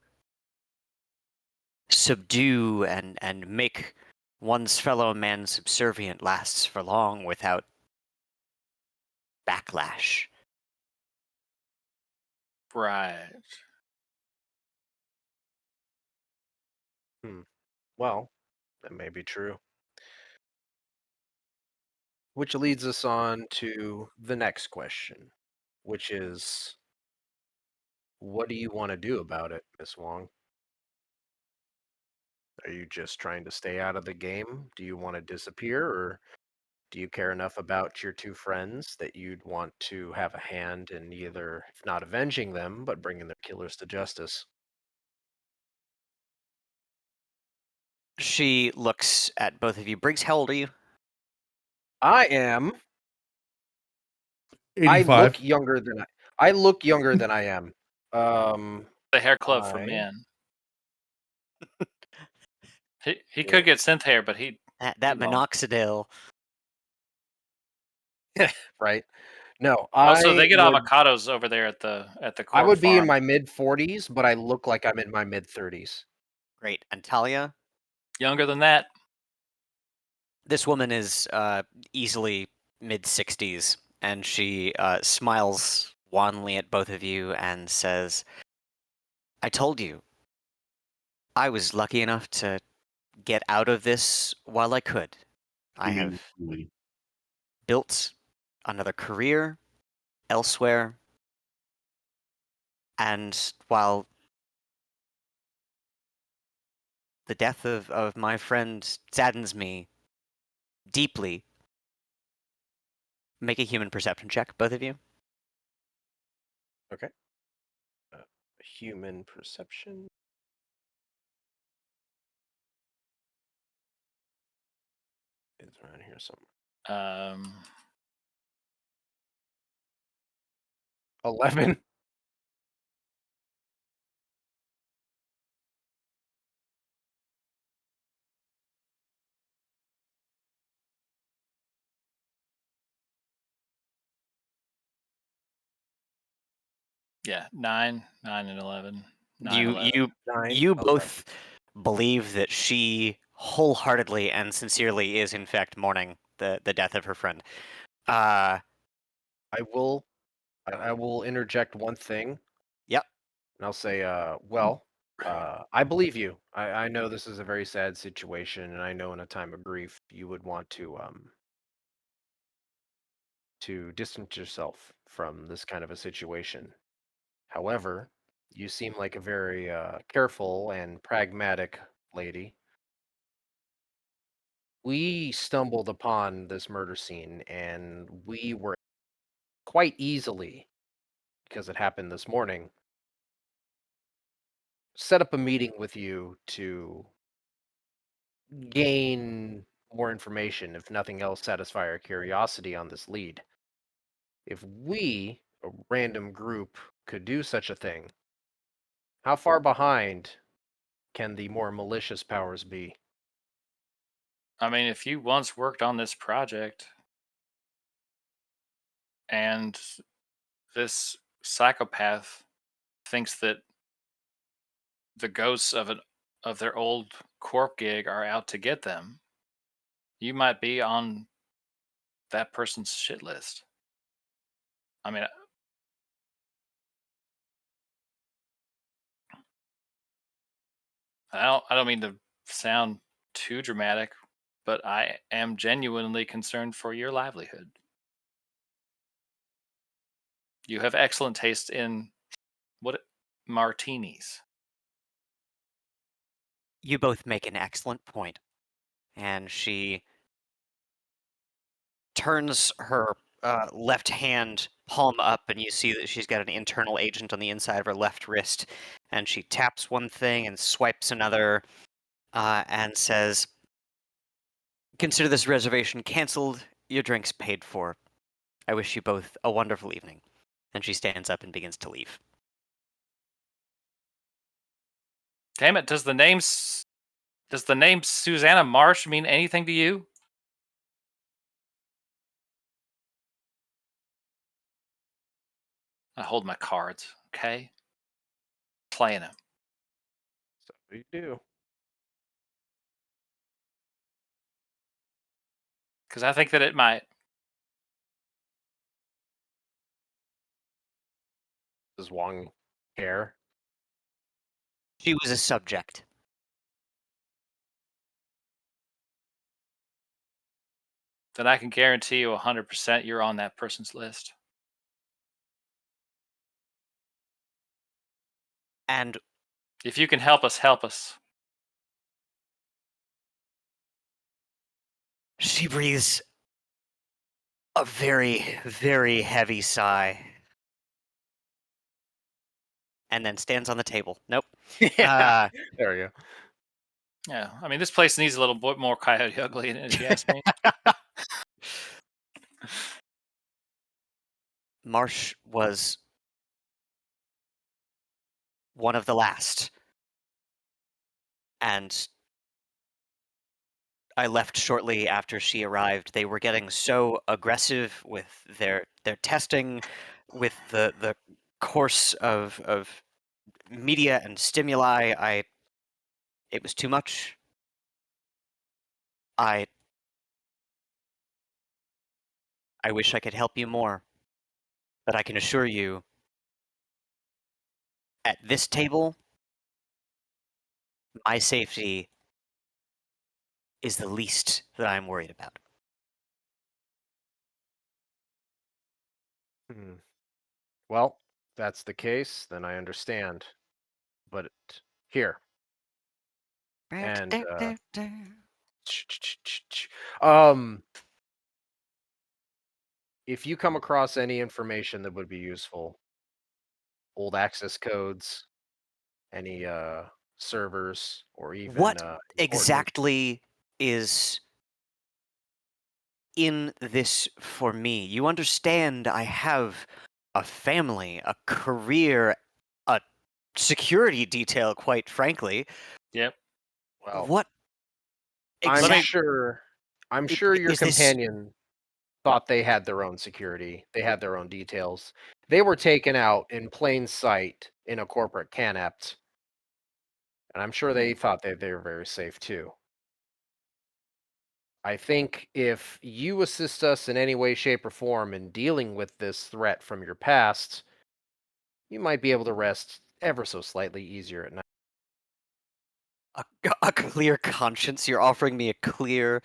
subdue and make one's fellow man subservient lasts for long without backlash. Right. Hmm. Well, that may be true. Which leads us on to the next question, which is, what do you want to do about it, Miss Wong? Are you just trying to stay out of the game? Do you want to disappear, or do you care enough about your two friends that you'd want to have a hand in either, if not avenging them, but bringing their killers to justice? She looks at both of you. Briggs, how old are you? I am. I 85. look younger than I look younger than I am. Um, The hair club for I men. He could get synth hair, but he That won't. minoxidil. right. No, Also, they get would avocados over there at the I corn would be in farm. my mid-40s, but I look like I'm in my mid-30s. Great. And Talia, Younger than that. this woman is easily mid-60s, and she smiles wanly at both of you and says, I told you, I was lucky enough to get out of this while I could. I You have mean Lee. built another career elsewhere, and while the death of my friend saddens me deeply, make a human perception check, both of you. Okay. Human perception. It's around here somewhere. 11. Yeah, 9, 9, and 11. 9, You 11. you 9. you 11. both believe that she wholeheartedly and sincerely is in fact mourning the death of her friend. I will interject one thing. Yep. And I'll say, well, I believe you. I know this is a very sad situation, and I know in a time of grief you would want to distance yourself from this kind of a situation. However, you seem like a very careful and pragmatic lady. We stumbled upon this murder scene, and we were quite easily, because it happened this morning, set up a meeting with you to gain more information, if nothing else, satisfy our curiosity on this lead. If we, a random group, could do such a thing, how far behind can the more malicious powers be? I mean, if you once worked on this project and this psychopath thinks that the ghosts of their old corp gig are out to get them, you might be on that person's shit list. I mean, I don't mean to sound too dramatic, but I am genuinely concerned for your livelihood. You have excellent taste in what martinis. You both make an excellent point. And she turns her left hand palm up, and you see that she's got an internal agent on the inside of her left wrist. And she taps one thing and swipes another, and says, consider this reservation canceled, your drinks paid for. I wish you both a wonderful evening. And she stands up and begins to leave. Damn it! Does the name Susanna Marsh mean anything to you? I hold my cards, okay? Playing them. So what do you do? Because I think that it might. Does Wong care? She was a subject. Then I can guarantee you 100% you're on that person's list. And If you can help us, help us. she breathes a very, very heavy sigh. And then stands on the table. Nope. Yeah. There we go. Yeah, I mean, this place needs a little bit more Coyote Ugly in it, if you ask me. Marsh was one of the last. And I left shortly after she arrived. They were getting so aggressive with their testing, with the course of media and stimuli. It was too much. I wish I could help you more, but I can assure you, at this table, my safety is the least that I'm worried about. Well, if that's the case, then I understand. But here, and um, if you come across any information that would be useful, old access codes, any servers, or even What important exactly is in this for me? You understand I have a family, a career, a security detail, quite frankly. Yep. well, What I'm Let me- exactly sure I'm sure your is this? companion thought they had their own security. They had their own details. They were taken out in plain sight in a corporate canapt. And I'm sure they thought that they were very safe too. I think if you assist us in any way, shape, or form in dealing with this threat from your past, you might be able to rest ever so slightly easier at night. A clear conscience? You're offering me a clear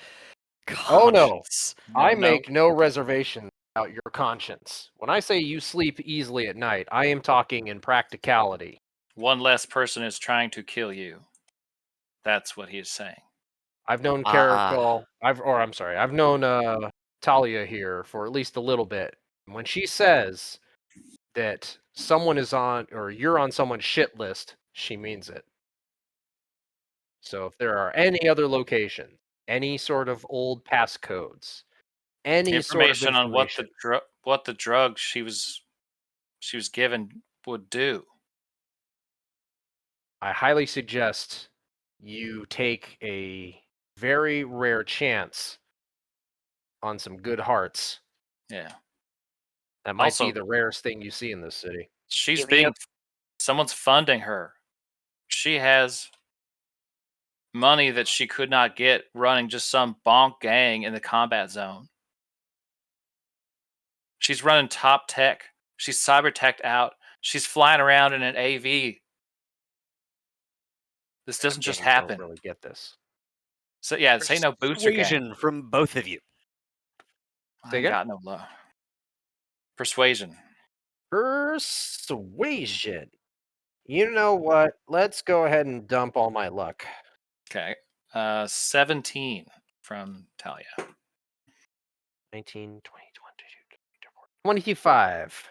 Oh no, conscience. I no. make no reservation about your conscience. When I say you sleep easily at night, I am talking in practicality. One less person is trying to kill you. That's what he is saying. I've known Ah, I've known Talia here for at least a little bit. When she says that someone is on or you're on someone's shit list, she means it. So if there are any other locations, any sort of old passcodes, any sort of Information on information, what the drug she was given would do. I highly suggest you take a very rare chance on some good hearts. Yeah. That might be Also, the rarest thing you see in this city. she's give me a someone's funding her. She has money that she could not get running just some bonk gang in the combat zone. She's running top tech. She's cyber teched out. She's flying around in an AV. This doesn't just Gangs don't happen. really get this. So yeah, this ain't no booster gang. persuasion from both of you. I Say ain't again? got no love. Persuasion. Persuasion. You know what? Let's go ahead and dump all my luck. Okay. 17 from Talia. 19, 20, 25.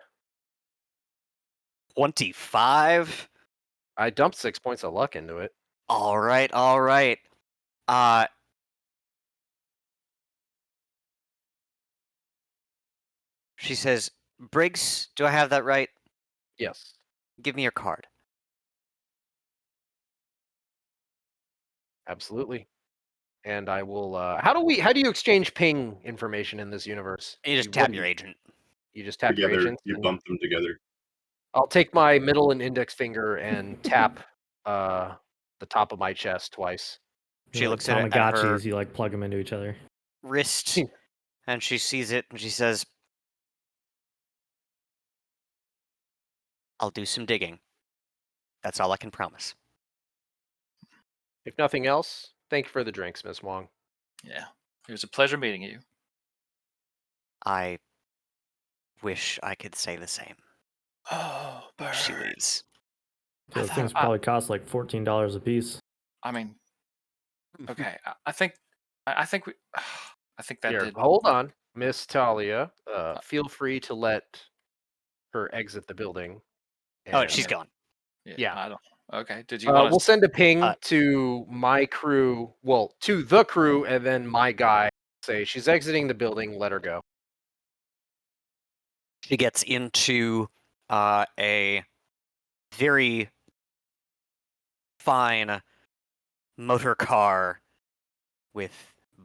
25. I dumped 6 points of luck into it. All right, all right. She says, Briggs, do I have that right? Yes, Give me your card. absolutely. And I will. How do you exchange ping information in this universe? You just What tap do your agent. you just tap your Together, agent? you And bump them together. I'll take my middle and index finger and tap the top of my chest twice. She They're like looks at it at her Tamagotchis. You like plug them into each other. wrist, and she sees it, and she says, I'll do some digging. That's all I can promise. If nothing else, thank you for the drinks, Miss Wong. Yeah. It was a pleasure meeting you. I wish I could say the same. Oh, She leaves. So I those thought- things probably cost like $14 a piece. I mean, okay. I think I think we I think that Here, did hold on, Miss Talia. Uh, Feel free to let her exit the building. Oh, And, she's gone. Yeah. I don't. Okay. Did you want we'll send a ping uh, to my crew. Well, to the crew, and then my guy. Say she's exiting the building. Let her go. She gets into a very fine motor car with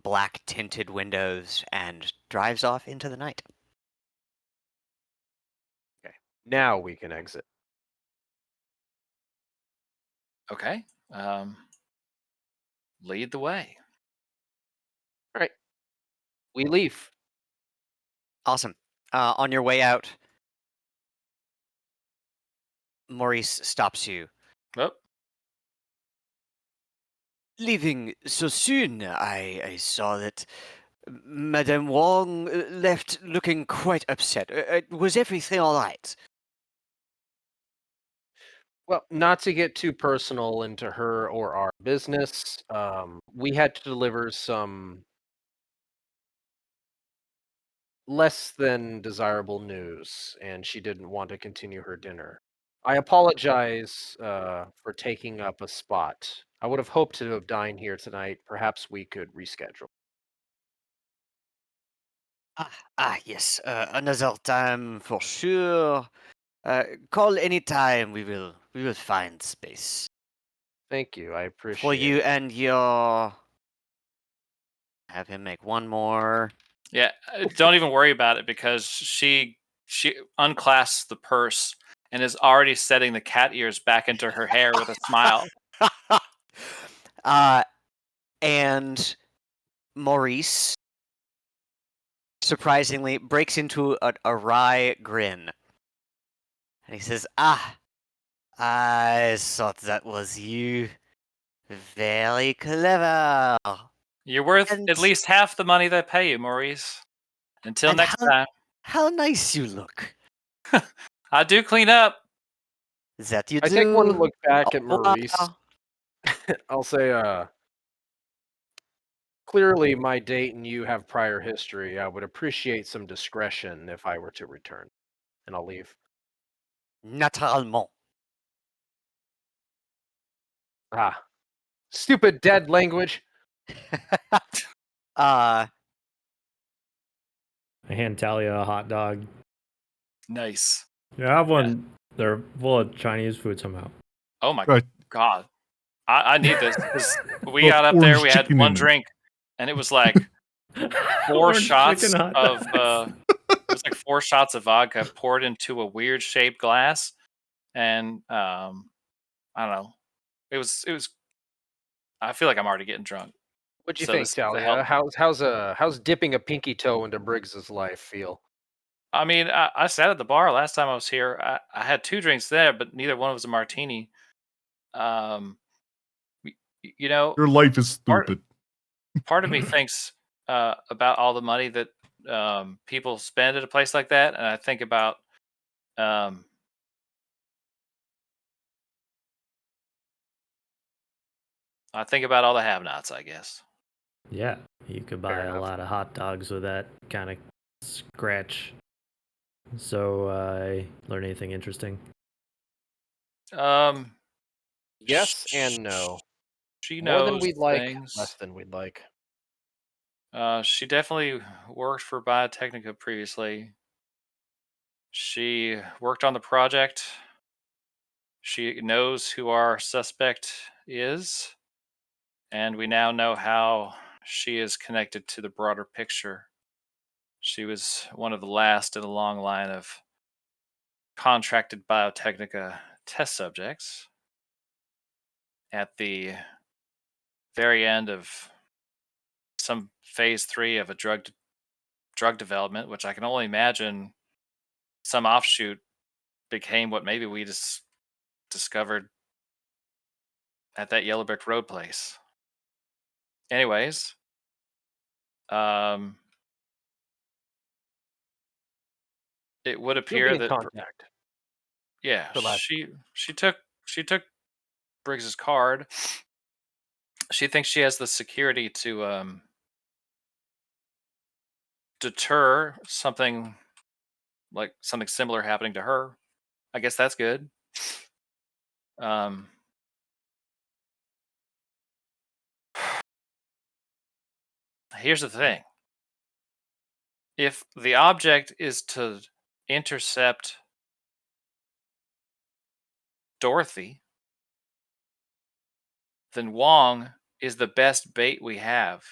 black tinted windows and drives off into the night. Okay. Now we can exit. Okay. Lead the way. All right. We leave. Awesome. On your way out, Maurice stops you. Oh, Leaving so soon, I saw that Madame Wong left looking quite upset. Was everything all right? Well, not to get too personal into her or our business, we had to deliver some less than desirable news, and she didn't want to continue her dinner. I apologize for taking up a spot. I would have hoped to have dined here tonight. Perhaps we could reschedule. Yes. Another time for sure. Call any time. We will find space Thank you. I for appreciate you it. and your. Have him make one more. yeah. Don't even worry about it because she unclasps the purse and is already setting the cat ears back into her hair with a smile. And Maurice surprisingly breaks into a wry grin. And he says, I thought that was you. Very clever. You're worth And at least half the money they pay you, Maurice. Until and next time. how nice you look. I do clean up. That you I take one do. look back Au at revoir. Maurice. I'll say, clearly my date and you have prior history. I would appreciate some discretion if I were to return. And I'll leave. Naturellement. Ah, stupid dead language. I hand Talia a hot dog. Nice. Yeah, I have one. They're full of Chinese food somehow. Oh my Right. god. I need this because we Well, got up there, orange we had chicken one in it. drink, and it was like four Orange shots chicken hot of dogs. it was like 4 shots of vodka poured into a weird shaped glass, and I don't know. It was. I feel like I'm already getting drunk. What'd you So think, this helped. Talia? How's dipping a pinky toe into Briggs's life feel? I mean, I sat at the bar last time I was here. I had 2 drinks there, but neither one was a martini. Um, you know, Your life is part stupid. part of me thinks about all the money that people spend at a place like that, and I think about um, all the have-nots. I guess. Yeah, you could buy Fair a enough. lot of hot dogs with that kind of scratch. So, I learn anything interesting? Um, Yes sh- and no. she More than knows we'd like, less things. than we'd like. She definitely worked for Biotechnica previously. She worked on the project. She knows who our suspect is, and we now know how she is connected to the broader picture. She was one of the last in a long line of contracted Biotechnica test subjects at the very end of some phase 3 of a drug development, which I can only imagine some offshoot became what maybe we just discovered at that Yellow Brick Road place. Anyways, um, it would You'll be appear in that contact. yeah, For last. she took Briggs's card. She thinks she has the security to deter something like something similar happening to her. I guess that's good. Um, here's the thing: if the object is to intercept Dorothy, then Wong is the best bait we have.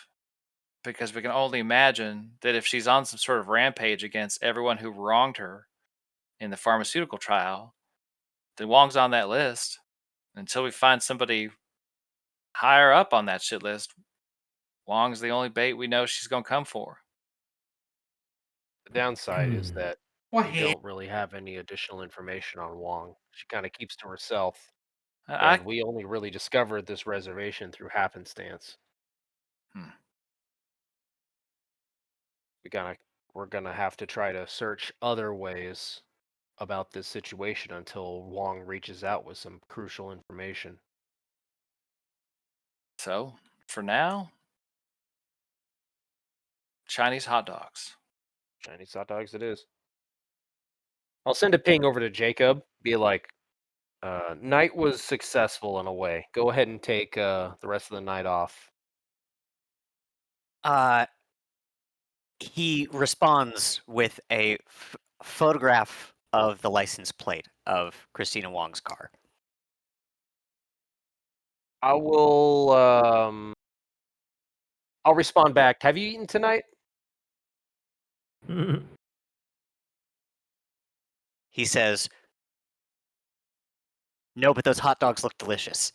because we can only imagine that if she's on some sort of rampage against everyone who wronged her in the pharmaceutical trial, then Wong's on that list. Until we find somebody higher up on that shit list, Wong's the only bait we know she's gonna come for. The downside is that What we don't really have any additional information on Wong. She kind of keeps to herself, I and we only really discovered this reservation through happenstance. Hmm. We're gonna have to try to search other ways about this situation until Wong reaches out with some crucial information. So for now, Chinese hot dogs. Chinese hot dogs it is. I'll send a ping over to Jacob, be like, night was successful in a way. Go ahead and take the rest of the night off. He responds with a photograph of the license plate of Christina Wong's car. I will I'll respond back. Have you eaten tonight? He says, "No, but those hot dogs look delicious."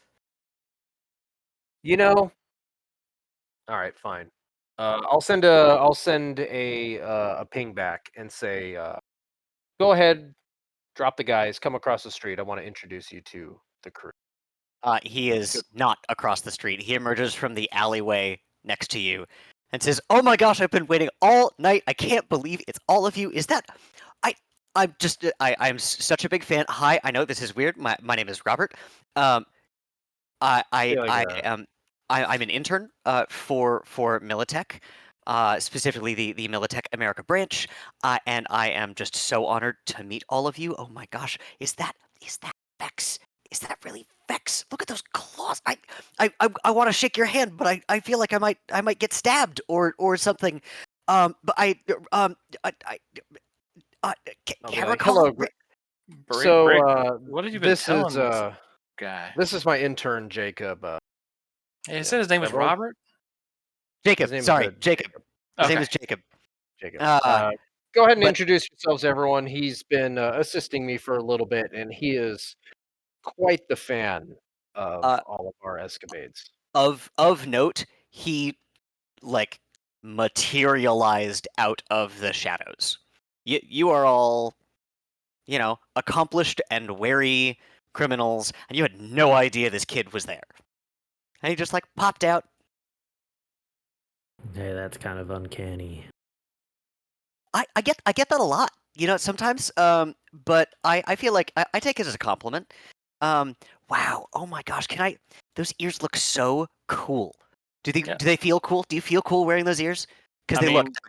You know. All right, fine. I'll send a ping back and say, go ahead, drop the guys, come across the street. I want to introduce you to the crew. He is not across the street. He emerges from the alleyway next to you and says, "Oh my gosh, I've been waiting all night. I can't believe it's all of you. Is that I'm such a big fan. Hi, I know this is weird. My name is Robert. Um, I'm an intern for Militech, specifically the Militech America branch, and I am just so honored to meet all of you. Oh my gosh, is that Vex? Is that really Vex? Look at those claws. I want to shake your hand, but I feel like I might get stabbed or something. But I'll be like, Caracol? hello. So what have you been telling this guy? This is my intern, Jacob. He said his name was Robert? Jacob, sorry, Jacob. His name is Jacob. Jacob. Go ahead and introduce yourselves, everyone. He's been assisting me for a little bit, and he is quite the fan of all of our escapades. Of note, he like materialized out of the shadows. You are all, accomplished and wary criminals, and you had no idea this kid was there. And he just like popped out. Hey, that's kind of uncanny. I get that a lot, sometimes. But I feel like I take it as a compliment. Wow. Oh my gosh. Those ears look so cool. Do they feel cool? Do you feel cool wearing those ears? Because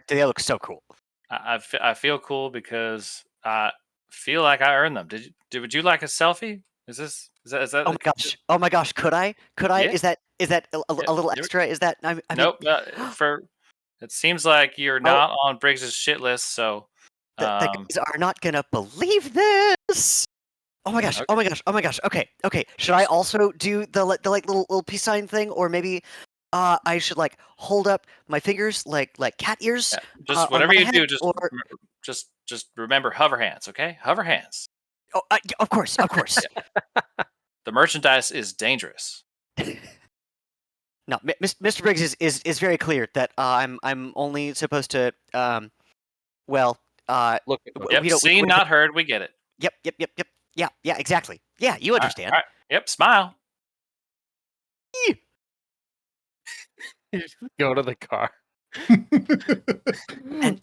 they look so cool. I feel cool because I feel like I earned them. Would you like a selfie? Is that? Oh my gosh. Could I? Yeah. Is that a little extra? Is that? I mean, nope. It seems like you're not on Briggs's shit list, so the guys are not gonna believe this. Oh my gosh! Okay. Oh my gosh! Oh my gosh! Okay. Should I also do the little peace sign thing, or maybe I should like hold up my fingers like cat ears? Yeah, just whatever you do, just remember hover hands, okay? Hover hands. Oh, of course. The merchandise is dangerous. No, Mr. Briggs is very clear that I'm only supposed to look. Yep. Seen, not heard. We get it. Yep. Yeah, exactly. Yeah, you understand. All right. Yep. Smile. You just go to the car. And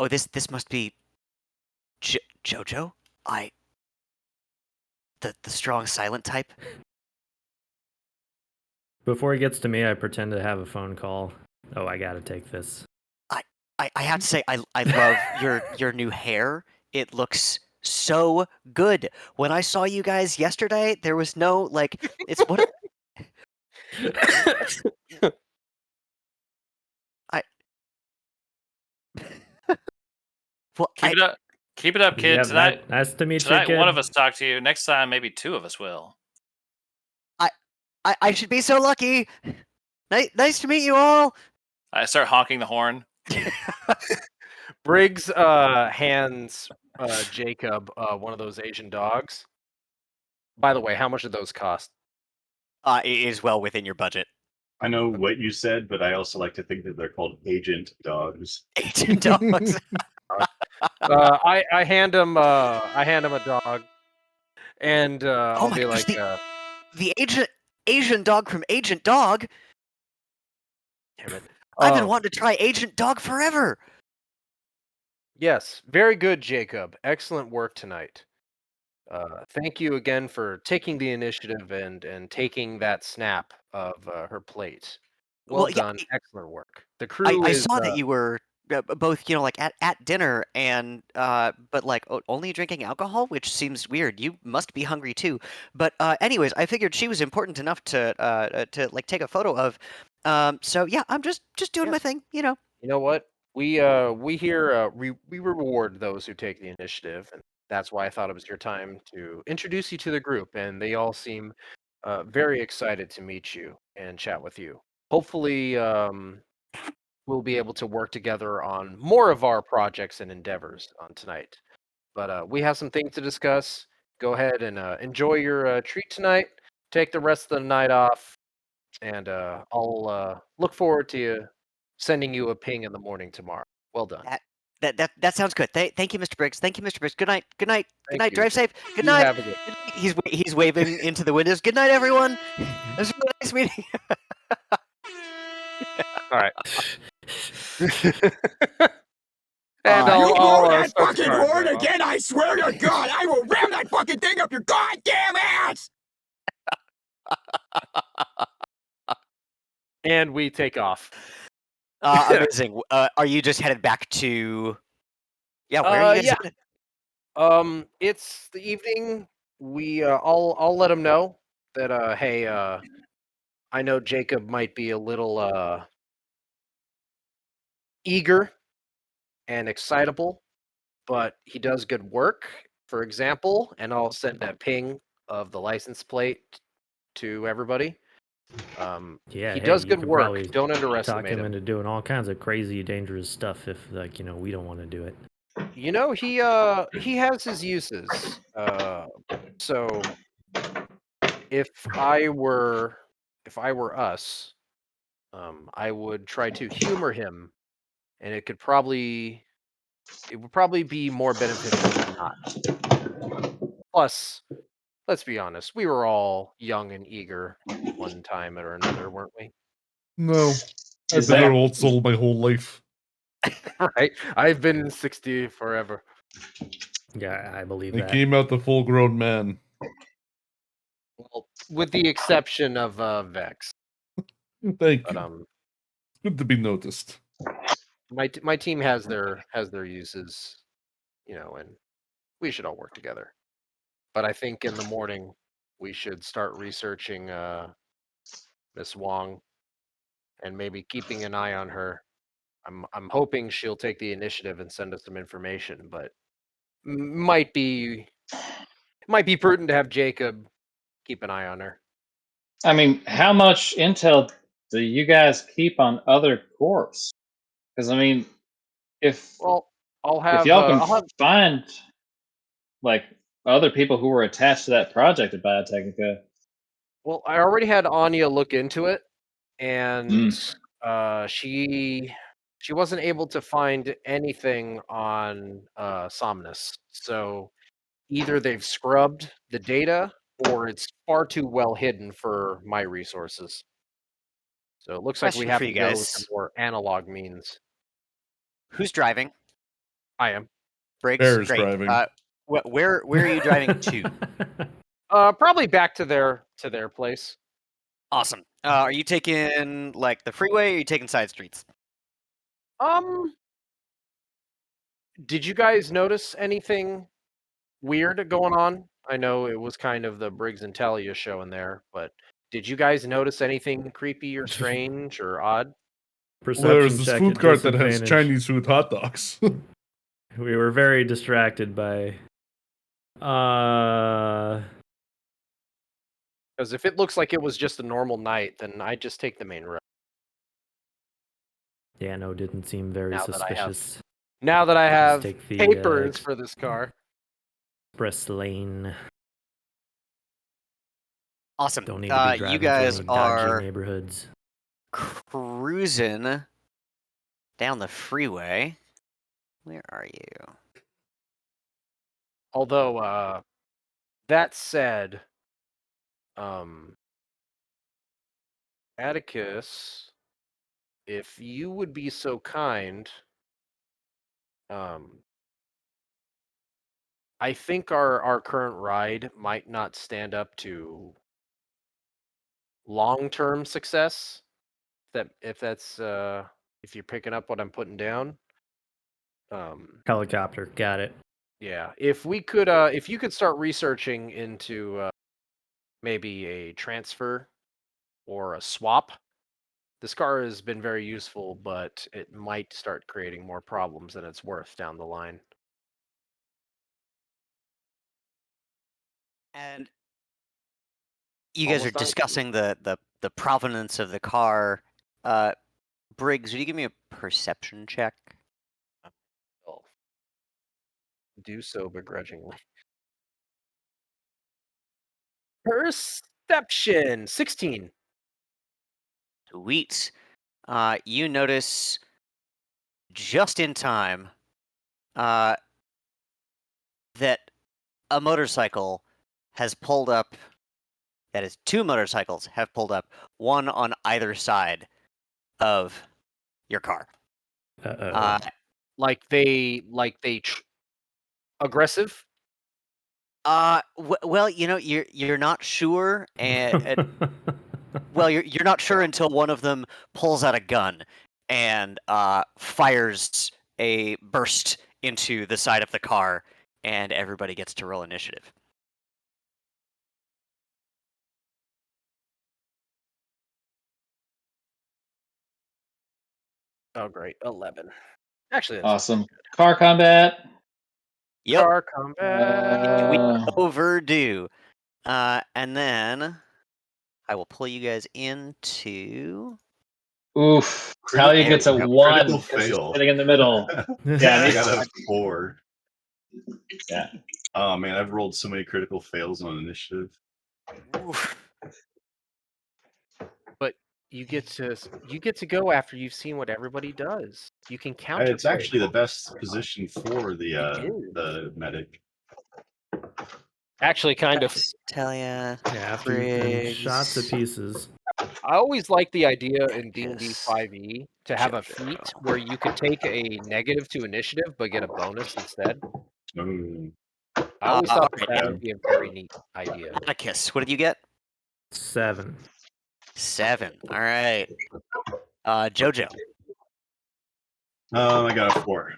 this must be Jojo. The strong silent type. Before he gets to me, I pretend to have a phone call. Oh, I gotta take this. I have to say I love your new hair. It looks so good. When I saw you guys yesterday, there was no it's what well, Keep it up, kid. Yeah, Tonight, nice to meet you, kid. one of us talk to you. Next time, maybe two of us will. I should be so lucky. Nice to meet you all. I start honking the horn. Briggs hands Jacob one of those Asian dogs. By the way, how much did those cost? It is well within your budget. I know what you said, but I also like to think that they're called agent dogs. Agent dogs. I hand him a dog, and Oh I'll my be gosh, like, the Asian dog from Agent Dog. damn it. I've been wanting to try Agent Dog forever. Yes, very good, Jacob. Excellent work tonight. Thank you again for taking the initiative and taking that snap of her plate. Well Well, yeah, done. Excellent work. The crew I is saw that you were both, like at dinner and but like only drinking alcohol, which seems weird. You must be hungry too. But anyways, I figured she was important enough to like take a photo of. So yeah, I'm just doing Yeah. my thing, You know what? We here we reward those who take the initiative, and that's why I thought it was your time to introduce you to the group. And they all seem very excited to meet you and chat with you. Hopefully, we'll be able to work together on more of our projects and endeavors on tonight. But we have some things to discuss. Go ahead and enjoy your treat tonight. Take the rest of the night off, and I'll look forward to you sending you a ping in the morning tomorrow. Well done. That sounds good. Thank you, Mr. Briggs. Thank you, Mr. Briggs. Good night. Good night. Good Thank night. you. Drive safe. Good You night. have a good. Good night. He's waving into the windows. Good night, everyone. It was really nice meeting you. All right. And You blow I'll that start the fucking card horn game off. again, I swear to God, I will ram that fucking thing up your goddamn ass! And we take off. Amazing. Are you just headed back to? Yeah, where are you guys Yeah. headed? It's the evening. I'll let him know that hey, I know Jacob might be a little eager and excitable, but he does good work, for example, and I'll send a ping of the license plate to everybody. Yeah, he hey, does you good could work. probably Don't talk underestimate him him. into doing all kinds of crazy, dangerous stuff if, like, we don't want to do it. You know, he has his uses. So if I were us, I would try to humor him, and it would probably be more beneficial than not. Plus, let's be honest, we were all young and eager one time or another, weren't we? No, I've Is been that an old soul my whole life. Right? I've been 60 forever. Yeah, I believe I that. came out the full grown man. Well, with the exception of Vex. Thank But you. Good to be noticed. my team has their uses, and we should all work together. But I think in the morning we should start researching Miss Wong and maybe keeping an eye on her. I'm hoping she'll take the initiative and send us some information, but might be prudent to have Jacob keep an eye on her. I mean, how much intel do you guys keep on other corps? Because I mean, if Well, if y'all can find like other people who were attached to that project at Biotechnica. Well, I already had Anya look into it, and she wasn't able to find anything on Somnus. So either they've scrubbed the data, or it's far too well hidden for my resources. So it looks like we Question have for to you go to guys. more analog means. Who's driving? I am. Briggs. Bear's Great. driving. Where are you driving to? Probably back to their place. Awesome. Are you taking like the freeway, or are you taking side streets? Did you guys notice anything weird going on? I know it was kind of the Briggs and Talia show in there, but did you guys notice anything creepy or strange or odd? Perception There's this check food at cart that has disadvantage. Chinese food hot dogs. We were very distracted by Because if it looks like it was just a normal night, then I just take the main road. Yeah, no, didn't seem very Now that I have- suspicious. Now that I have take the, papers for this car. Express lane. Awesome. Don't need to be driving You through guys any dodgy are neighborhoods. cruising down the freeway. Where are you? Although, that said, Atticus, if you would be so kind, I think our current ride might not stand up to long-term success. If you're picking up what I'm putting down. Helicopter, got it. Yeah, if we could, if you could start researching into maybe a transfer or a swap. This car has been very useful, but it might start creating more problems than it's worth down the line. And you guys are Almost done. discussing the provenance of the car. Briggs, would you give me a perception check? I'll do so begrudgingly. Perception 16. Sweet. You notice just in time that a motorcycle has pulled up. That is, two motorcycles have pulled up, one on either side of your car. Uh-oh. Like they aggressive. Well, you're not sure, and well, you're not sure until one of them pulls out a gun and fires a burst into the side of the car, and everybody gets to roll initiative. Oh, great. 11. Actually, that's Awesome. Car combat. Yep, car combat. we overdue. And then I will pull you guys into. Oof. Critical- Talia gets a There we go. 1 Critical because she's fail. sitting in the middle. Yeah, I got a 4. Yeah. Oh man, I've rolled so many critical fails on initiative. Oof. But you get to go after you've seen what everybody does. You can counter. It's actually the best position for is. the medic. Actually, kind of. Talia. Yeah, after you've been Briggs. shot to pieces. I always like the idea in D&D Yes. 5e to have a Jojo. feat where you could take a negative to initiative but get a bonus instead. Ooh. I always thought alright, that and- would be a very neat idea. Atticus, what did you get? 7. 7. All right. Jojo. I got a 4.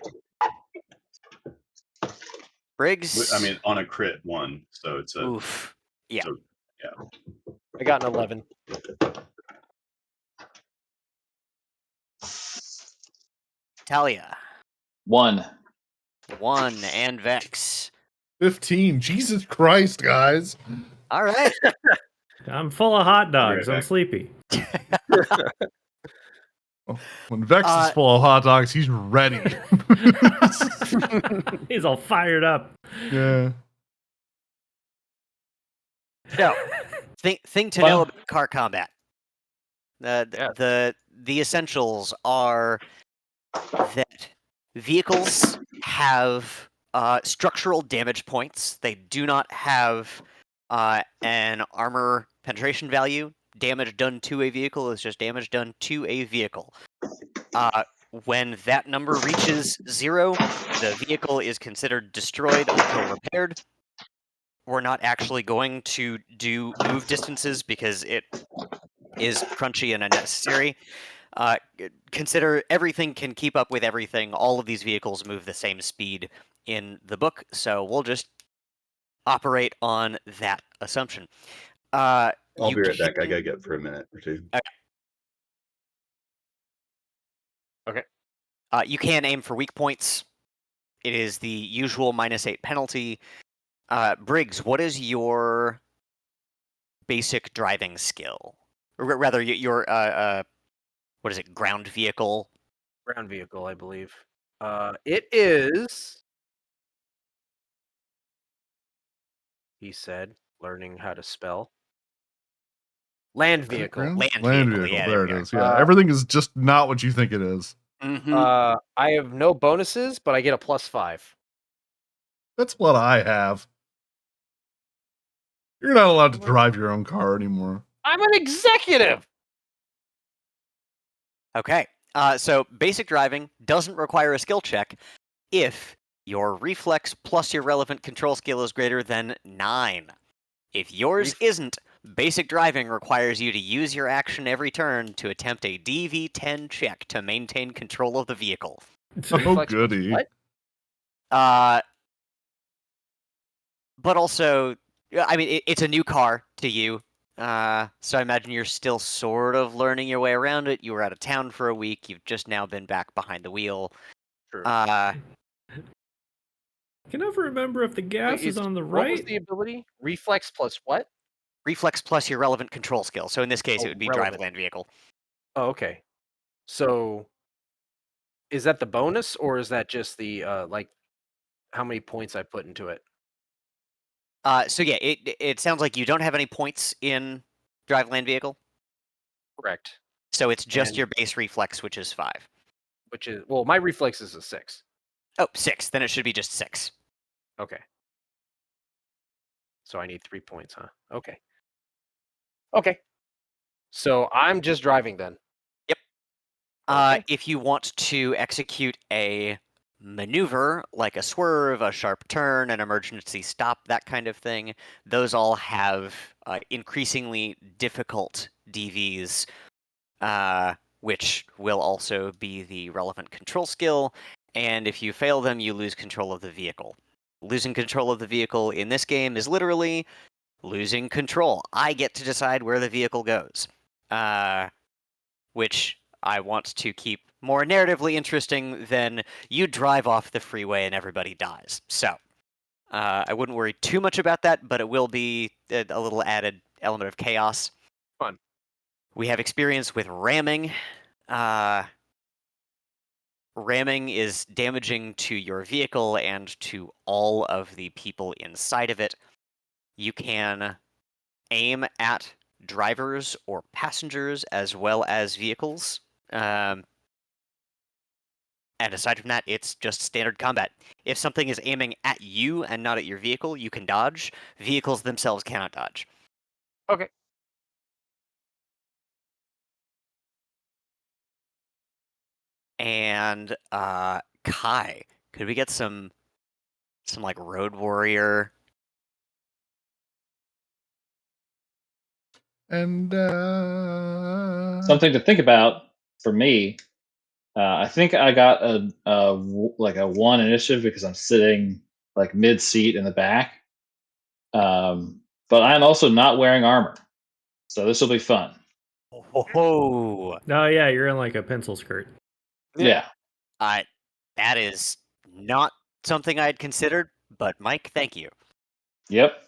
Briggs. I mean, on a crit 1, so it's a. Oof. Yeah. So, yeah. I got an 11. Talia. 1. 1 and Vex. 15. Jesus Christ, guys. All right. I'm full of hot dogs. Right I'm back. sleepy. When Vex is full of hot dogs, he's ready. He's all fired up. Yeah. No. Thing to know about car combat. The essentials are that vehicles have structural damage points. They do not have an armor penetration value. Damage done to a vehicle is just damage done to a vehicle. When that number reaches 0, the vehicle is considered destroyed until repaired. We're not actually going to do move distances because it is crunchy and unnecessary. Consider everything can keep up with everything. All of these vehicles move the same speed in the book, so we'll just operate on that assumption. I'll be right back. I gotta get for a minute or two. Okay. You can aim for weak points. It is the usual -8 penalty. Briggs, what is your basic driving skill? Or rather, your what is it? Ground vehicle Ground vehicle, I believe. It is. He said, learning how to spell. Land vehicle. Ground? Land Land vehicle, vehicle. yeah, there there it we is. Yeah, everything is just not what you think it is. Mm-hmm. I have no bonuses, but I get a +5. That's what I have. You're not allowed to drive your own car anymore. I'm an executive. Okay. So basic driving doesn't require a skill check if your reflex plus your relevant control skill is greater than 9. If yours isn't, basic driving requires you to use your action every turn to attempt a DV10 check to maintain control of the vehicle. Oh, Reflex plus goody. what? But also, I mean, it's a new car to you. So I imagine you're still sort of learning your way around it. You were out of town for a week. You've just now been back behind the wheel. True. Can never remember if the gas Wait, is on the what was right. the ability? Reflex plus what? Reflex plus your relevant control skill. So in this case, it Oh, would be relevant. drive land vehicle. Oh, okay. So, is that the bonus, or is that just the like how many points I put into it? So yeah, it sounds like you don't have any points in drive land vehicle. Correct. So it's just And- your base reflex, which is 5. Which is my reflex is a 6. Oh, 6. Then it should be just 6. Okay. So I need 3 points, huh? Okay. Okay. So I'm just driving then. Yep. Okay. If you want to execute a maneuver like a swerve, a sharp turn, an emergency stop, that kind of thing, those all have increasingly difficult DVs, which will also be the relevant control skill. And if you fail them, you lose control of the vehicle. Losing control of the vehicle in this game is literally losing control. I get to decide where the vehicle goes, which I want to keep more narratively interesting than you drive off the freeway and everybody dies. So I wouldn't worry too much about that, but it will be a little added element of chaos. Fun. We have experience with ramming. Ramming is damaging to your vehicle and to all of the people inside of it. You can aim at drivers or passengers as well as vehicles. And aside from that, it's just standard combat. If something is aiming at you and not at your vehicle, you can dodge. Vehicles themselves cannot dodge. Okay. And Kai, could we get some like road warrior? And Something to think about for me. I think I got like a 1 initiative because I'm sitting like mid seat in the back. But I'm also not wearing armor, so this will be fun. Oh, Oh yeah, you're in like a pencil skirt. Yeah. That is not something I had considered, but Mike, thank you. Yep.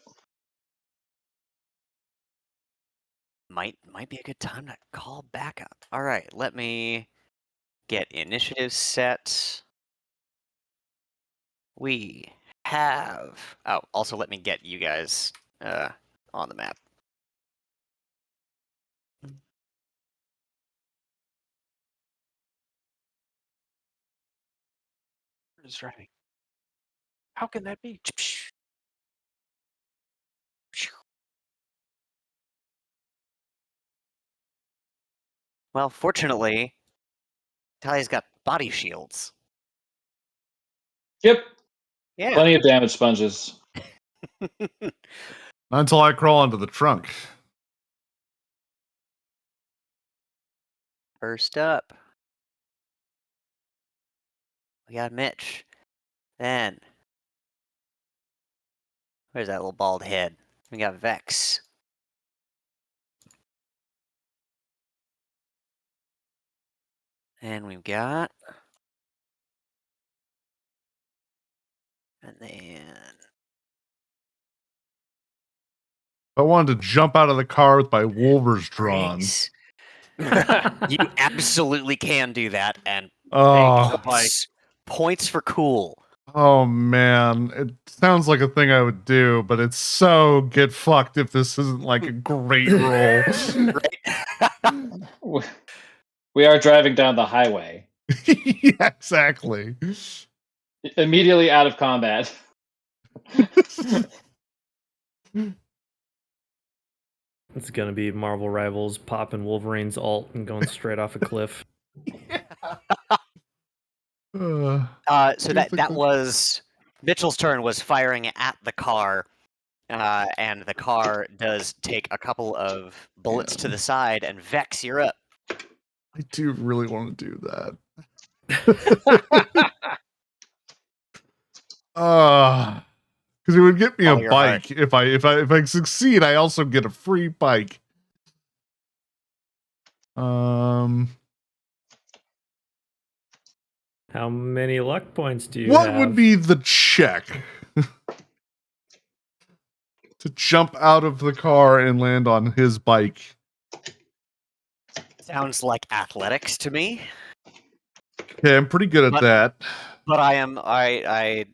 Might be a good time to call backup. All right, let me get initiative set. We have. Oh, also let me get you guys on the map. Who's driving? How can that be? Well, fortunately, Talia's got body shields. Yep. Yeah. Plenty of damage sponges. until I crawl into the trunk. First up, we got Mitch. Then, where's that little bald head? We got Vex. And we've got. And then. I wanted to jump out of the car with my Wolvers drawn. Briggs. You absolutely can do that, and Oh, Points for cool. oh man, it sounds like a thing I would do, but it's so get fucked if this isn't like a great roll. We are driving down the highway. Yeah, exactly. Immediately out of combat. It's gonna be Marvel Rivals popping Wolverine's ult and going straight off a cliff. So that was Mitchell's turn, was firing at the car, and the car does take a couple of bullets to the side. And Vex, you're up. I do really want to do that. Because it would get me a bike. If I succeed, I also get a free bike. How many luck points do you what have? would be the check to jump out of the car and land on his bike? Sounds like athletics to me. Okay, I'm pretty good at that. But I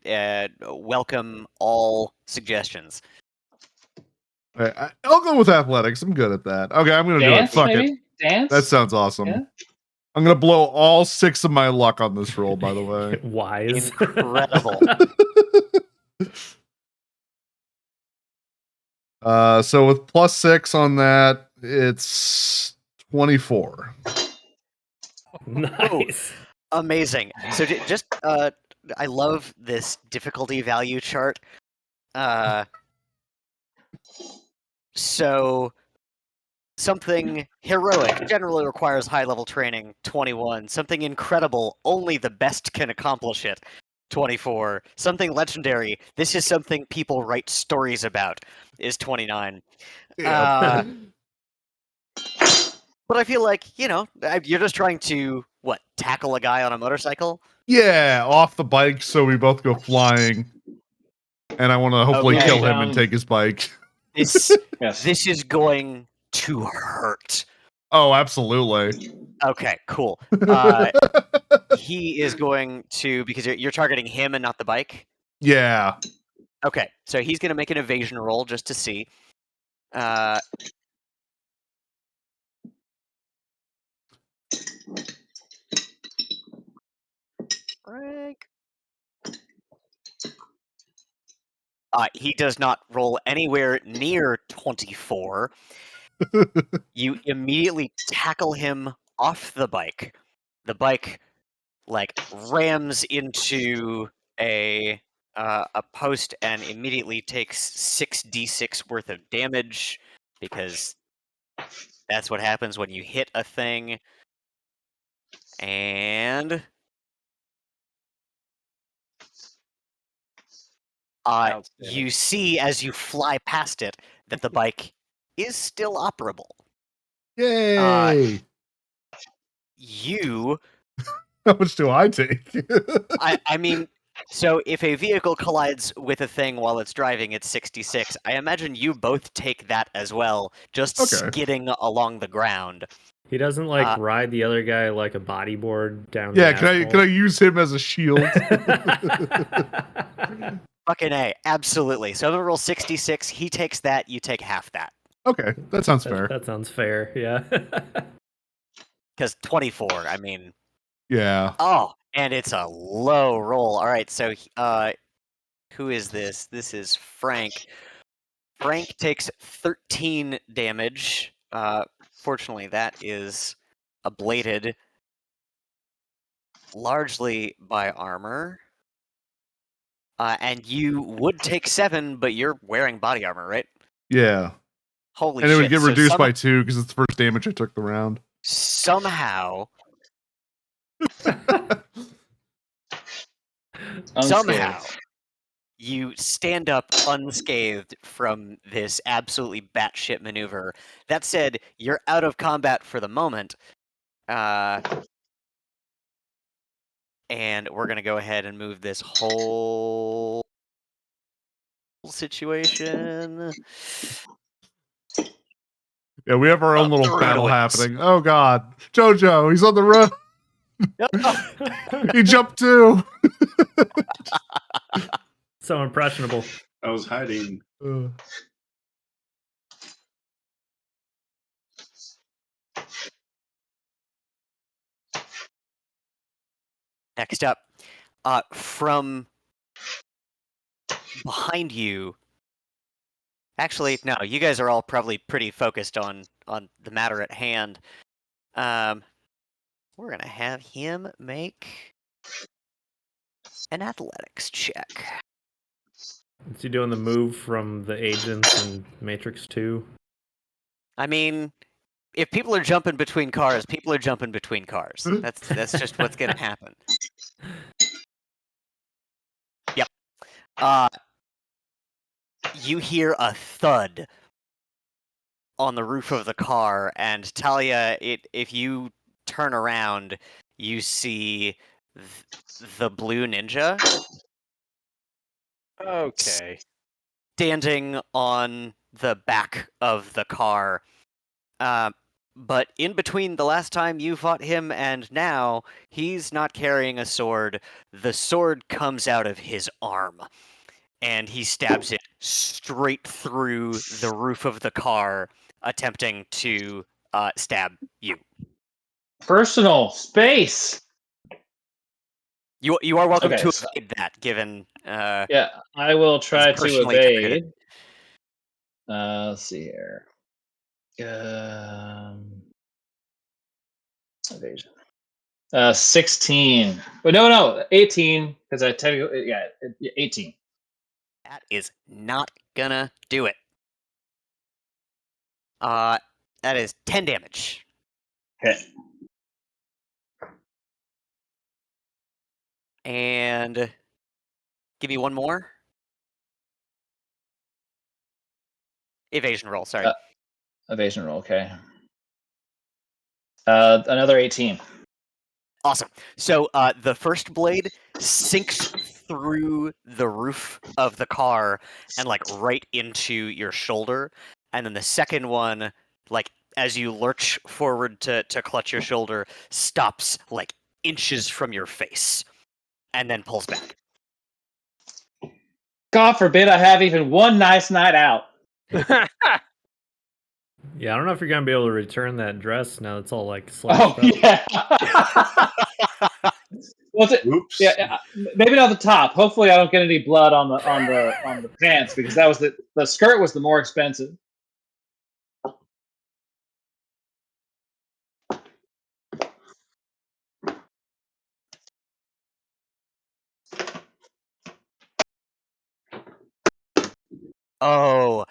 welcome all suggestions. I'll go with athletics. I'm good at that. Okay, I'm gonna do it. Fuck maybe? it. Dance? That sounds awesome. Yeah. I'm gonna blow all 6 of my luck on this roll, by the way. Wise. Incredible. So with +6 on that, it's 24. Nice. Oh, amazing. So just I love this difficulty value chart. So something heroic generally requires high-level training, 21. Something incredible, only the best can accomplish it, 24. Something legendary, this is something people write stories about, is 29. Yeah. But I feel like, you're just trying to, tackle a guy on a motorcycle? Yeah, off the bike so we both go flying. And I want to hopefully kill him and take his bike. This is going to hurt. Oh, absolutely. Okay, cool. He is going to, because you're targeting him and not the bike? Yeah. Okay, so he's going to make an evasion roll just to see. Frank. He does not roll anywhere near 24. You immediately tackle him off the bike. The bike, rams into a post and immediately takes 6d6 worth of damage, because that's what happens when you hit a thing. And you see, as you fly past it, that the bike is still operable. Yay! How much do I take? I mean, so if a vehicle collides with a thing while it's driving, it's 66. I imagine you both take that as well, just skidding along the ground. He doesn't ride the other guy like a bodyboard down. Yeah, the can I use him as a shield? Fucking A, absolutely. So I'm gonna roll 66. He takes that. You take half that. Okay, that sounds fair. That sounds fair. Yeah. Because 24. I mean. Yeah. Oh, and it's a low roll. All right. So, who is this? This is Frank. Frank takes 13 damage. Fortunately, that is ablated largely by armor. And you would take 7, but you're wearing body armor, right? Yeah. Holy shit. And it would get reduced by 2 because it's the first damage I took the round. Somehow, you stand up unscathed from this absolutely batshit maneuver. That said, you're out of combat for the moment. And we're going to go ahead and move this whole situation. Yeah, we have our own little battle happening. Oh god. Jojo, he's on the road. He jumped too. So impressionable. I was hiding. Next up, from behind you. Actually, no, you guys are all probably pretty focused on the matter at hand. We're gonna have him make an athletics check. Is he doing the move from the agents in Matrix 2? I mean, if people are jumping between cars, people are jumping between cars. That's just what's gonna happen. Yep. You hear a thud on the roof of the car, and Talia, if you turn around, you see the blue ninja Okay. standing on the back of the car. But in between the last time you fought him and now, he's not carrying a sword. The sword comes out of his arm, and he stabs it straight through the roof of the car, attempting to stab you. Personal space. You are welcome Okay, to so- evade that, given Yeah, I will try to personally evade. targeted. Let's see here. Evasion. 16. But no, 18. Because I technically, 18. That is not gonna do it. That is 10 damage. Okay. And give you one more. Evasion roll, sorry. Evasion roll, okay. Another 18. Awesome. So the first blade sinks through the roof of the car and like right into your shoulder, and then the second one, like as you lurch forward to clutch your shoulder, stops like inches from your face, and then pulls back. God forbid I have even one nice night out. Yeah, I don't know if you're gonna be able to return that dress now. It's all like slashed Oh up. yeah. What's it? Oops. Yeah, maybe not the top. Hopefully, I don't get any blood on the pants because that was the skirt was the more expensive. Oh,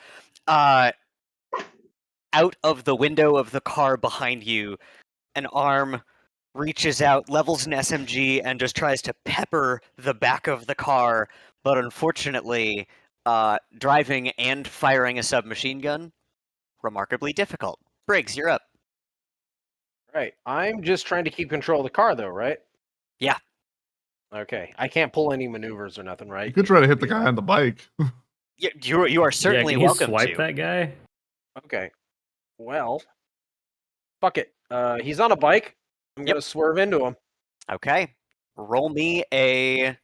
out of the window of the car behind you, an arm reaches out, levels an SMG, and just tries to pepper the back of the car. But unfortunately, driving and firing a submachine gun, remarkably difficult. Briggs, you're up. Right. I'm just trying to keep control of the car, though, right? Yeah. Okay. I can't pull any maneuvers or nothing, right? You could try to hit the guy on the bike. You are certainly yeah, can welcome you swipe to. that guy? Okay. Well, fuck it. He's on a bike. I'm gonna swerve into him. Okay. Roll me a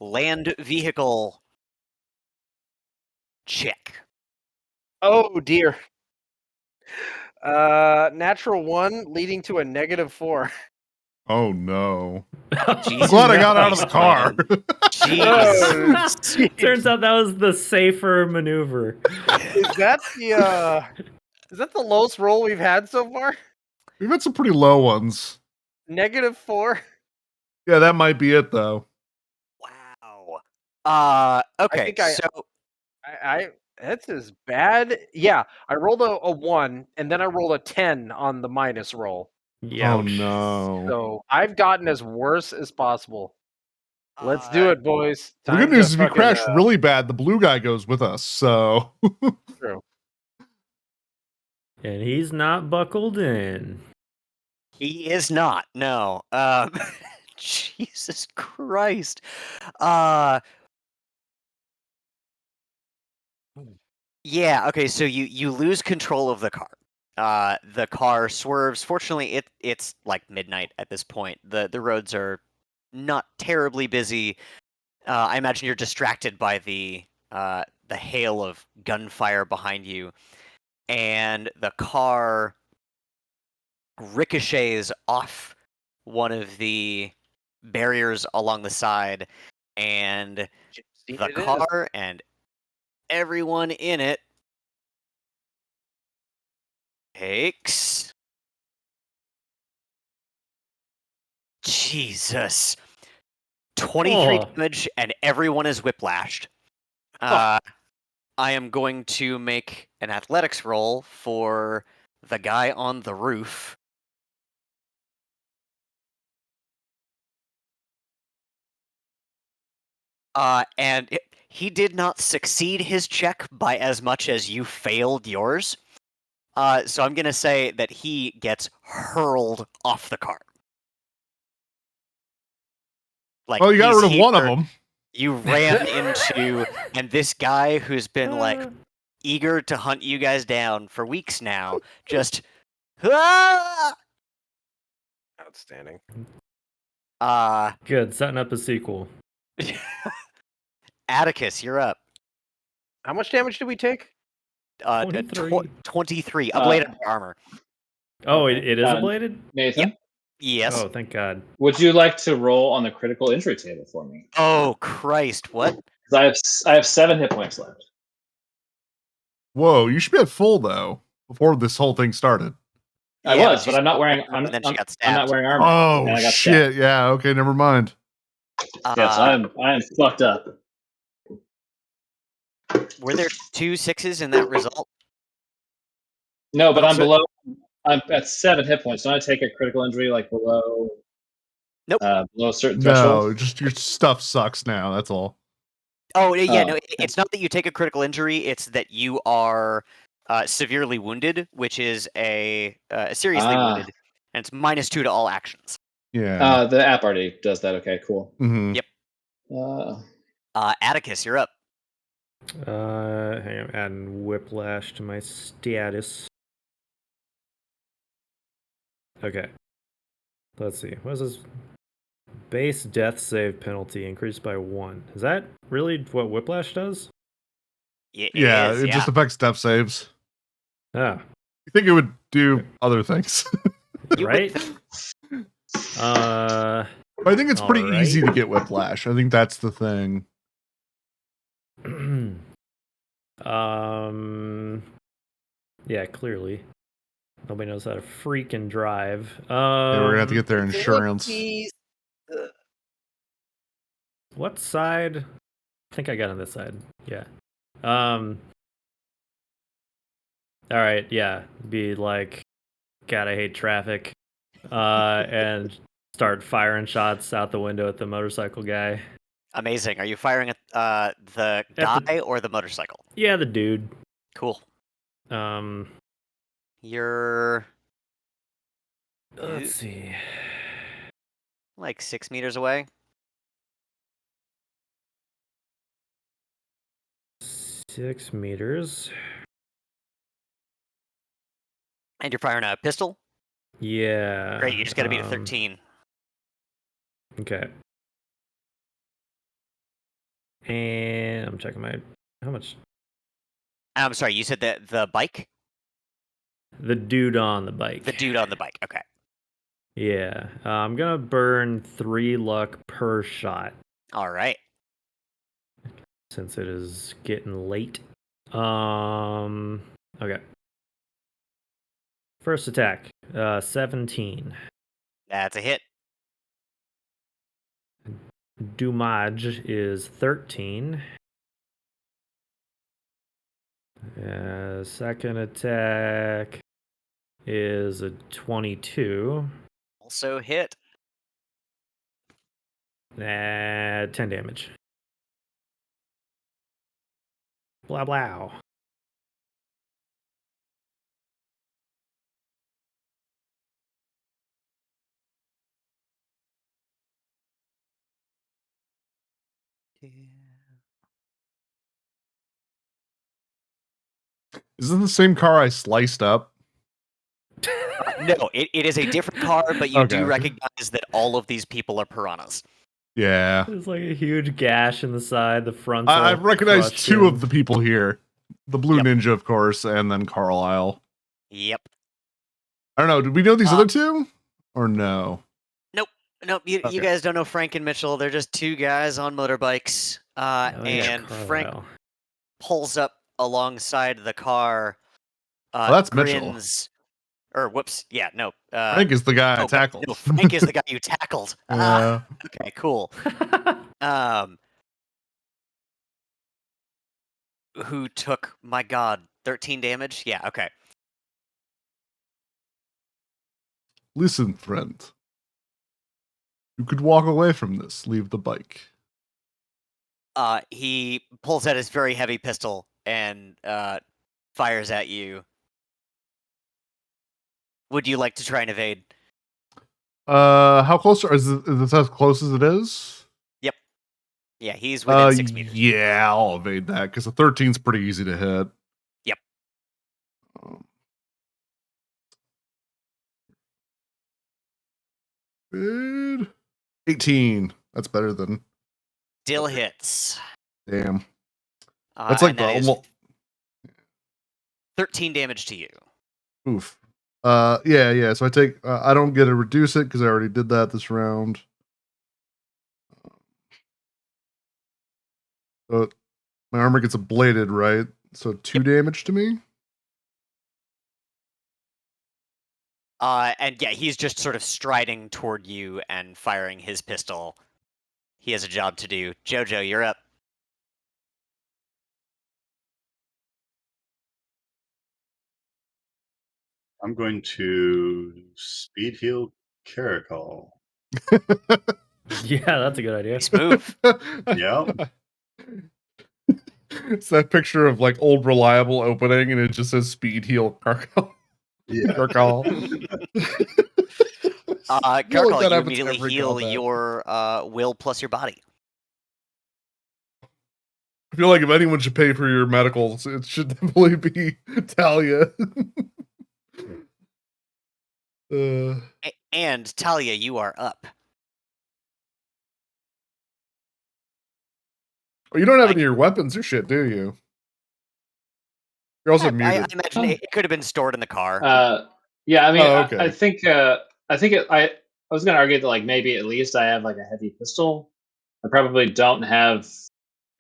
land vehicle check. Oh dear. Natural 1 leading to a -4. Oh no. Jesus Glad I got out of the Christ, car. man. Jeez. Turns out that was the safer maneuver. Is that the lowest roll we've had so far? We've had some pretty low ones. -4. Yeah, that might be it though. Wow. Okay, think I that's as bad. Yeah, I rolled a 1 and then I rolled a 10 on the minus roll. Yeah. Oh no. So I've gotten as worse as possible. Let's do it, boys. The good news is if we crash really bad, the blue guy goes with us, so True. And he's not buckled in. He is not. No. Jesus Christ. Yeah. Okay. So you lose control of the car. the car swerves. Fortunately, it's like midnight at this point. The roads are not terribly busy. I imagine you're distracted by the hail of gunfire behind you, and the car ricochets off one of the barriers along the side, and the car and everyone in it takes Jesus 23 damage, and everyone is whiplashed. I am going to make an athletics roll for the guy on the roof. He did not succeed his check by as much as you failed yours. So I'm going to say that he gets hurled off the car. Like, well, you got rid of one of them. You ran into, and this guy who's been like eager to hunt you guys down for weeks now, just Outstanding. Good, setting up a sequel. Atticus, you're up. How much damage did we take? 23. Ablated armor. Oh, okay. It is ablated? Nathan? Yep. Yes. Oh, thank God. Would you like to roll on the critical injury table for me? Oh, Christ, what? I have 7 hit points left. Whoa, you should be at full, though, before this whole thing started. I was, but I'm not wearing. I'm not wearing armor. Oh shit! Yeah. Okay. Never mind. Yes, I'm fucked up. Were there 2 6s in that result? No, but I'm below. I'm at 7 hit points. Don't I take a critical injury like below? Nope. Below a certain threshold. No, just your stuff sucks now. That's all. Oh yeah, no. It's not that you take a critical injury. It's that you are severely wounded, which is a seriously wounded, and it's -2 to all actions. Yeah. The app already does that. Okay, cool. Mm-hmm. Yep. Atticus, you're up. Hang on, adding whiplash to my status. Okay. Let's see. What is this? Base death save penalty increased by 1. Is that really what whiplash does? Yeah, it just affects death saves. Ah. You think it would do other things? Right? I think it's pretty easy to get whiplash. I think that's the thing. Yeah, clearly. Nobody knows how to freaking drive. Yeah, we're gonna have to get their insurance. What side? I think I got on this side. Yeah. All right. Yeah. Be like, God, I hate traffic. And start firing shots out the window at the motorcycle guy. Amazing. Are you firing at the guy or the motorcycle? Yeah, the dude. Cool. You're. Let's see. Like 6 meters away. 6 meters. And you're firing a pistol? Yeah. Great, you just gotta beat a 13. Okay. And I'm checking how much? I'm sorry, you said the bike? The dude on the bike. The dude on the bike, okay. Yeah. I'm gonna burn 3 luck per shot. Alright. Since it is getting late. Okay. First attack, 17. That's a hit. Damage is 13. Second attack is a 22. Also hit. 10 damage. Blah blah. Is this the same car I sliced up? No, it is a different car, but you do Okay. recognize that all of these people are piranhas. Yeah. There's like a huge gash in the side. The front's I all recognize crushed two in. of the people here. The Blue Yep. Ninja, of course, and then Carlisle. Yep. I don't know. Did we know these Uh, other two? Or no? Nope, you Okay. guys don't know Frank and Mitchell. They're just two guys on motorbikes. Oh, yeah, And Frank Carlisle. pulls up alongside the car, Oh, that's Mitchell. grins, or whoops, yeah, no. Frank is the guy I oh, tackled. no, Frank is the guy you tackled. Yeah. Okay, cool. Who took, my god, 13 damage? Yeah, okay. Listen, friend. You could walk away from this. Leave the bike. He pulls out his very heavy pistol and fires at you. Would you like to try and evade? How close is this as close as it is? Yep. Yeah, he's within 6 meters. Yeah, I'll evade that because a 13's pretty easy to hit. Yep. Good. 18. That's better than. Still hits. Damn. That's like the that is almost. 13 damage to you. Oof. Yeah. So I take. I don't get to reduce it because I already did that this round. So my armor gets ablated, right? So 2 damage to me. And yeah, he's just sort of striding toward you and firing his pistol. He has a job to do. Jojo, you're up. I'm going to speed heal Caracol. Yeah, that's a good idea. Nice move. Yeah. It's that picture of like old reliable opening, and it just says speed heal Carcal. Yeah. Carcal. Carcal, you immediately heal your will plus your body. I feel like if anyone should pay for your medicals, it should definitely be Talia. And Talia, you are up. Oh, you don't have any of your weapons or shit, do you? You're also I muted. imagine it could have been stored in the car. Yeah, I mean, okay. I think I was going to argue that like maybe at least I have like a heavy pistol. I probably don't have,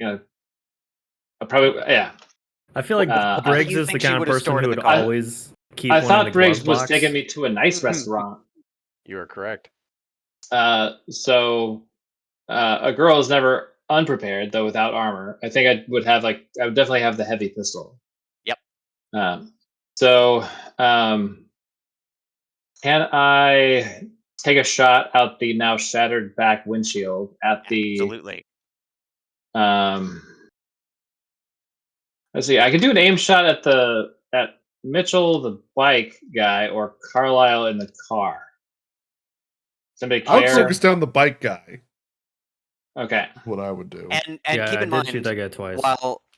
I I feel like Briggs you is the think she kind of would've person stored who in the would car? always keep I one in the thought Briggs glove was box. taking me to a nice restaurant. You are correct. So a girl is never unprepared, though without armor. I think I would definitely have the heavy pistol. Yep. So can I take a shot out the now shattered back windshield at the? Absolutely. Let's see. I can do an aim shot at Mitchell, the bike guy, or Carlisle in the car. Somebody I would care? focus down the bike guy. Okay. What I would do. And Yeah, keep I in did shoot mind, that guy twice.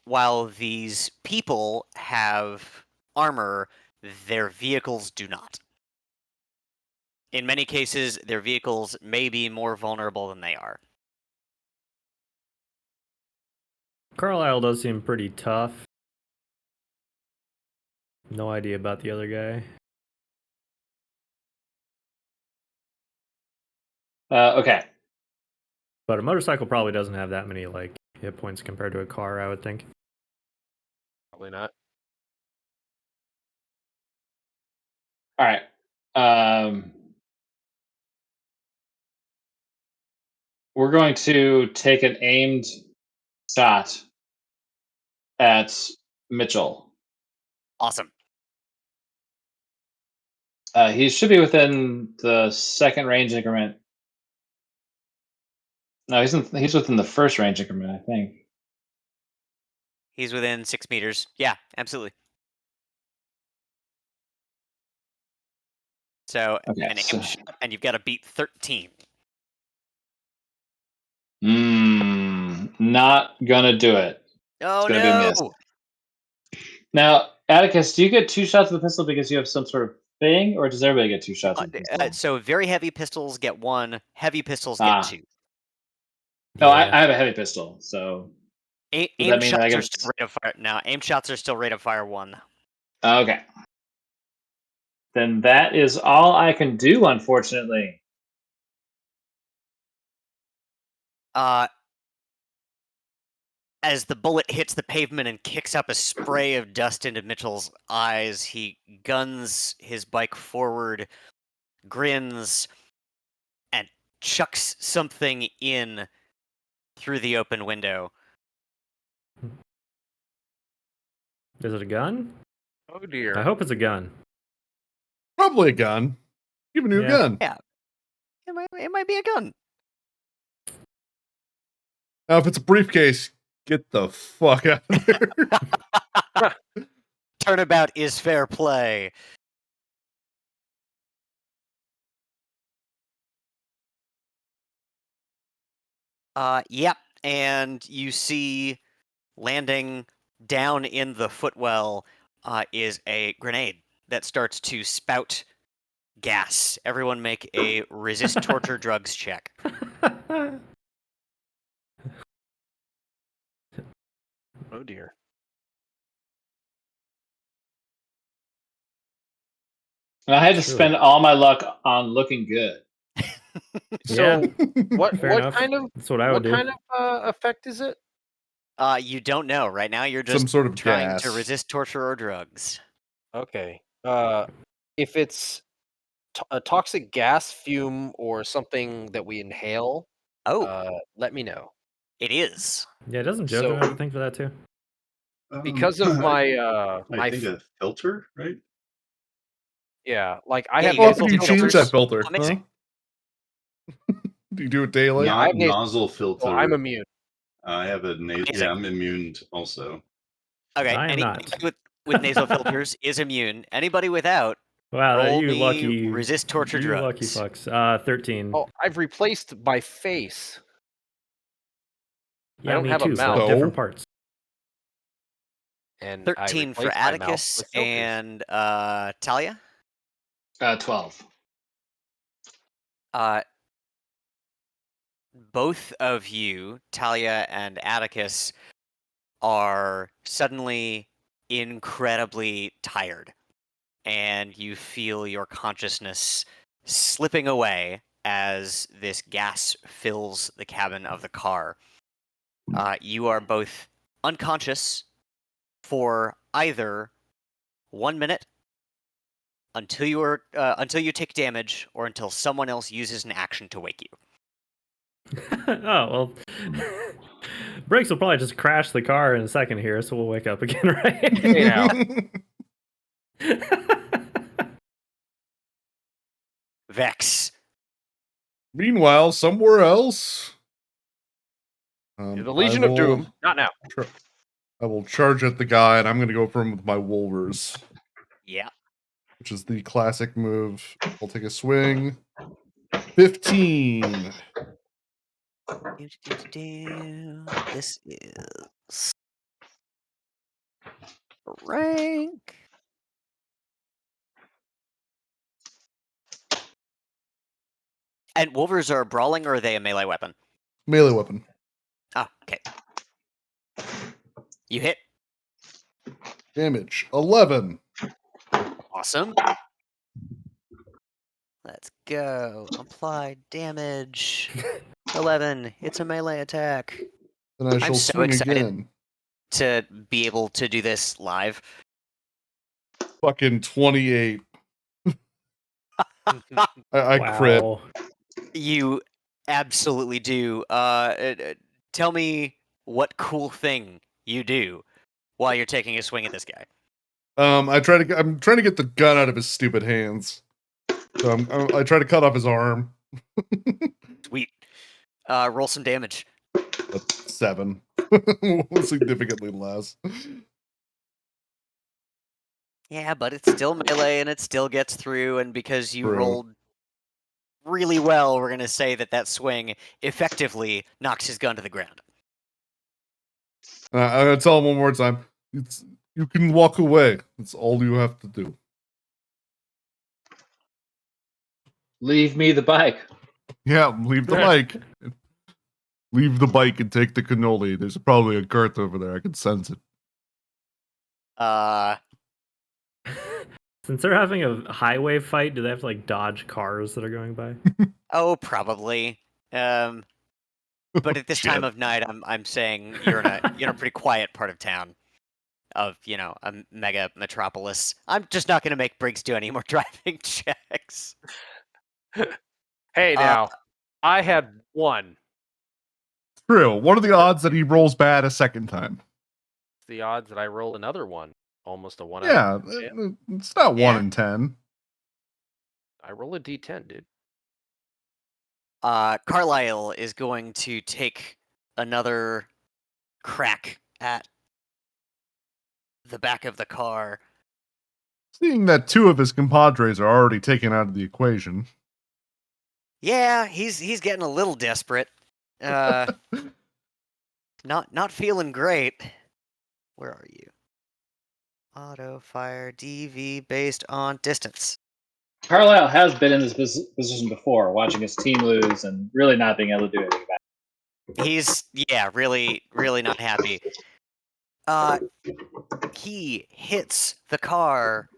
while these people have armor, their vehicles do not. In many cases, their vehicles may be more vulnerable than they are. Carlisle does seem pretty tough. No idea about the other guy. Okay. But a motorcycle probably doesn't have that many like hit points compared to a car, I would think. Probably not. All right. We're going to take an aimed shot at Mitchell. Awesome. He should be within the second range increment. No, he's within the first range increment, I think. He's within 6 meters. Yeah, absolutely. So Okay, an aim shot, and you've got to beat 13. Not gonna do it. Oh It's gonna be a miss. no! Now, Atticus, do you get 2 shots of the pistol because you have some sort of thing, or does everybody get 2 shots of pistol? So very heavy pistols get 1. Heavy pistols get Ah. 2. Oh, Yeah. I have a heavy pistol, so does that Aim mean that I shots are get? still rate of fire. No, aim shots are still rate of fire 1. Okay. Then that is all I can do, unfortunately. As the bullet hits the pavement and kicks up a spray of dust into Mitchell's eyes, he guns his bike forward, grins, and chucks something in through the open window. Is it a gun? Oh dear. I hope it's a gun. Probably a gun. Giving you a Yeah. gun. Yeah, it might be a gun. Now, if it's a briefcase, get the fuck out of there. Turnabout is fair play. Yep, and you see landing down in the footwell is a grenade that starts to spout gas. Everyone make a resist torture drugs check. Oh dear. I had to True. spend all my luck on looking good. So what Fair enough. kind of That's what I would do. effect is it? You don't know. Right now you're just Some sort of trying gas. to resist torture or drugs. Okay. If it's a toxic gas, fume, or something that we inhale, let me know. It is. Yeah, doesn't So- Jojo have a thing for that too? Because of my I think a filter, right? yeah, like I Yeah, have you How guys often do do you change filters? that filter? Oh, amazing. Huh? Do you do it daily? Yeah, I have nasal- Nozzle filter. so I'm immune. I have a nasal. Amazing. Yeah, I'm immune also. Okay, I am not. anybody with nasal filters is immune. Anybody without, Wow, roll you me lucky. resist torture you lucky drugs. fucks. 13. Oh, I've replaced my face. yeah, don't me have a too. So mouth. different So? parts. And 13 for Atticus and Talia. 12. Both of you, Talia and Atticus, are suddenly incredibly tired, and you feel your consciousness slipping away as this gas fills the cabin of the car. You are both unconscious for either 1 minute until you take damage, or until someone else uses an action to wake you. Oh, well. Brakes will probably just crash the car in a second here, so we'll wake up again, right? Hey now. Vex. Meanwhile, somewhere else. The Legion of Doom. Not now. I will charge at the guy, and I'm going to go for him with my Wolvers, Yeah. which is the classic move. I'll take a swing. 15. This is rank. And Wolvers are brawling, or are they a melee weapon? Melee weapon. Ah, okay. You hit. Damage 11. Awesome. Let's go. Apply damage. 11. It's a melee attack. And I shall so swing excited. again. To be able to do this live. Fucking 28. I crit. Wow. You absolutely do. Tell me what cool thing you do while you're taking a swing at this guy. I'm trying to get the gun out of his stupid hands. So I try to cut off his arm. Sweet. Roll some damage. 7. Significantly less. Yeah, but it's still melee and it still gets through, and because you True. rolled really well, we're going to say that swing effectively knocks his gun to the ground. I'm going to tell him one more time. You can walk away. That's all you have to do. Leave me the bike. Yeah, leave the bike. Leave the bike and take the cannoli. There's probably a girth over there. I can sense it. Since they're having a highway fight, do they have to like dodge cars that are going by? Oh, probably. But at this Shit. time of night, I'm saying you're in a pretty quiet part of town, of a mega metropolis. I'm just not gonna make Briggs do any more driving checks. Hey, now, I had one. True. What are the odds that he rolls bad a second time? The odds that I roll another one, almost a 1 Yeah, out of 10. it's not 1 Yeah. in 10. I roll a d10, dude. Carlisle is going to take another crack at the back of the car. Seeing that 2 of his compadres are already taken out of the equation. Yeah, he's getting a little desperate. Not feeling great. Where are you? Auto fire DV based on distance. Carlisle has been in this position before, watching his team lose and really not being able to do anything about it. He's really not happy. He hits the car.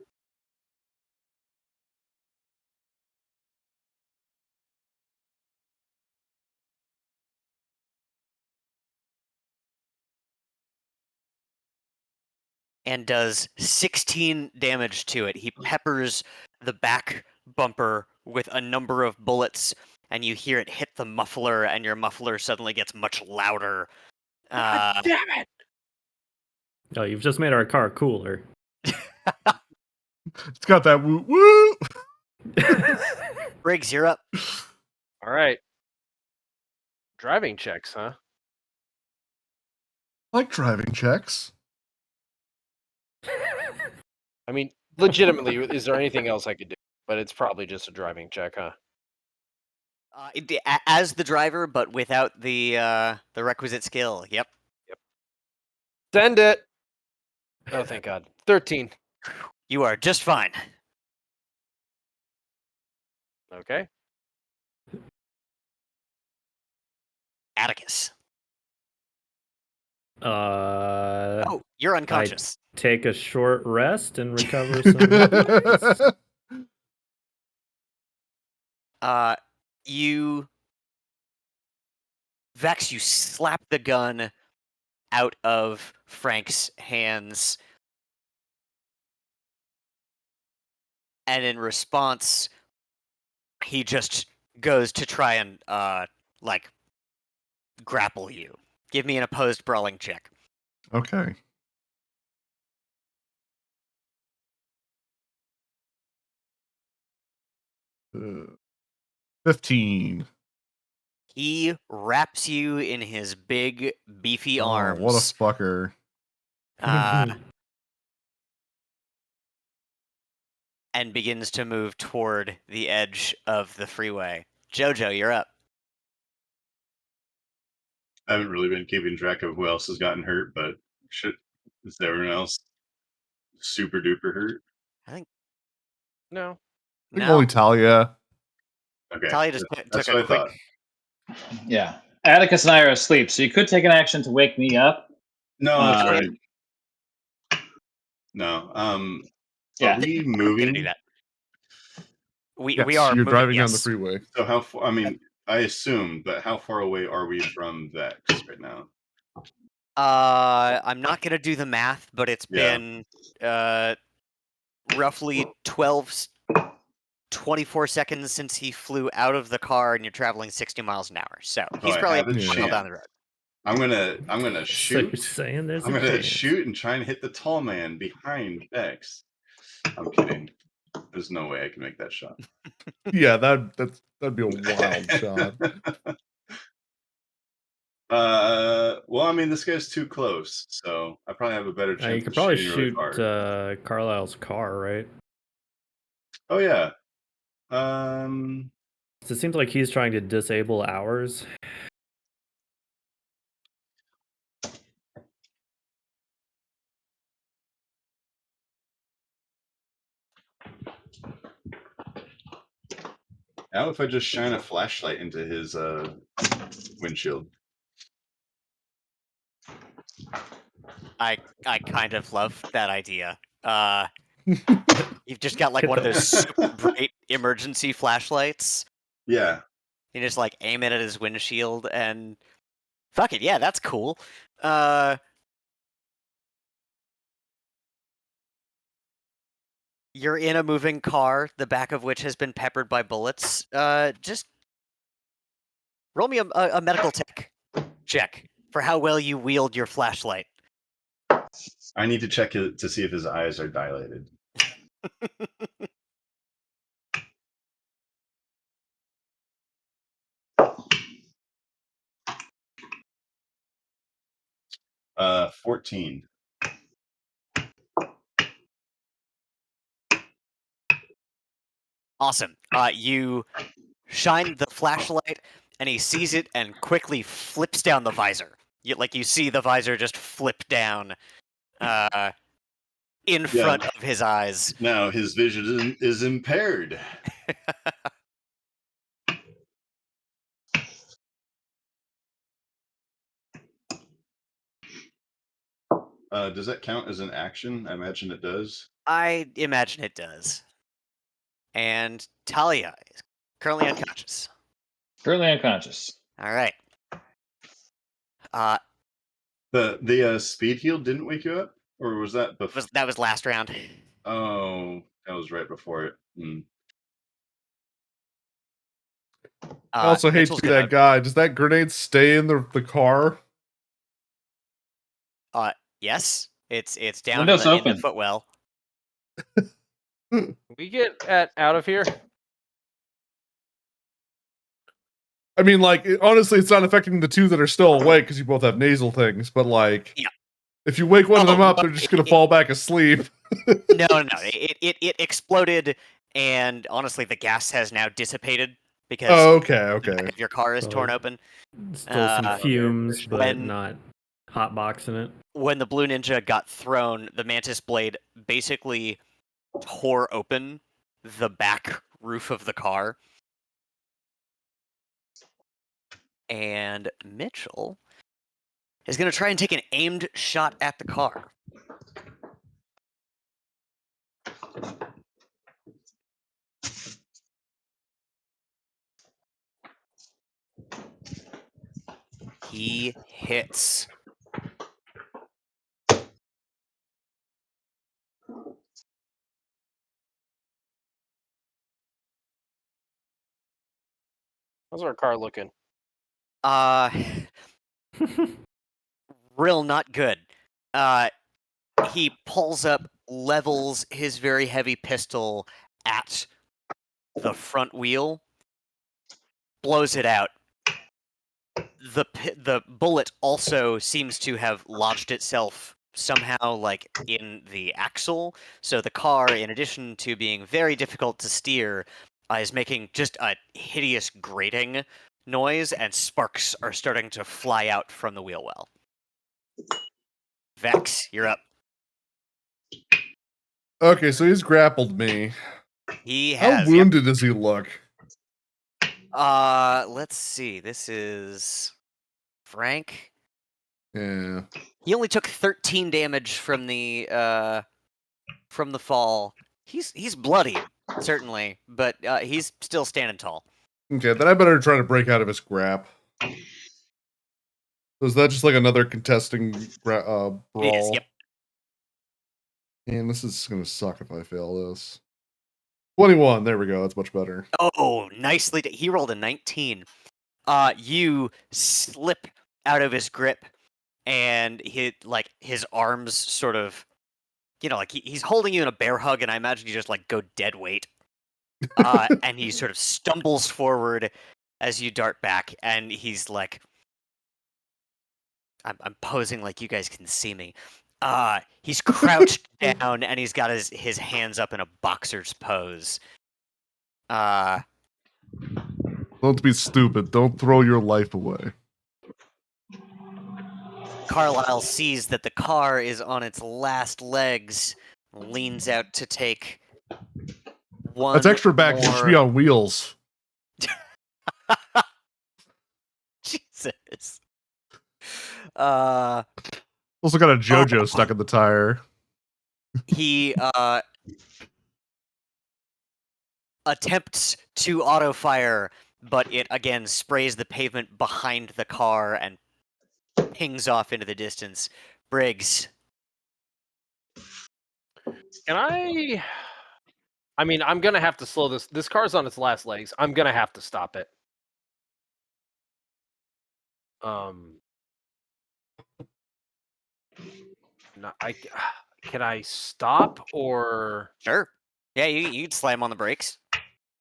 And does 16 damage to it. He peppers the back bumper with a number of bullets, and you hear it hit the muffler, and your muffler suddenly gets much louder. God damn it! Oh, you've just made our car cooler. It's got that woo woo. Briggs, you're up. All right. Driving checks, huh? Like driving checks. I mean, legitimately, is there anything else I could do? But it's probably just a driving check, huh? As the driver, but without the requisite skill. Yep. Send it! Oh, thank God. 13. You are just fine. Okay. Atticus. Oh, Oh, you're unconscious. take a short rest and recover some hit points. You Vex, you slap the gun out of Frank's hands. And in response, he just goes to try and grapple you. Give me an opposed brawling check. Okay. Uh, 15. He wraps you in his big, beefy Oh, arms. what a fucker. And begins to move toward the edge of the freeway. Jojo, you're up. I haven't really been keeping track of who else has gotten hurt, but is everyone else super duper hurt? I think No. I think no. only Talia. Talia Okay, just that's took what a I quick. thought. Yeah. Atticus and I are asleep, so you could take an action to wake me up. No, that's Uh, right. No. Yeah. Are we I'm gonna do moving? that. We Yes, are you're moving, driving down the yes. freeway. So how far? I mean, I assume, but how far away are we from Vex right now? I'm not gonna do the math, but it's Yeah. been roughly 24 seconds since he flew out of the car, and you're traveling 60 miles an hour. So Oh, he's I probably have a a mile chance. down the road. I'm gonna So you're shoot. saying there's I'm a gonna chance. shoot and try and hit the tall man behind Vex. I'm kidding. There's no way I can make that shot. Yeah, that'd be a wild shot. Well, I mean, this guy's too close, so I probably have a better You chance could of probably shooting really shoot far. Carlisle's car, right? Oh yeah. 'Cause it seems like he's trying to disable ours. How if I just shine a flashlight into his windshield? I kind of love that idea. You've just got like Get one of the- those super bright emergency flashlights. Yeah. You just like aim it at his windshield and fuck it, yeah, that's cool. You're in a moving car, the back of which has been peppered by bullets. Just roll me a medical check for how well you wield your flashlight. I need to check it to see if his eyes are dilated. 14. Awesome. You shine the flashlight, and he sees it and quickly flips down the visor. You see the visor just flip down in front of his eyes. Now his vision is impaired. Does that count as an action? I imagine it does. I imagine it does. And Talia is currently unconscious. Currently unconscious. All right. The speed heal didn't wake you up, or was that before? That was last round. Oh, that was right before it. I also hate to be that guy. Does that grenade stay in the car? Yes. It's down in Window's the open. footwell. We get out of here. I mean, like, honestly, it's not affecting the two that are still awake because you both have nasal things. But like, yeah. If you wake one of them up, they're just gonna fall back asleep. No. It exploded, and honestly, the gas has now dissipated because okay. the back of your car is torn open. Still some fumes, but when- not hotboxing it. When the blue ninja got thrown, the mantis blade basically tore open the back roof of the car. And Mitchell is going to try and take an aimed shot at the car. He hits. How's our car looking? Real not good. He pulls up, levels his very heavy pistol at the front wheel, blows it out. The bullet also seems to have lodged itself somehow like in the axle, so the car, in addition to being very difficult to steer, is making just a hideous grating noise, and sparks are starting to fly out from the wheel well. Vex, you're up. Okay, so he's grappled me. He has. How wounded does he look? Let's see. This is Frank. Yeah. He only took 13 damage from the fall. He's bloody, certainly, but he's still standing tall. Okay, then I better try to break out of his grap. So is that just like another contesting brawl? It is, yep. And this is gonna suck if I fail this. 21, there we go, that's much better. Oh, nicely. He rolled a 19. You slip out of his grip, and his arms sort of, like he's holding you in a bear hug, and I imagine you just like go dead weight. And he sort of stumbles forward as you dart back, and he's like, I'm posing like you guys can see me. He's crouched down, and he's got his hands up in a boxer's pose. Don't be stupid. Don't throw your life away. Carlisle sees that the car is on its last legs, leans out to take one. That's extra back. It should be on wheels. Jesus. Also got a JoJo stuck in the tire. He attempts to auto fire, but it again sprays the pavement behind the car and pings off into the distance. Briggs. Can I mean, I'm gonna have to slow this. This car's on its last legs. I'm gonna have to stop it. No, can I stop or? Sure. Yeah, you'd slam on the brakes.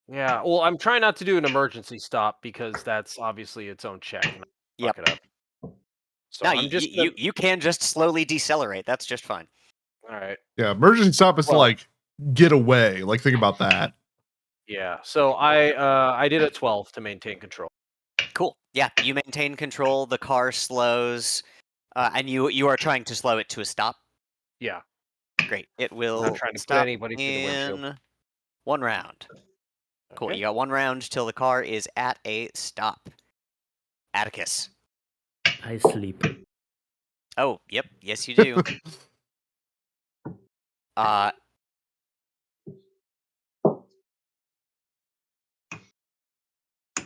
Yeah. Well, I'm trying not to do an emergency stop because that's obviously its own check. And Yep. fuck it up. So No, I'm just you can just slowly decelerate. That's just fine. all right. Yeah, emergency stop is to like get away. Like think about that. Yeah. So I did a 12 to maintain control. Cool. Yeah, you maintain control. The car slows, and you are trying to slow it to a stop. Yeah. Great. It I'm will not trying to put stop anybody through the windshield. in 1 round. Cool. Okay. You got 1 round till the car is at a stop. Atticus. I sleep. Oh, yep. Yes, you do.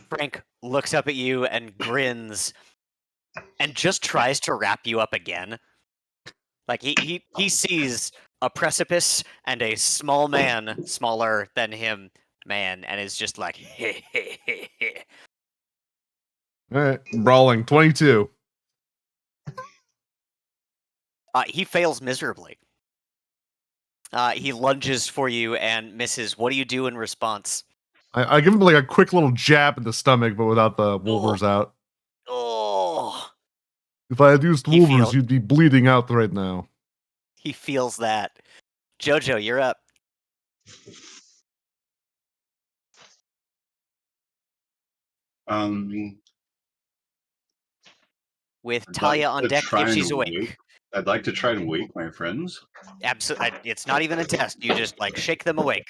Frank looks up at you and grins and just tries to wrap you up again. Like he sees a precipice and a small man, smaller than him, man, and is just like, hey, hey, hey, hey. All right, brawling 22. He fails miserably. He lunges for you and misses. What do you do in response? I give him like a quick little jab in the stomach, but without the Wolvers out. Oh, If I had used He Wolvers, feels- you'd be bleeding out right now. he feels that. Jojo, you're up. With I'd Talia like on to deck try if and she's awake. I'd like to try and wake my friends. Absolutely, it's not even a test. You just like shake them awake.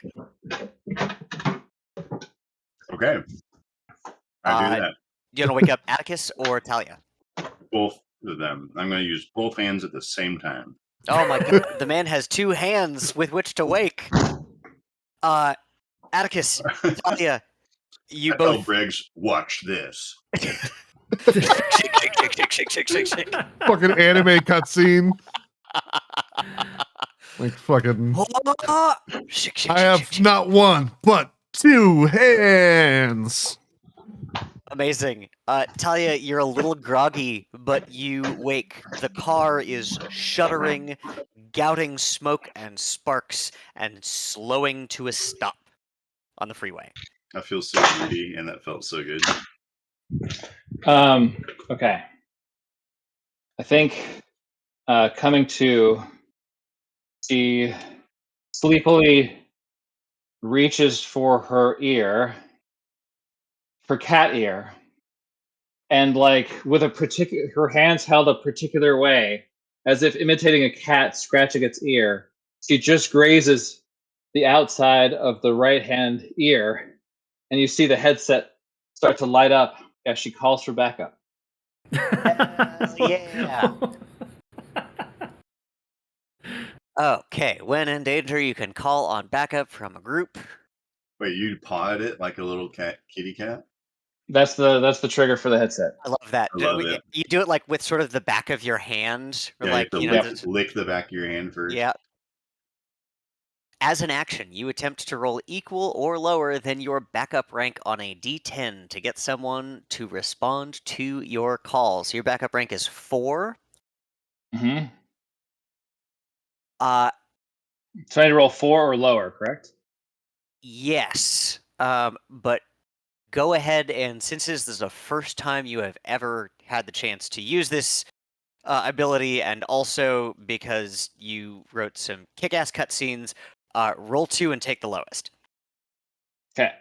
Okay. I do that. Do you want to wake up Atticus or Talia? Both of them. I'm going to use both hands at the same time. Oh my god, the man has 2 hands with which to wake. Atticus, Talia, you I tell both Briggs, watch this. shake. Fucking anime cutscene. Like fucking. I have not 1, but 2 hands. Amazing. Talia, you're a little groggy, but you wake. The car is shuddering, gouting smoke and sparks, and slowing to a stop on the freeway. I feel so giddy, and that felt so good. Okay. I think coming to, she sleepily reaches for her ear, her cat ear, and like with a particular, her hands held a particular way, as if imitating a cat scratching its ear. She just grazes the outside of the right hand ear, and you see the headset start to light up as she calls for backup. Yeah. Okay, when in danger, you can call on backup from a group. Wait, you pawed it like a little kitty cat? That's the trigger for the headset. I love that. I love it. You do it like with sort of the back of your hand, or Yeah, like you you have know. to lick the back of your hand first. Yeah. As an action, you attempt to roll equal or lower than your backup rank on a d10 to get someone to respond to your call. So your backup rank is 4. Mm-hmm. So I need to roll 4 or lower, correct? Yes. But go ahead and since this is the first time you have ever had the chance to use this ability, and also because you wrote some kick-ass cutscenes, roll 2 and take the lowest. Okay.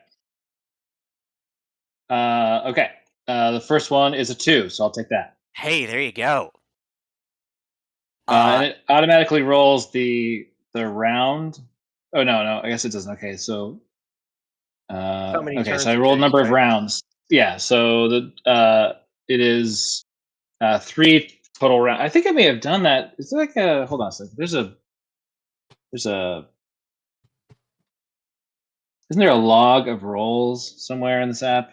Okay. The first one is a 2, so I'll take that. Hey, there you go. And it automatically rolls the round. Oh no, I guess it doesn't. Okay, so How many okay, turns so I it rolled a takes, number of right? rounds. Yeah, so the it is 3 total rounds. I think I may have done that. Is there like a hold on a second? There's a isn't there a log of rolls somewhere in this app?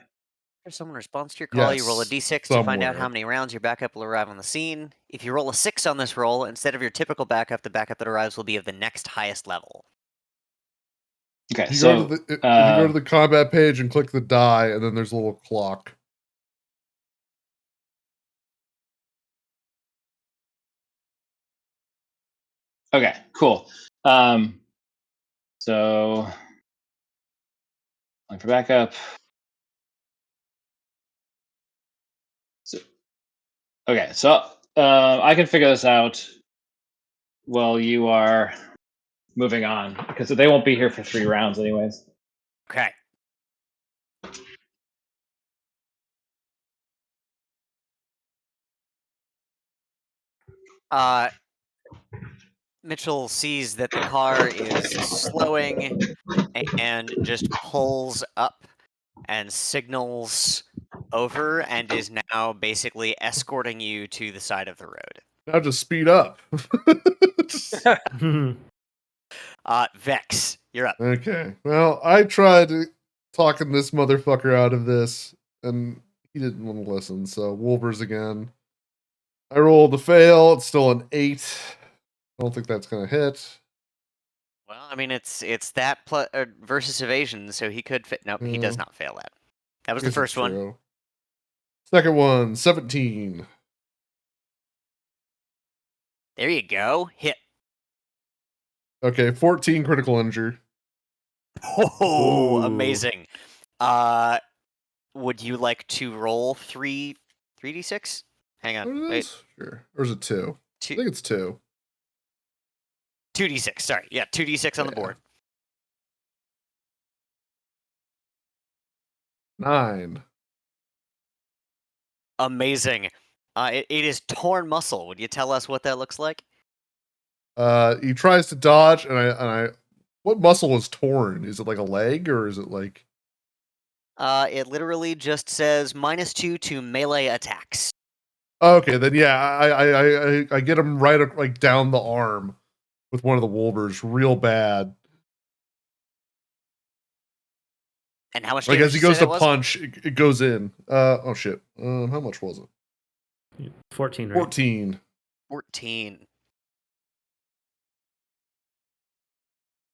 If someone responds to your call, you roll a Yes, d6 to find out how somewhere. many rounds your backup will arrive on the scene. If you roll a 6 on this roll, instead of your typical backup, the backup that arrives will be of the next highest level. Okay, If you so go to the if you go to the combat page and click the die, and then there's a little clock. okay, cool. So for backup. So, okay, so I can figure this out while you are moving on because they won't be here for 3 rounds anyways. Okay. Mitchell sees that the car is slowing and just pulls up and signals over and is now basically escorting you to the side of the road. Now just speed up. Vex, you're up. Okay. Well, I tried talking this motherfucker out of this, and he didn't want to listen. So Wolvers again. I rolled a fail. It's still an 8. I don't think that's gonna hit. Well, I mean, it's that versus evasion, so he could fit. Nope, he does not fail that. That was the first one. True. Second one, 17. There you go. Hit. Okay, 14 critical injury. Oh, amazing. Would you like to roll 3d6? Hang on. What it Wait. is? Sure. Or is it 2? I think it's 2. 2d6. Sorry. Yeah, 2d6 on the board. 9. Amazing. It is torn muscle. Would you tell us what that looks like? He tries to dodge, and I. What muscle is torn? Is it like a leg, or is it like? It literally just says -2 to melee attacks. Okay, then yeah, I get him right like down the arm with one of the Wolvers, real bad. And how much Like damage as he did you goes say to that was? punch, it goes in. Oh shit. How much was it? 14, right? 14. 14.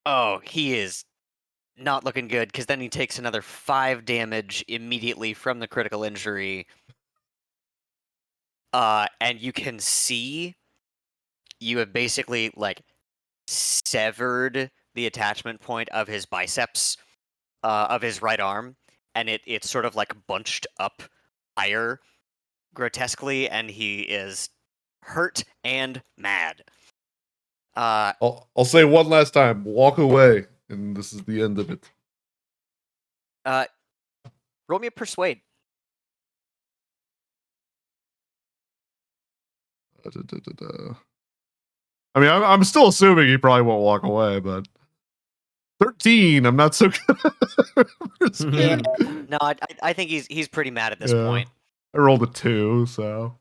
Oh, he is not looking good because then he takes another 5 damage immediately from the critical injury. And you can see you have basically like severed the attachment point of his biceps, of his right arm, and it's sort of like bunched up higher grotesquely, and he is hurt and mad. I'll say one last time. Walk away, and this is the end of it. Roll me a persuade. I mean, I'm still assuming he probably won't walk away, but 13. I'm not so good. No, I think he's pretty mad at this point. I rolled a 2, so.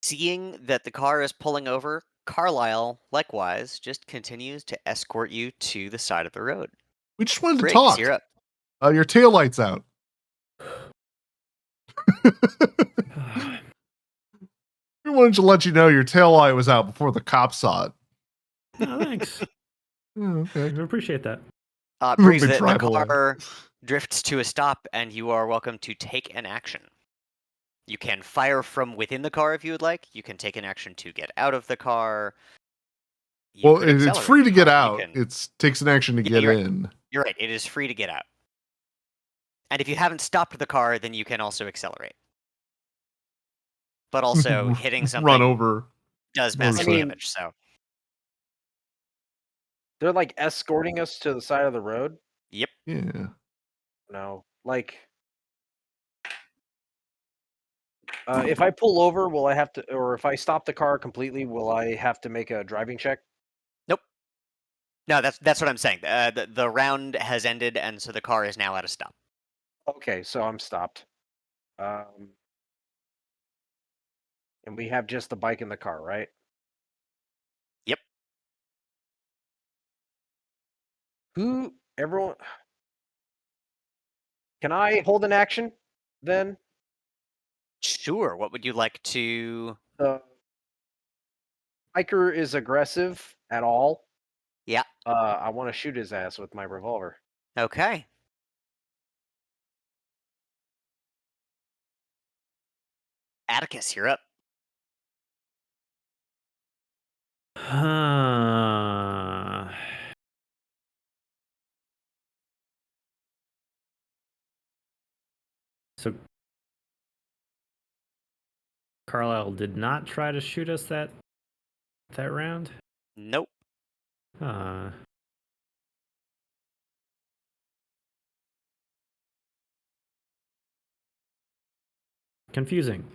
Seeing that the car is pulling over, Carlisle, likewise, just continues to escort you to the side of the road. We just wanted to Briggs, talk. you're up. Your taillight's out. We wanted to let you know your taillight was out before the cops saw it. Oh, thanks. Okay. I appreciate that. Briggs, Big the drive away. car drifts to a stop, and you are welcome to take an action. You can fire from within the car if you would like. You can take an action to get out of the car. Well, it's free to get out. It takes an action to get in. You're right. It is free to get out. And if you haven't stopped the car, then you can also accelerate. But also, hitting something run over does massive damage. So they're like escorting us to the side of the road. Yep. Yeah. No, like. If I pull over, will I have to, or if I stop the car completely, will I have to make a driving check? Nope. No, that's what I'm saying. The round has ended, and so the car is now at a stop. Okay, so I'm stopped. And we have just the bike in the car, right? Yep. Everyone. Can I hold an action then? Sure. What would you like to? The biker is aggressive at all. Yeah. I want to shoot his ass with my revolver. Okay. Atticus, you're up. So Carlisle did not try to shoot us that round? Nope. Confusing.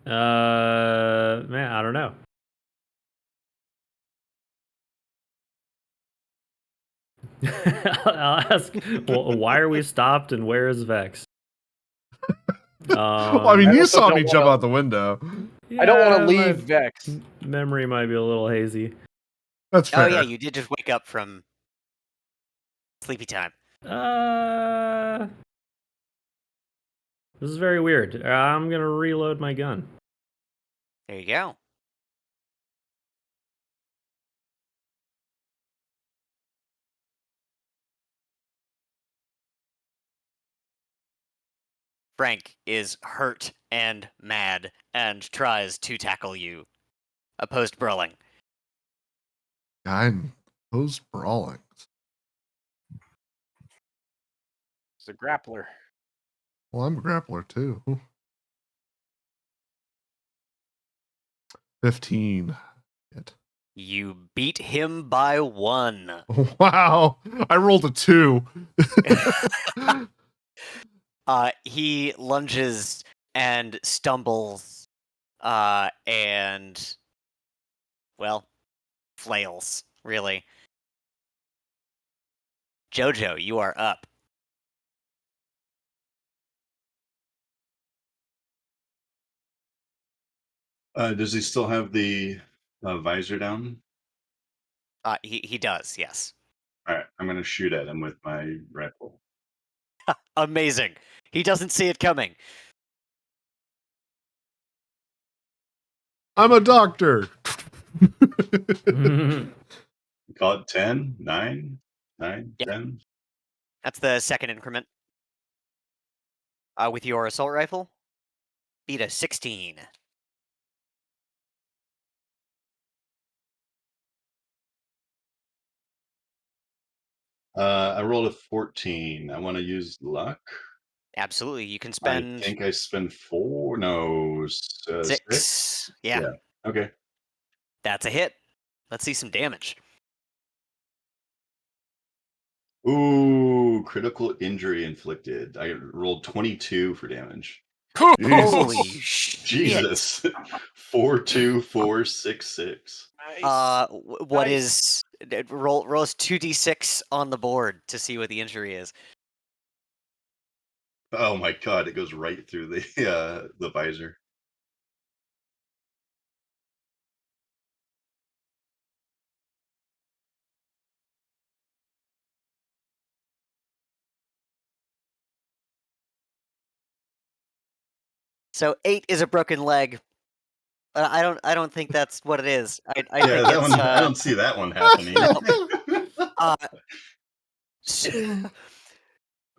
Man, I don't know. I'll ask, well, why are we stopped and where is Vex? Well, I mean, I you also saw don't me jump wanna- out the window. I don't want to my leave Vex. memory might be a little hazy. That's fair. Oh yeah, you did just wake up from sleepy time. This is very weird. I'm gonna reload my gun. There you go. Frank is hurt and mad and tries to tackle you. Opposed brawling. I'm opposed brawling. It's a grappler. Well, I'm a grappler too. 15. Hit. You beat him by 1. Wow. I rolled a 2. He lunges and stumbles and, well, flails, really. Jojo, you are up. Does he still have the visor down? He does, yes. All right, I'm going to shoot at him with my rifle. Amazing. He doesn't see it coming. I'm a doctor. Call it 10, 9, 9, Yep. 10. That's the second increment. With your assault rifle, beat a 16. I rolled a 14. I want to use luck. Absolutely. You can I spend think I spend 4. No, 6. 6. Yeah, Okay. that's a hit. Let's see some damage. Ooh, critical injury inflicted. I rolled 22 for damage. Holy shit. Jesus. 4, 2, 4, 6, 6. Nice. What Nice. is rolls 2d6 on the board to see what the injury is. Oh my god, it goes right through the visor. So 8 is a broken leg. I don't think that's what it is. I Yeah, think that it's one. I don't see that one happening.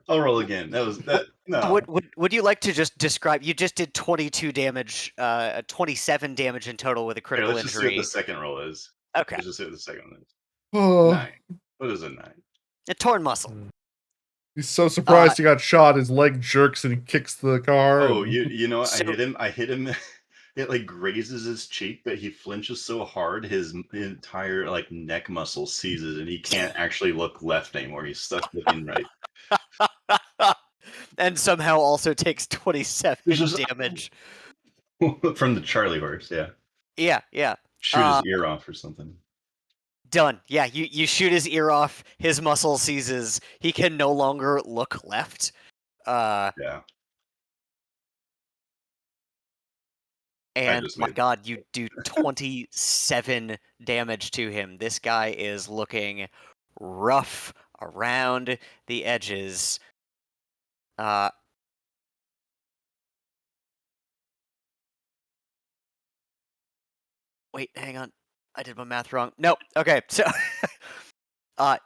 I'll roll again. That was that. No. Would you like to just describe? You just did 22 damage, 27 damage in total with a Here, critical let's just see what injury. the second roll is. Okay, Let's just see what the second one is. Oh, 9. What is a 9? a torn muscle. he's so surprised he got shot. His leg jerks and he kicks the car. Oh, and- you know what? So- I hit him. it like grazes his cheek, but he flinches so hard his entire like neck muscle seizes, and he can't actually look left anymore. He's stuck looking right. And somehow also takes 27 There's just damage. from the Charlie horse. Yeah, Yeah. shoot his ear off or something. Done. Yeah, you shoot his ear off, his muscle seizes, he can no longer look left. Yeah, And just my made god, you do 27 damage to him. This guy is looking rough around the edges. Wait, hang on. I did my math wrong. Nope. Okay, so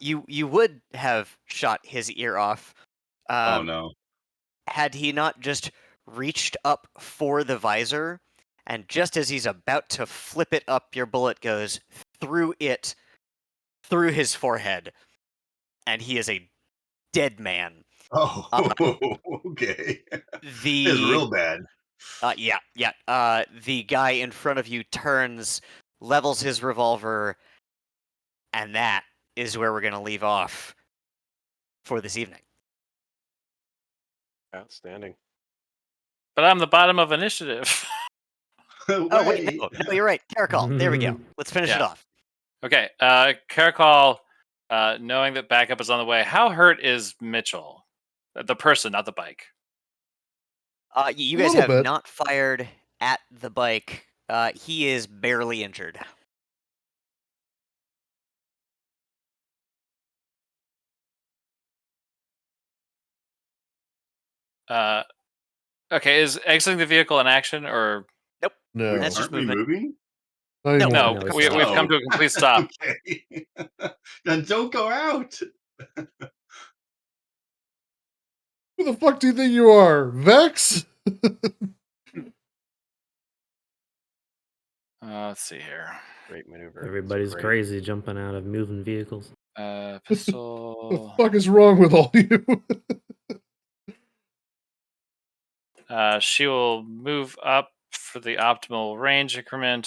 you would have shot his ear off. oh no. Had he not just reached up for the visor, and just as he's about to flip it up, your bullet goes through his forehead, and he is a dead man. Oh, okay. It's The real bad. the guy in front of you turns, levels his revolver, and that is where we're gonna leave off for this evening. Outstanding. But I'm the bottom of initiative. Oh wait, no, you're right. Caracol. There we go. Let's finish it Yeah. off. Okay, Caracol, knowing that backup is on the way, how hurt is Mitchell? The person, not the bike. You A guys little have bit. not fired at the bike. He is barely injured. Okay, is exiting the vehicle an action or Nope. No. That's just Aren't we movement. moving? Not No. anymore. no? No, We've stop. come to a complete stop. Okay. Then don't go out. Who the fuck do you think you are? Vex? Let's see here. Great maneuver. Everybody's So great. crazy jumping out of moving vehicles. The Pistol. fuck is wrong with all you? She will move up for the optimal range increment.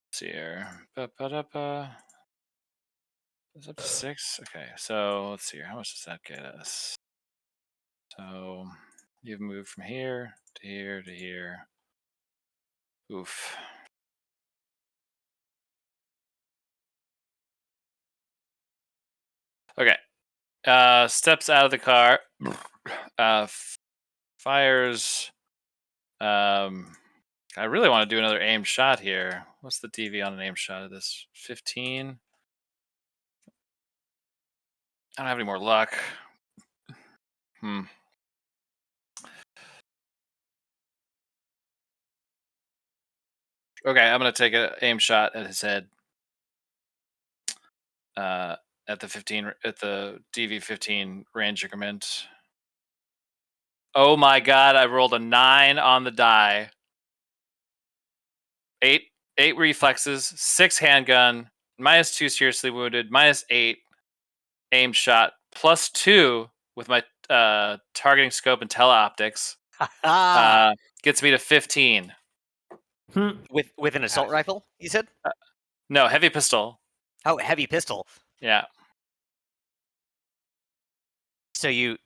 Let's see here. Ba-ba-da-ba. Is up to 6? Okay, so let's see here. How much does that get us? So you've moved from here to here to here. Oof. Okay. Steps out of the car. Fires. I really want to do another aim shot here. What's the DV on an aim shot of this? 15. I don't have any more luck. Okay, I'm gonna take an aim shot at his head. At the DV15 range increment. Oh my god! I rolled a 9 on the die. 8 reflexes, 6 handgun, -2 seriously wounded, -8 aim shot, +2 with my targeting scope and teleoptics. Gets me to 15. With an assault rifle, you said? No, heavy pistol. Oh, heavy pistol. Yeah. So you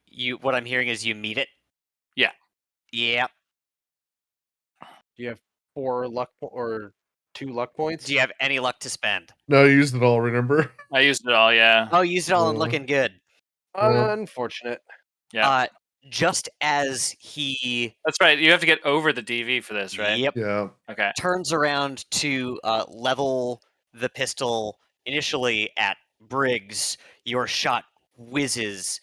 what I'm hearing is you meet it? Yeah. Yep. Do you have 4 luck or 2 luck points? Do you have any luck to spend? No, you used it all, remember? I used it all, yeah. Oh, you used it all and Yeah. looking good. Unfortunate. Yeah. Just as he That's right. You have to get over the DV for this, right? Yep. Yeah. Okay. Turns around to level the pistol initially at Briggs, your shot whizzes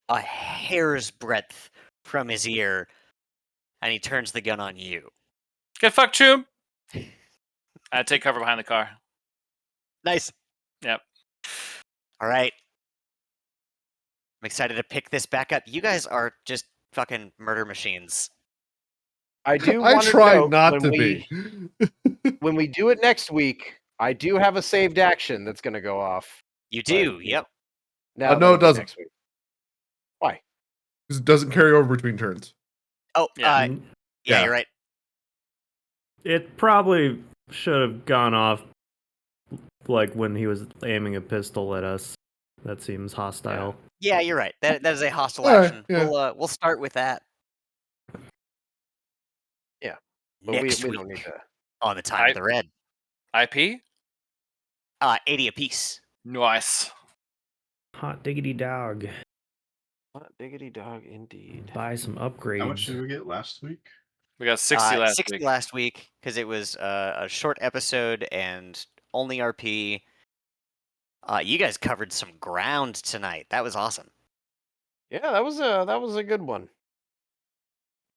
a hair's breadth from his ear, and he turns the gun on you. Get fucked, Choom! I take cover behind the car. Nice. Yep. All right. I'm excited to pick this back up. You guys are just fucking murder machines. I do I want to try note not when to we, be. when we do it next week, I do have a saved action that's going to go off. You do, But, yep. Now No, it that'll be doesn't. next week. Why? Because it doesn't carry over between turns. Oh, Yeah. yeah, Yeah. you're right. It probably should have gone off like when he was aiming a pistol at us. That seems hostile. Yeah, you're right. That is a hostile All right, action. yeah. We'll start with that. Yeah. But Next we week don't need to. on the Time of the Red. IP? 80 apiece. Nice. Hot diggity dog. Hot diggity dog, indeed. Buy some How much upgrades. did we get last week? We got 60 last 60 week. last week because it was a short episode and only RP. You guys covered some ground tonight. That was awesome. Yeah, that was a good one.